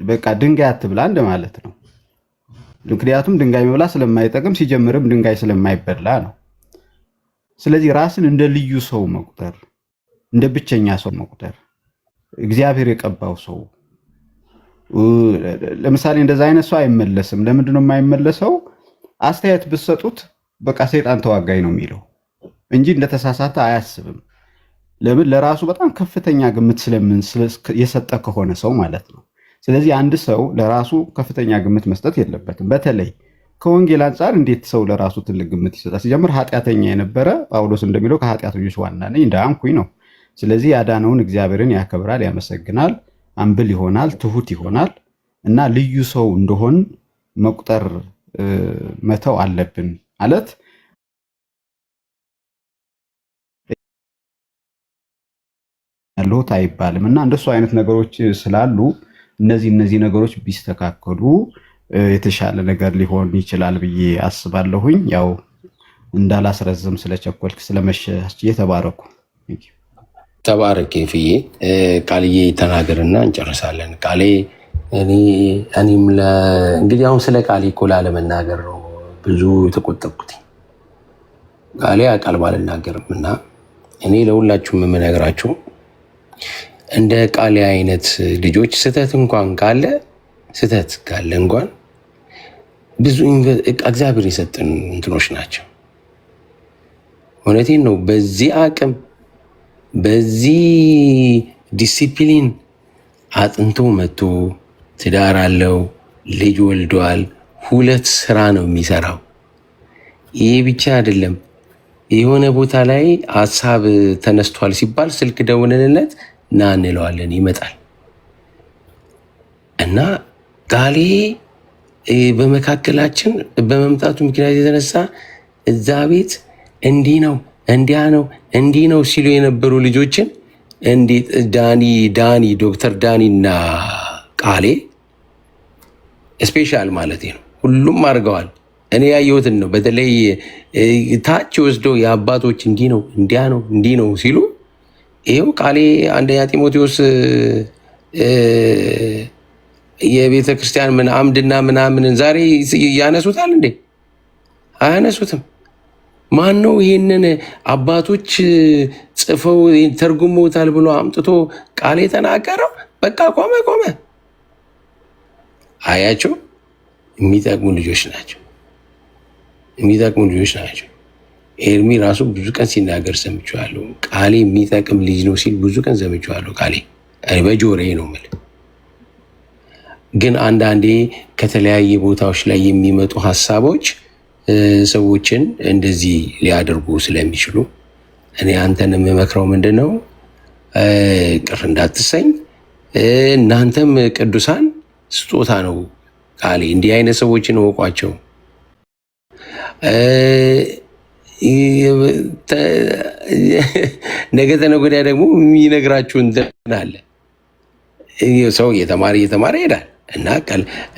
በቃ ድንጋይ አትብላ እንደማለት ነው። ምክንያቱም ድንጋይ መብላ ስለማይጠቅም ሲጀምርም ድንጋይ ስለማይበላ ነው። ስለዚህ ራስን እንደ ልዩ ሰው መቁጠር፣ እንደ ብቸኛ ሰው መቁጠር፣ እግዚአብሔር የቀባው ሰው ለምሳሌ እንደዛ አይነት ሰው አይመለስም። ለምንድን ነው የማይመለሰው? አስተያየት ብትሰጡት በቃ ሰይጣን ተዋጋኝ ነው የሚለው እንጂ እንደተሳሳተ አያስብም። ለምን? ለራሱ በጣም ከፍተኛ ግምት የሰጠ ከሆነ ሰው ማለት ነው። ስለዚህ አንድ ሰው ለራሱ ከፍተኛ ግምት መስጠት የለበትም። በተለይ ከወንጌል አንጻር እንዴት ሰው ለራሱ ትልቅ ግምት ይሰጣል? ሲጀምር ኃጢአተኛ የነበረ ጳውሎስ እንደሚለው ከኃጢአተኞች ዋና ነኝ እንዳንኩኝ ነው። ስለዚህ ያዳነውን እግዚአብሔርን ያከብራል፣ ያመሰግናል፣ አምብል ይሆናል፣ ትሁት ይሆናል እና ልዩ ሰው እንደሆን መቁጠር መተው አለብን ማለት ያለሁት አይባልም እና እንደሱ አይነት ነገሮች ስላሉ እነዚህ ነገሮች ቢስተካከሉ የተሻለ ነገር ሊሆን ይችላል ብዬ አስባለሁኝ። ያው እንዳላስረዝም ስለቸኮልክ ስለመሸ ተባረኩ። ተባረክ ፍዬ። ቃልዬ ተናገርና እንጨርሳለን። ቃሌ እኔም እንግዲህ አሁን ስለ ቃሌ እኮ ላለመናገር ነው ብዙ የተቆጠብኩት። ቃሌ አቃል ባልናገርም እና እኔ ለሁላችሁም የምነግራችሁ እንደ ቃሌ አይነት ልጆች ስህተት ካለ እንኳን ብዙ እግዚአብሔር የሰጠን እንትኖች ናቸው። እውነቴን ነው። በዚህ አቅም በዚህ ዲሲፕሊን አጥንቶ መጥቶ ትዳር አለው፣ ልጅ ወልዷል፣ 2 ስራ ነው የሚሰራው። ይሄ ብቻ አይደለም። የሆነ ቦታ ላይ ሀሳብ ተነስቷል ሲባል ስልክ ደውለንለት ና እንለዋለን፣ ይመጣል። እና ቃሌ በመካከላችን በመምጣቱ ምክንያት የተነሳ እዛ ቤት እንዲህ ነው እንዲያ ነው እንዲህ ነው ሲሉ የነበሩ ልጆችን እንዴት ዳኒ ዶክተር ዳኒ እና ቃሌ ስፔሻል ማለት ነው ሁሉም አድርገዋል። እኔ ያየሁትን ነው። በተለይ ታች ወስደው የአባቶች እንዲህ ነው እንዲያ ነው እንዲህ ነው ሲሉ ይኸው ቃሌ አንደኛ ጢሞቴዎስ የቤተ ክርስቲያን ምን አምድና ምናምንን ዛሬ ያነሱታል እንዴ? አያነሱትም። ማን ነው ይህንን አባቶች ጽፈው ተርጉመውታል ብሎ አምጥቶ ቃሌ ተናገረው? በቃ ቆመ። አያቸው። የሚጠቅሙ ልጆች ናቸው። ኤርሚ ራሱ ብዙ ቀን ሲናገር ሰምቼዋለሁ። ቃሌ የሚጠቅም ልጅ ነው ሲል ብዙ ቀን ሰምቼዋለሁ። ቃሌ በጆሮዬ ነው የምልህ። ግን አንዳንዴ ከተለያየ ቦታዎች ላይ የሚመጡ ሀሳቦች ሰዎችን እንደዚህ ሊያደርጉ ስለሚችሉ እኔ አንተን የምመክረው ምንድን ነው፣ ቅር እንዳትሰኝ። እናንተም ቅዱሳን ስጦታ ነው ቃሌ። እንዲህ አይነት ሰዎችን እወቋቸው። ነገ ተነገ ወዲያ ደግሞ የሚነግራችሁ እንትን አለ። ሰው እየተማረ ይሄዳል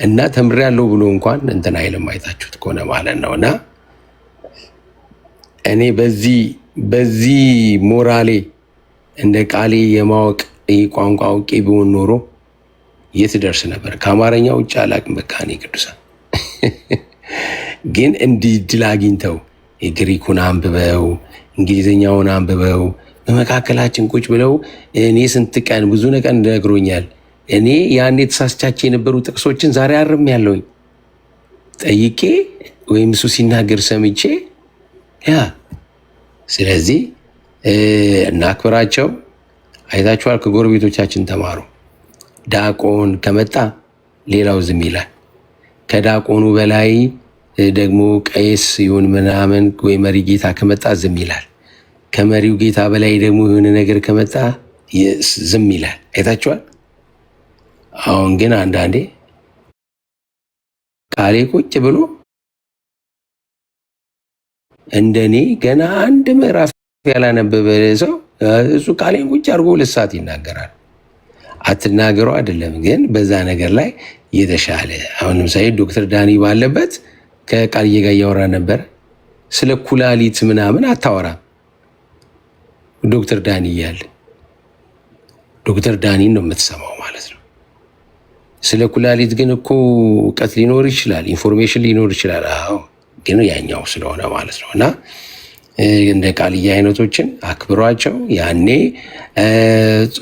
እና ተምሬያለሁ ብሎ እንኳን እንትን አይልም። አይታችሁት ከሆነ ማለት ነው። እና እኔ በዚህ ሞራሌ እንደ ቃሌ የማወቅ ቋንቋ አውቄ ቢሆን ኖሮ የት ደርስ ነበር? ከአማርኛ ውጭ አላቅም። በቃ እኔ ቅዱሳን ግን እንዲህ ድል አግኝተው የግሪኩን አንብበው እንግሊዝኛውን አንብበው በመካከላችን ቁጭ ብለው እኔ ስንት ቀን ብዙ ቀን ነግሮኛል። እኔ ያኔ ተሳስቻቸው የነበሩ ጥቅሶችን ዛሬ አርም ያለውኝ ጠይቄ ወይም እሱ ሲናገር ሰምቼ ስለዚህ እናክብራቸው። አይታችኋል። ከጎረቤቶቻችን ተማሩ። ዳቆን ከመጣ ሌላው ዝም ይላል። ከዳቆኑ በላይ ደግሞ ቀይስ ይሁን ምናምን ወይ መሪ ጌታ ከመጣ ዝም ይላል። ከመሪው ጌታ በላይ ደግሞ የሆነ ነገር ከመጣ ዝም ይላል። አይታችኋል። አሁን ግን አንዳንዴ ቃሌ ቁጭ ብሎ እንደኔ ገና አንድ ምዕራፍ ያላነበበ ሰው እሱ ቃሌን ቁጭ አድርጎ 2 ሰዓት ይናገራል። አትናገሩ አይደለም፣ ግን በዛ ነገር ላይ የተሻለ አሁን ለምሳሌ ዶክተር ዳኒ ባለበት ከቃልዬ ጋር እያወራ ነበር። ስለ ኩላሊት ምናምን አታወራም። ዶክተር ዳኒ እያለ ዶክተር ዳኒን ነው የምትሰማው ማለት ነው። ስለ ኩላሊት ግን እኮ እውቀት ሊኖር ይችላል፣ ኢንፎርሜሽን ሊኖር ይችላል። አዎ፣ ግን ያኛው ስለሆነ ማለት ነው። እና እንደ ቃልዬ አይነቶችን አክብሯቸው። ያኔ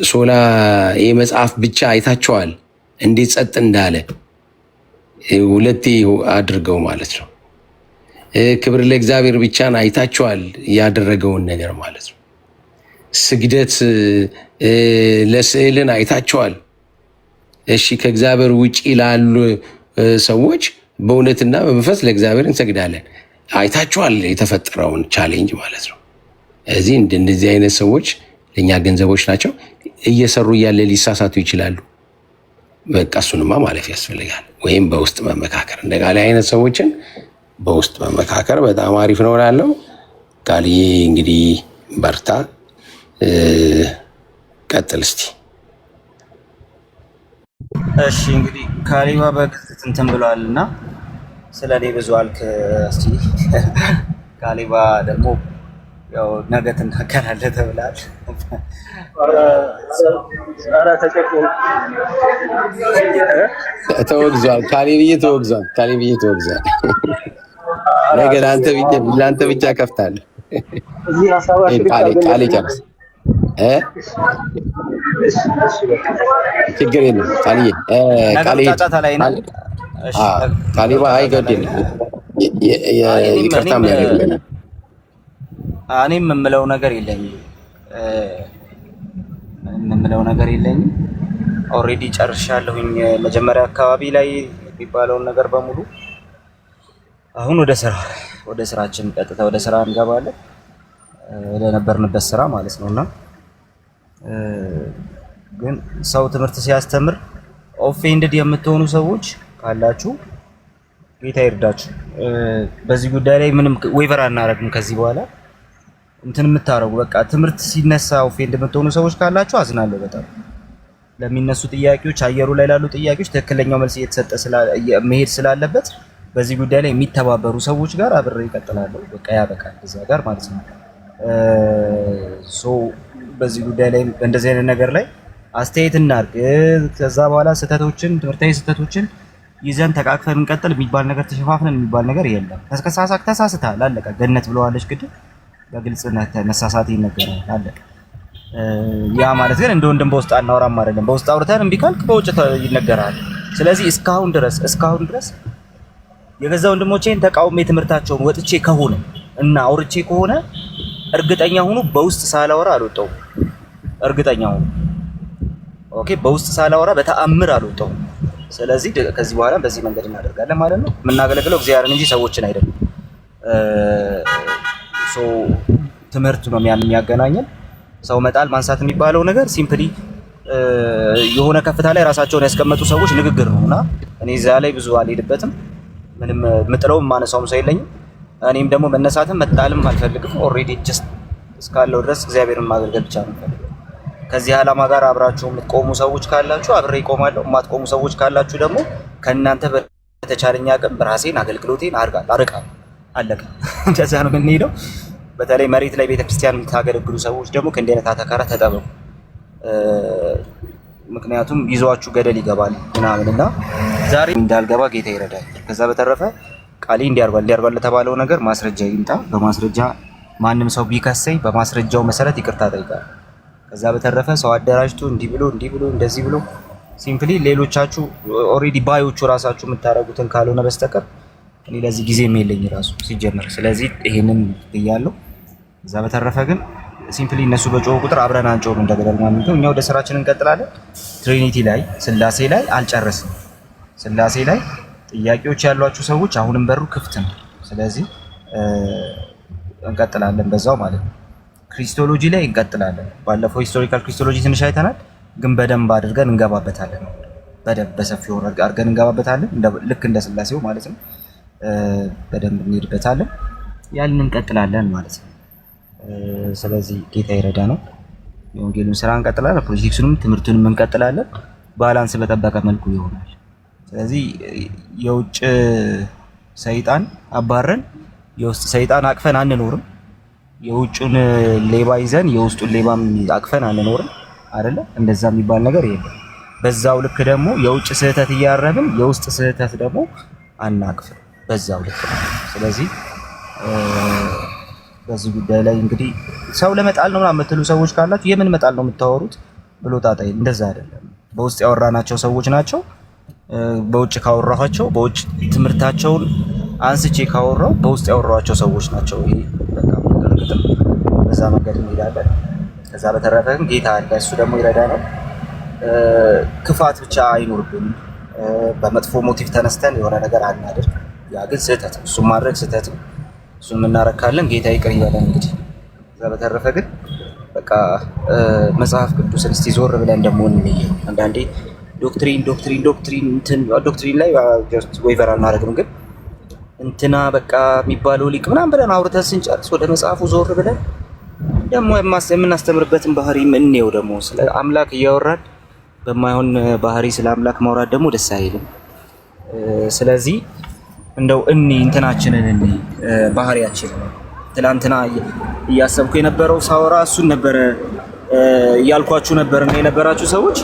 ሶላ ይህ መጽሐፍ ብቻ አይታቸዋል እንዴት ጸጥ እንዳለ 2 አድርገው ማለት ነው። ክብር ለእግዚአብሔር ብቻን አይታቸዋል ያደረገውን ነገር ማለት ነው። ስግደት ለስዕልን አይታቸዋል። እሺ፣ ከእግዚአብሔር ውጪ ላሉ ሰዎች በእውነትና በመንፈስ ለእግዚአብሔር እንሰግዳለን። አይታቸዋል የተፈጠረውን ቻሌንጅ ማለት ነው። እዚህ እንደዚህ አይነት ሰዎች ለእኛ ገንዘቦች ናቸው። እየሰሩ እያለ ሊሳሳቱ ይችላሉ። በቃ እሱንማ ማለፍ ያስፈልጋል። ወይም በውስጥ መመካከር፣ እንደ ቃሌ አይነት ሰዎችን በውስጥ መመካከር በጣም አሪፍ ነው እላለሁ። ቃልዬ እንግዲህ በርታ፣ ቀጥል እስቲ። እሺ እንግዲህ ካሌባ በግልጽ እንትን ብለዋል እና ስለ እኔ ብዙ አልክ። እስቲ ካሌባ ደግሞ ያው ነገ ትናገራለህ ተብሏል። ተወግዟል። ካሌብዬ ተወግዟል። ነገ ለአንተ ብቻ ከፍታለሁ። እዚህ ሀሳባችሁ ቃል ጨርስ ችግር የለም ቃልዬ ቃሊባ አይገድል ይቅርታ ያደርግልናል። እኔም የምለው ነገር የለኝም ኦልሬዲ ጨርሻለሁኝ። መጀመሪያ አካባቢ ላይ የሚባለውን ነገር በሙሉ አሁን ወደ ስራችን ቀጥታ ወደ ስራ እንገባለን፣ ወደ ነበርንበት ስራ ማለት ነውና ግን ሰው ትምህርት ሲያስተምር ኦፌንድድ የምትሆኑ ሰዎች ካላችሁ ጌታ ይርዳችሁ። በዚህ ጉዳይ ላይ ምንም ዌቨር አናረግም። ከዚህ በኋላ እንትን የምታረጉ በቃ ትምህርት ሲነሳ ኦፌንድ የምትሆኑ ሰዎች ካላችሁ አዝናለሁ በጣም። ለሚነሱ ጥያቄዎች አየሩ ላይ ላሉ ጥያቄዎች ትክክለኛው መልስ እየተሰጠ መሄድ ስላለበት በዚህ ጉዳይ ላይ የሚተባበሩ ሰዎች ጋር አብሬ እቀጥላለሁ። በቃ ያበቃል እዛ ጋር ማለት ነው። በዚህ ጉዳይ ላይ እንደዚህ አይነት ነገር ላይ አስተያየት እናድርግ። ከዛ በኋላ ትምህርታዊ ስህተቶችን ይዘን ተቃቅፈን እንቀጥል የሚባል ነገር ተሸፋፍነን የሚባል ነገር የለም። ተሳስተሃል አለቀ። ገነት ብለዋለች ቅድም በግልጽ መሳሳት ይነገራል አለቀ። ያ ማለት ግን እንደ ወንድም በውስጥ አናወራም አይደለም። በውስጥ አውርተን እምቢ ካልክ በውጭ ይነገራል። ስለዚህ እስካሁን ድረስ የገዛ ወንድሞቼን ተቃውሜ ትምህርታቸውን ወጥቼ ከሆነ እና አውርቼ ከሆነ እርግጠኛ ሁኑ በውስጥ ሳላወራ አልወጣሁም። እርግጠኛ ሁኑ። ኦኬ፣ በውስጥ ሳላወራ በተአምር አልወጣሁም። ስለዚህ ከዚህ በኋላ በዚህ መንገድ እናደርጋለን ማለት ነው። የምናገለግለው እግዚአብሔርን እንጂ ሰዎችን አይደለም። ትምህርቱ ነው የሚያገናኘን። ሰው መጣል ማንሳት የሚባለው ነገር ሲምፕሊ የሆነ ከፍታ ላይ ራሳቸውን ያስቀመጡ ሰዎች ንግግር ነውና እኔ እዛ ላይ ብዙ አልሄድበትም። ምንም ምጥለውም ማነሳውም ሰው የለኝም። እኔም ደግሞ መነሳትም መጣልም አልፈልግም። ኦልሬዲ ጀስት እስካለው ድረስ እግዚአብሔርን ማገልገል ብቻ ነው የምፈልገው። ከዚህ ዓላማ ጋር አብራችሁ የምትቆሙ ሰዎች ካላችሁ አብሬ እቆማለሁ። የማትቆሙ ሰዎች ካላችሁ ደግሞ ከእናንተ በተቻለኝ አቅም ራሴን አገልግሎቴን አርቃለሁ። አለቀ። እንደዛ ነው የምንሄደው። በተለይ መሬት ላይ ቤተክርስቲያን የምታገለግሉ ሰዎች ደግሞ ከእንዲህ አይነት አተካራ ተጠበቁ። ምክንያቱም ይዟችሁ ገደል ይገባል ምናምንና ዛሬ እንዳልገባ ጌታ ይረዳል። ከዛ በተረፈ ቃሌ እንዲያርጓል ለተባለው ነገር ማስረጃ ይምጣ። በማስረጃ ማንም ሰው ቢከሰኝ በማስረጃው መሰረት ይቅርታ ጠይቃለሁ። ከዛ በተረፈ ሰው አደራጅቶ እንዲህ ብሎ እንደዚህ ብሎ ሲምፕሊ ሌሎቻችሁ ኦልሬዲ ባዮቹ ራሳችሁ የምታረጉትን ካልሆነ በስተቀር እኔ ለዚህ ጊዜም የለኝ ራሱ ሲጀመር። ስለዚህ ይሄንን ብያለሁ። ከዛ በተረፈ ግን ሲምፕሊ እነሱ በጮሁ ቁጥር አብረን አንጮህም እንደገደል ማለት ነው። እኛ ወደ ስራችን እንቀጥላለን። ትሪኒቲ ላይ ስላሴ ላይ አልጨረስንም። ስላሴ ላይ ጥያቄዎች ያሏችሁ ሰዎች አሁንም በሩ ክፍት ነው። ስለዚህ እንቀጥላለን በዛው ማለት ነው። ክሪስቶሎጂ ላይ እንቀጥላለን። ባለፈው ሂስቶሪካል ክሪስቶሎጂ ትንሽ አይተናል፣ ግን በደንብ አድርገን እንገባበታለን። በደንብ በሰፊው አድርገን እንገባበታለን፣ ልክ እንደ ስላሴው ማለት ነው። በደንብ እንሄድበታለን። ያንን እንቀጥላለን ማለት ነው። ስለዚህ ጌታ ይረዳ ነው። የወንጌሉን ስራ እንቀጥላለን፣ ፕሮጀክቱንም ትምህርቱንም እንቀጥላለን። ባላንስ በጠበቀ መልኩ ይሆናል። ስለዚህ የውጭ ሰይጣን አባረን የውስጥ ሰይጣን አቅፈን አንኖርም። የውጭን ሌባ ይዘን የውስጡን ሌባም አቅፈን አንኖርም አይደለ? እንደዛ የሚባል ነገር የለም። በዛው ልክ ደግሞ የውጭ ስህተት እያረምን የውስጥ ስህተት ደግሞ አናቅፍም። በዛው ልክ ነው። ስለዚህ በዚህ ጉዳይ ላይ እንግዲህ ሰው ለመጣል ነው የምትሉ ሰዎች ካላችሁ የምን መጣል ነው የምታወሩት ብሎ ጣጣይ እንደዛ አይደለም። በውስጥ ያወራናቸው ሰዎች ናቸው። በውጭ ካወራኋቸው በውጭ ትምህርታቸውን አንስቼ ካወራው በውስጥ ያወራኋቸው ሰዎች ናቸው። ይሄ በቃ በዛ መንገድ እንሄዳለን። ከዛ በተረፈ ግን ጌታ አለ፣ እሱ ደግሞ ይረዳናል። ክፋት ብቻ አይኖርብንም። በመጥፎ ሞቲቭ ተነስተን የሆነ ነገር አናድርግ። ያ ግን ስህተት ነው። እሱን ማድረግ ስህተት ነው። እሱን የምናረካለን። ጌታ ይቅር ይበለን እንግዲህ። ከዛ በተረፈ ግን በቃ መጽሐፍ ቅዱስን እስቲ ዞር ብለን ደግሞ እንየው። አንዳንዴ ዶክትሪን ላይ ዌቨር አናደርግም፣ ግን እንትና በቃ የሚባለው ሊቅ ምናምን ብለን አውርተን ስንጨርስ ወደ መጽሐፉ ዞር ብለን ደግሞ የምናስተምርበትን ባህሪ እንየው። ደግሞ ስለ አምላክ እያወራን በማይሆን ባህሪ ስለ አምላክ ማውራት ደግሞ ደስ አይልም። ስለዚህ እንደው እንትናችንን ባህሪያችንን ትላንትና እያሰብኩ የነበረው ሳወራ እሱን ነበረ እያልኳችሁ ነበር እና የነበራችሁ ሰዎች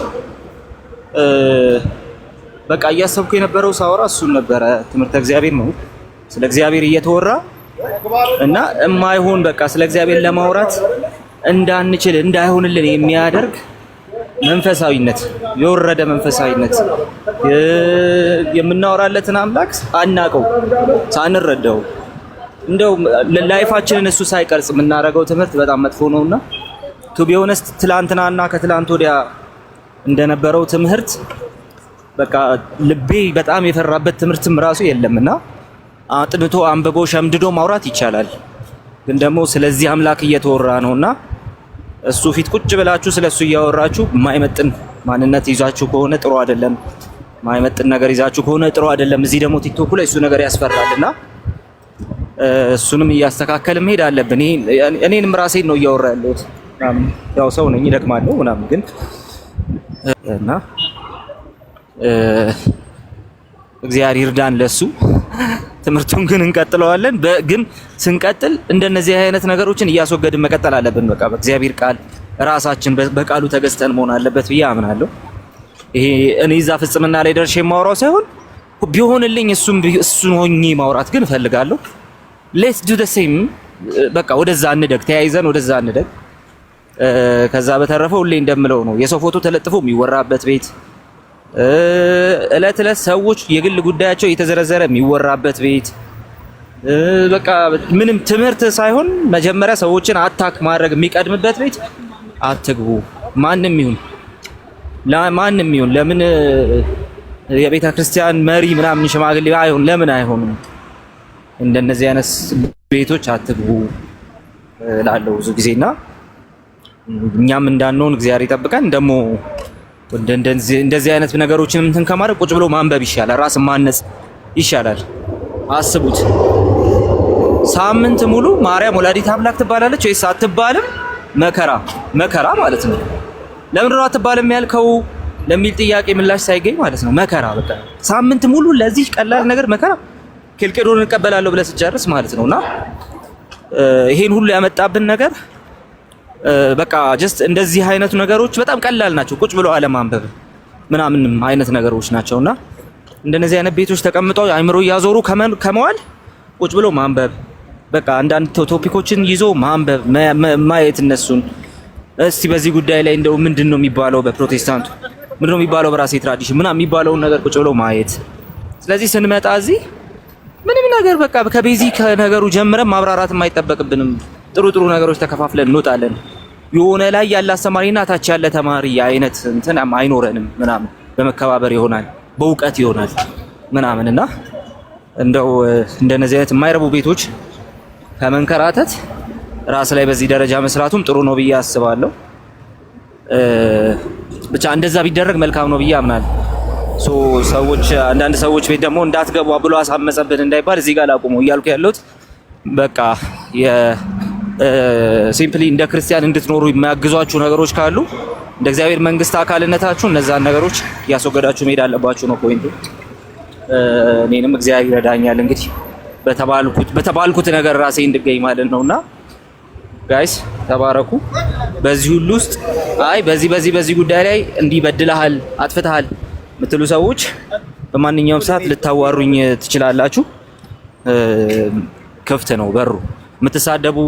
በቃ እያሰብኩ የነበረው ሳወራ እሱን ነበረ። ትምህርተ እግዚአብሔር ነው። ስለ እግዚአብሔር እየተወራ እና የማይሆን በቃ ስለ እግዚአብሔር ለማውራት እንዳንችል እንዳይሆንልን የሚያደርግ መንፈሳዊነት፣ የወረደ መንፈሳዊነት የምናወራለትን አምላክ አናቀው ሳንረዳው እንደው ላይፋችንን እሱ ሳይቀርጽ የምናደርገው ትምህርት በጣም መጥፎ ነውና ቱ ቢ ኦነስት ትላንትናና ከትላንት ወዲያ እንደነበረው ትምህርት በቃ ልቤ በጣም የፈራበት ትምህርትም ራሱ የለምና አጥንቶ አንብቦ ሸምድዶ ማውራት ይቻላል። ግን ደግሞ ስለዚህ አምላክ እየተወራ ነውና እሱ ፊት ቁጭ ብላችሁ ስለሱ እያወራችሁ ማይመጥን ማንነት ይዛችሁ ከሆነ ጥሩ አይደለም። ማይመጥን ነገር ይዛችሁ ከሆነ ጥሩ አይደለም። እዚህ ደግሞ ቲክቶክ ላይ እሱ ነገር ያስፈራልና እሱንም እያስተካከልን መሄድ አለብን። እኔንም ራሴን ነው እያወራ ያለሁት። ያው ሰው ነኝ ይደክማለሁ ምናምን ግን እና እግዚአብሔር ይርዳን ለሱ። ትምህርቱን ግን እንቀጥለዋለን። ግን ስንቀጥል እንደነዚህ አይነት ነገሮችን እያስወገድን መቀጠል አለብን። በቃ በእግዚአብሔር ቃል ራሳችን በቃሉ ተገዝተን መሆን አለበት ብዬ አምናለሁ። ይሄ እኔ እዛ ፍጽምና ላይ ደርሼ የማወራው ሳይሆን ቢሆንልኝ እሱን ሆኜ ማውራት ግን እፈልጋለሁ። ሌትስ ዱ ዘ ሴም። በቃ ወደዛ እንደግ፣ ተያይዘን ወደዛ እንደግ። ከዛ በተረፈ ሁሌ እንደምለው ነው የሰው ፎቶ ተለጥፎ የሚወራበት ቤት፣ እለት እለት ሰዎች የግል ጉዳያቸው እየተዘረዘረ የሚወራበት ቤት፣ በቃ ምንም ትምህርት ሳይሆን መጀመሪያ ሰዎችን አታክ ማድረግ የሚቀድምበት ቤት አትግቡ። ማንም ይሁን ለምን የቤተ ክርስቲያን መሪ ምናምን ሽማግሌ አይሆን ለምን አይሆንም? እንደነዚህ አይነት ቤቶች አትግቡ ላለው ብዙ ጊዜና እኛም እንዳንሆን እግዚአብሔር ይጠብቀን። ደግሞ እንደዚህ አይነት ነገሮችን እንትን ከማድረግ ቁጭ ብሎ ማንበብ ይሻላል። ራስ ማነጽ ይሻላል። አስቡት፣ ሳምንት ሙሉ ማርያም ወላዲት አምላክ ትባላለች ወይስ አትባልም? መከራ ማለት ነው። ለምንድን ነው አትባልም ያልከው ለሚል ጥያቄ ምላሽ ሳይገኝ ማለት ነው። መከራ በቃ ሳምንት ሙሉ ለዚህ ቀላል ነገር መከራ ኬልቄዶን እንቀበላለሁ ብለህ ስጨርስ ማለት ነውና ይሄን ሁሉ ያመጣብን ነገር በቃ ጀስት እንደዚህ አይነቱ ነገሮች በጣም ቀላል ናቸው። ቁጭ ብሎ አለማንበብ ምናምንም አይነት ነገሮች ናቸውና እንደነዚህ አይነት ቤቶች ተቀምጠው አይምሮ እያዞሩ ከመዋል ቁጭ ብሎ ማንበብ፣ በቃ አንዳንድ ቶፒኮችን ይዞ ማንበብ ማየት፣ እነሱን እስቲ በዚህ ጉዳይ ላይ እንደው ምንድነው የሚባለው በፕሮቴስታንቱ ምንድነው የሚባለው በራሴ ትራዲሽን ምናምን የሚባለውን ነገር ቁጭ ብሎ ማየት። ስለዚህ ስንመጣ እዚህ ምንም ነገር በቃ ከቤዚክ ነገሩ ጀምረን ማብራራት የማይጠበቅብንም ጥሩ ነገሮች ተከፋፍለን እንወጣለን። የሆነ ላይ ያለ አስተማሪና ታች ያለ ተማሪ አይነት እንትን አይኖረንም ምናምን፣ በመከባበር ይሆናል፣ በእውቀት ይሆናል ምናምንና እንደው እንደነዚህ አይነት የማይረቡ ቤቶች ከመንከራተት ራስ ላይ በዚህ ደረጃ መስራቱም ጥሩ ነው ብዬ አስባለሁ። ብቻ እንደዛ ቢደረግ መልካም ነው ብዬ አምናለሁ። ሰዎች አንዳንድ ሰዎች ቤት ደግሞ እንዳትገቡ ብሎ አሳመፀብን እንዳይባል እዚህ ጋር ላቁመው እያልኩ ያለሁት በቃ ሲምፕሊ እንደ ክርስቲያን እንድትኖሩ የሚያግዟችሁ ነገሮች ካሉ እንደ እግዚአብሔር መንግስት አካልነታችሁ እነዛን ነገሮች እያስወገዳችሁ መሄድ አለባችሁ ነው ፖይንቱ። እኔንም እግዚአብሔር ይረዳኛል እንግዲህ በተባልኩት ነገር ራሴ እንድገኝ ማለት ነውና ጋይስ ተባረኩ። በዚህ ሁሉ ውስጥ አይ በዚህ ጉዳይ ላይ እንዲህ በድለሃል አጥፍተሃል የምትሉ ሰዎች በማንኛውም ሰዓት ልታዋሩኝ ትችላላችሁ። ክፍት ነው በሩ። የምትሳደቡ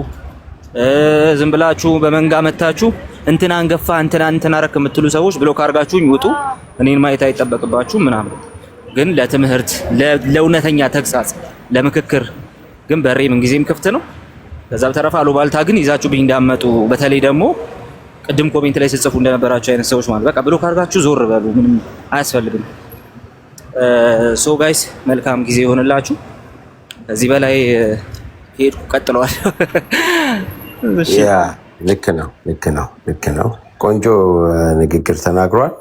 ዝም ብላችሁ በመንጋ መታችሁ እንትና አንገፋ እንትና አረክ የምትሉ ሰዎች ብሎክ አድርጋችሁኝ ውጡ። እኔን ማየት አይጠበቅባችሁ ምናምን። ግን ለትምህርት ለእውነተኛ ተግሳጽ ለምክክር ግን በሬ ምንጊዜም ክፍት ነው። ከዛ በተረፈ አሉባልታ ግን ይዛችሁብኝ እንዳመጡ፣ በተለይ ደግሞ ቅድም ኮሜንት ላይ ስጽፉ እንደነበራችሁ አይነት ሰዎች ማለት በቃ ብሎክ አድርጋችሁ ዞር በሉ። ምንም አያስፈልግም። ሶ ጋይስ መልካም ጊዜ ይሆንላችሁ። ከዚህ በላይ ሄድኩ ቀጥለዋል። ልክ ነው። ቆንጆ ንግግር ተናግሯል።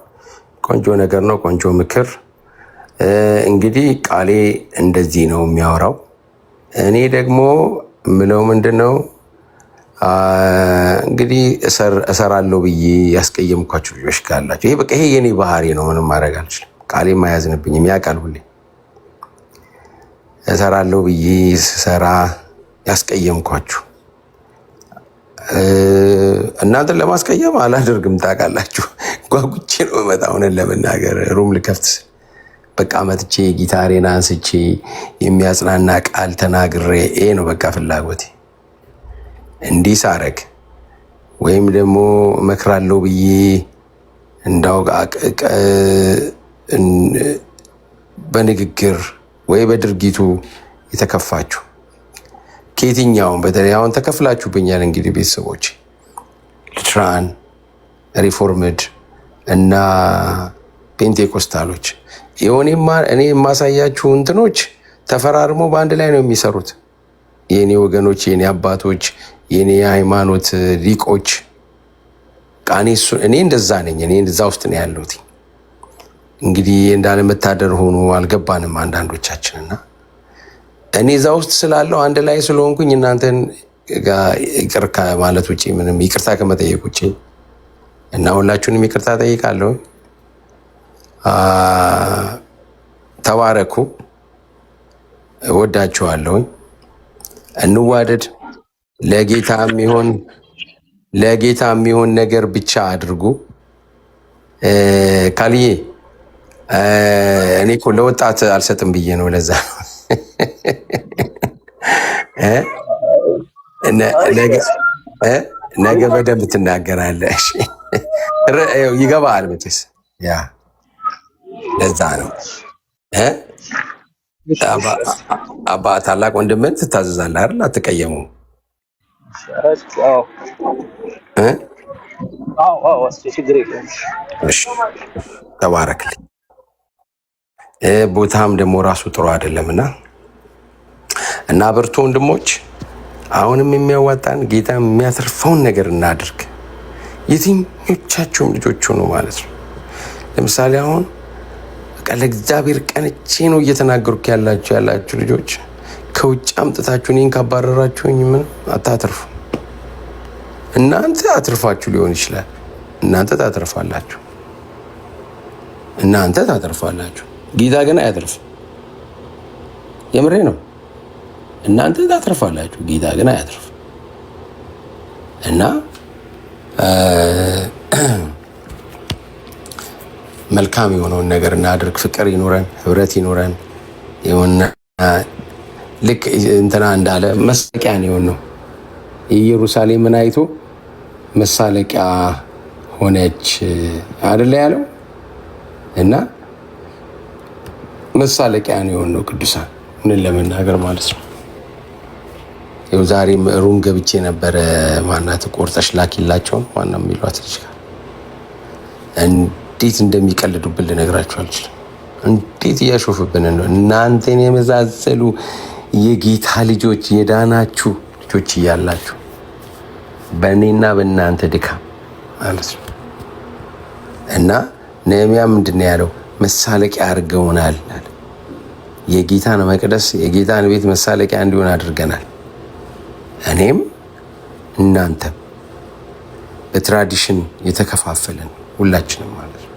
ቆንጆ ነገር ነው። ቆንጆ ምክር። እንግዲህ ቃሌ እንደዚህ ነው የሚያወራው። እኔ ደግሞ ምለው ምንድነው እንግዲህ እሰራለሁ ብዬ ያስቀየምኳችሁ ልጆች ካላችሁ ይሄ የኔ ባህሪ ነው። ምንም ማድረግ አልችልም። ቃሌ ማያዝንብኝም ያውቃል። ሁሌ እሰራለሁ ብዬ ስሰራ ያስቀየምኳችሁ እናንተን ለማስቀየም አላደርግም። ታውቃላችሁ ጓጉቼ ነው መጣ። ሆነን ለመናገር ሩም ልከፍት በቃ መጥቼ ጊታሬን አንስቼ የሚያጽናና ቃል ተናግሬ ይሄ ነው በቃ ፍላጎቴ። እንዲህ ሳረግ ወይም ደግሞ እመክራለሁ ብዬ እንዳው በንግግር ወይ በድርጊቱ የተከፋችሁ ከየትኛውም በተለይ አሁን ተከፍላችሁብኛል። እንግዲህ ቤተሰቦች ሉትራን፣ ሪፎርምድ እና ፔንቴኮስታሎች እኔ የማሳያችሁ እንትኖች ተፈራርሞ በአንድ ላይ ነው የሚሰሩት። የኔ ወገኖች፣ የኔ አባቶች፣ የኔ ሃይማኖት ሊቆች እኔ እንደዛ ነኝ። እኔ እንደዛ ውስጥ ነው ያለሁት። እንግዲህ እንዳለመታደር ሆኖ አልገባንም አንዳንዶቻችንና እኔ እዛ ውስጥ ስላለው አንድ ላይ ስለሆንኩኝ እናንተን ይቅር ማለት ውጭ ምንም ይቅርታ ከመጠየቅ ውጭ እና ሁላችሁንም ይቅርታ ጠይቃለሁ። ተባረኩ። እወዳችኋለሁ። እንዋደድ። ለጌታ የሚሆን ነገር ብቻ አድርጉ። ካልዬ እኔ እኮ ለወጣት አልሰጥም ብዬ ነው። ለዛ ነው ነገ በደንብ ትናገራለህ። ይገባሃል መቼስ። ያ ለዛ ነው አባ ታላቅ ወንድምን ትታዘዛለህ አይደል? አትቀየሙም። ተባረክልኝ። ቦታም ደግሞ ራሱ ጥሩ አይደለምና እና ብርቱ ወንድሞች፣ አሁንም የሚያዋጣን ጌታ የሚያተርፈውን ነገር እናድርግ። የትኞቻችሁም ልጆች ነው ማለት ነው። ለምሳሌ አሁን በቃ ለእግዚአብሔር ቀንቼ ነው እየተናገርኩ ያላችሁ ልጆች ከውጭ አምጥታችሁ እኔን ካባረራችሁኝ ምን አታተርፉ። እናንተ አትርፋችሁ ሊሆን ይችላል። እናንተ ታተርፋላችሁ። ጌታ ግን አያተርፍም። የምሬ ነው። እናንተ ታተርፋላችሁ፣ ጌታ ግን አያተርፍም። እና መልካም የሆነውን ነገር እናድርግ። ፍቅር ይኑረን፣ ህብረት ይኑረን። የሆነ ልክ እንትና እንዳለ መሳለቂያ ነው የሆነው። የኢየሩሳሌምን አይቶ መሳለቂያ ሆነች አይደለ ያለው? እና መሳለቂያ ነው የሆነው ቅዱሳን፣ ምን ለመናገር ማለት ነው። ይኸው ዛሬም ሩም ገብቼ ነበረ። ማናት ቆርጠሽ ላኪላቸው ማነው የሚሏት ልጅ ጋር እንዴት እንደሚቀልዱብን ልነግራችሁ አልችልም። እንዴት እያሾፍብን ነው። እናንተን የመዛዘሉ የጌታ ልጆች የዳናችሁ ልጆች እያላችሁ በእኔና በእናንተ ድካም ማለት ነው። እና ነህምያ ምንድን ነው ያለው? መሳለቂያ አድርገውናል። የጌታን መቅደስ የጌታን ቤት መሳለቂያ እንዲሆን አድርገናል። እኔም እናንተም በትራዲሽን የተከፋፈለን ሁላችንም ማለት ነው።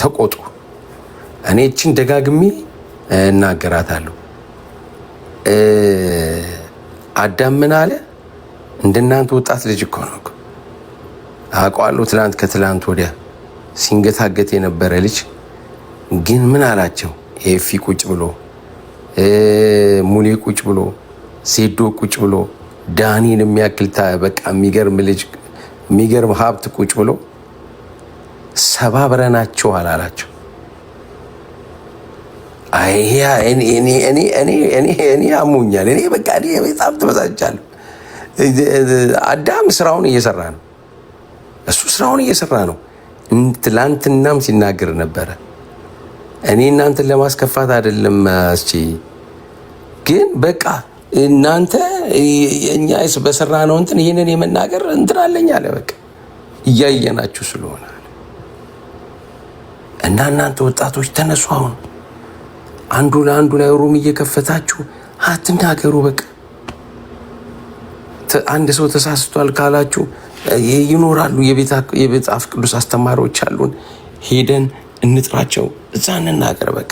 ተቆጡ። እኔ እችን ደጋግሜ እናገራታለሁ። አዳም ምን አለ? እንደናንተ ወጣት ልጅ እኮ ነው አውቀዋለሁ። ትላንት ከትላንት ወዲያ ሲንገታገት የነበረ ልጅ ግን ምን አላቸው? ኤፊ ቁጭ ብሎ፣ ሙሌ ቁጭ ብሎ፣ ሴዶ ቁጭ ብሎ፣ ዳኒን የሚያክል በቃ የሚገርም ልጅ የሚገርም ሀብት ቁጭ ብሎ ሰባብረናቸዋል አላቸው። እኔ አሞኛል። እኔ በቃ በጣም ተበሳጭቻለሁ። አዳም ስራውን እየሰራ ነው። እሱ ስራውን እየሰራ ነው። ትላንትናም ሲናገር ነበረ። እኔ እናንተን ለማስከፋት አይደለም እስኪ ግን በቃ እናንተ እኛ በሰራ ነው እንትን ይህንን የመናገር እንትን አለኝ አለ። በቃ እያየናችሁ ስለሆነ እና እናንተ ወጣቶች ተነሱ። አሁን አንዱ ለአንዱ ላይ ሩም እየከፈታችሁ አትናገሩ። በቃ አንድ ሰው ተሳስቷል ካላችሁ ይኖራሉ። የመጽሐፍ ቅዱስ አስተማሪዎች አሉን። ሄደን እንጥራቸው፣ እዛ እንናገር በቃ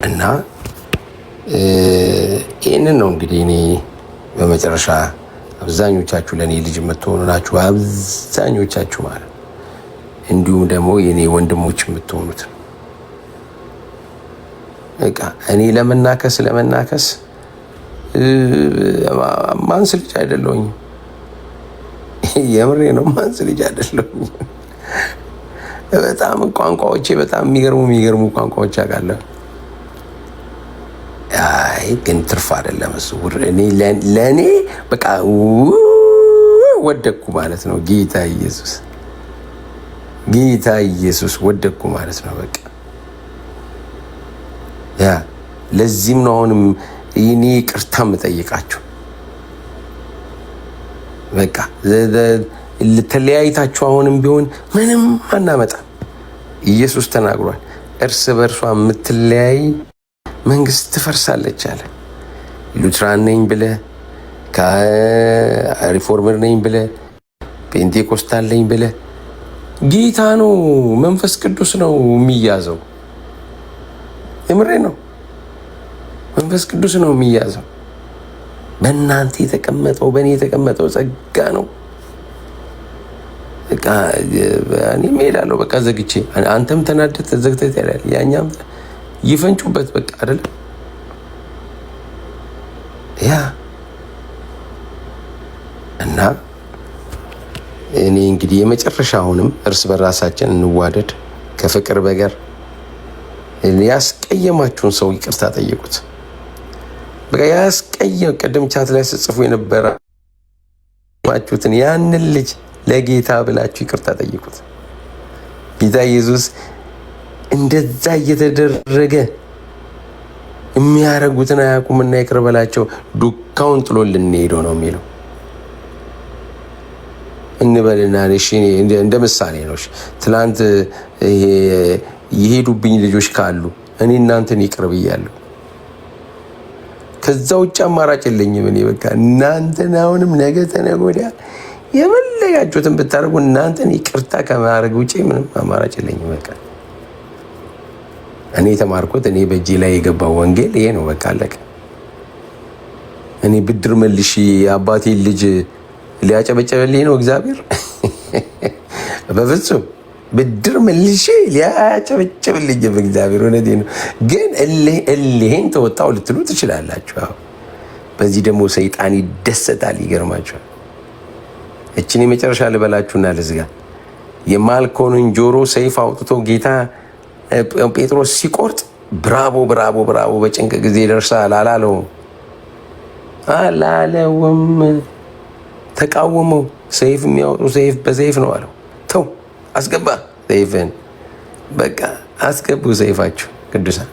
እና ይህንን ነው እንግዲህ እኔ በመጨረሻ አብዛኞቻችሁ ለእኔ ልጅ የምትሆኑ ናችሁ። አብዛኞቻችሁ ማለት እንዲሁም ደግሞ የእኔ ወንድሞች የምትሆኑት በቃ እኔ ለመናከስ ማንስ ልጅ አይደለሁኝ። የምሬ ነው። ማንስ ልጅ አይደለሁኝ። በጣም ቋንቋዎቼ በጣም የሚገርሙ ቋንቋዎች አውቃለሁ። አይ ግን ትርፍ አይደለም እሱ። ለእኔ በቃ ወደቅኩ ማለት ነው። ጌታ ኢየሱስ ወደቅኩ ማለት ነው። በቃ ያ ለዚህም ነው አሁንም እኔ ይቅርታ የምጠይቃችሁ። በቃ ተለያይታችሁ አሁንም ቢሆን ምንም አናመጣም። ኢየሱስ ተናግሯል። እርስ በእርሷ የምትለያይ መንግስት ትፈርሳለች አለ። ሉትራን ነኝ ብለህ ሪፎርመር ነኝ ብለህ ፔንቴኮስታል ነኝ ብለህ ጌታ ነው መንፈስ ቅዱስ ነው የሚያዘው። የምሬ ነው። መንፈስ ቅዱስ ነው የሚያዘው። በእናንተ የተቀመጠው በእኔ የተቀመጠው ጸጋ ነው። በቃ እኔ እሄዳለሁ በቃ ዘግቼ፣ አንተም ተናደህ ተዘግተህ ትሄዳለህ። ያኛም ይፈንጩበት በቃ አይደል? ያ እና እኔ እንግዲህ የመጨረሻ አሁንም እርስ በራሳችን እንዋደድ ከፍቅር በቀር። ያስቀየማችሁን ሰው ይቅርታ ጠይቁት። በቃ ቅድም ቻት ላይ ስጽፉ የነበራችሁትን ያንን ልጅ ለጌታ ብላችሁ ይቅርታ ጠይቁት። ጌታ ኢየሱስ እንደዛ እየተደረገ የሚያረጉትን አያውቁምና ይቅር በላቸው፣ ዱካውን ጥሎ ልንሄደው ነው የሚለው እንበልና እሺ፣ እንደ ምሳሌ ነው። ትናንት የሄዱብኝ ልጆች ካሉ እኔ እናንተን ይቅር ብያለሁ። ከዛ ውጭ አማራጭ የለኝም። እኔ በቃ እናንተን አሁንም ነገ ተነገ ወዲያ የፈለጋችሁትን ብታደርጉ እናንተን ይቅርታ ከማድረግ ውጭ ምንም አማራጭ የለኝም። በቃ እኔ የተማርኩት እኔ በእጄ ላይ የገባው ወንጌል ይሄ ነው። በቃ አለቀ። እኔ ብድር መልሽ አባቴን ልጅ ሊያጨበጨበልኝ ነው እግዚአብሔር? በፍጹም ብድር መልሼ ሊያጨበጨብልኝ እግዚአብሔር። እውነቴን ነው። ግን እልሄን ተወጣው ልትሉ ትችላላችሁ። በዚህ ደግሞ ሰይጣን ይደሰታል። ይገርማችኋል። እችን የመጨረሻ ልበላችሁና ልዝጋ። የማልኮንን ጆሮ ሰይፍ አውጥቶ ጌታ ጴጥሮስ ሲቆርጥ ብራቮ ብራቮ ብራቮ በጭንቅ ጊዜ ደርሳል አላለውም። ተቃወመው። ሰይፍ የሚያወጡ ሰይፍ በሰይፍ ነው አለው። ተው አስገባ ሰይፍን። በቃ አስገቡ ሰይፋችሁ። ቅዱሳን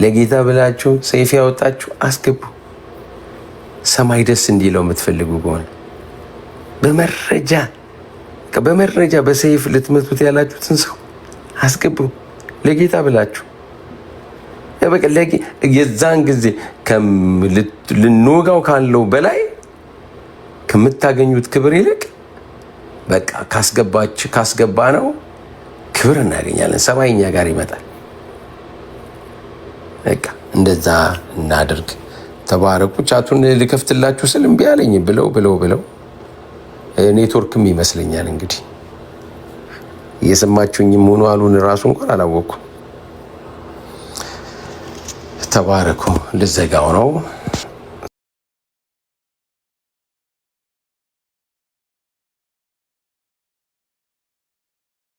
ለጌታ ብላችሁ ሰይፍ ያወጣችሁ አስገቡ። ሰማይ ደስ እንዲለው የምትፈልጉ ከሆነ በመረጃ በሰይፍ ልትመቱት ያላችሁትን ሰው አስገቡ ለጌታ ብላችሁ። የዛን ጊዜ ልንወጋው ካለው በላይ ከምታገኙት ክብር ይልቅ በቃ ካስገባ ነው ክብር እናገኛለን። ሰማይ እኛ ጋር ይመጣል። በቃ እንደዛ እናድርግ። ተባረኩ። ቻቱን ልከፍትላችሁ ስል እምቢ አለኝ ብለው ኔትወርክም ይመስለኛል እንግዲህ እየሰማችሁኝም ሆኖ አሉን ራሱ እንኳን አላወቅኩም። ተባረኩ። ልዘጋው ነው።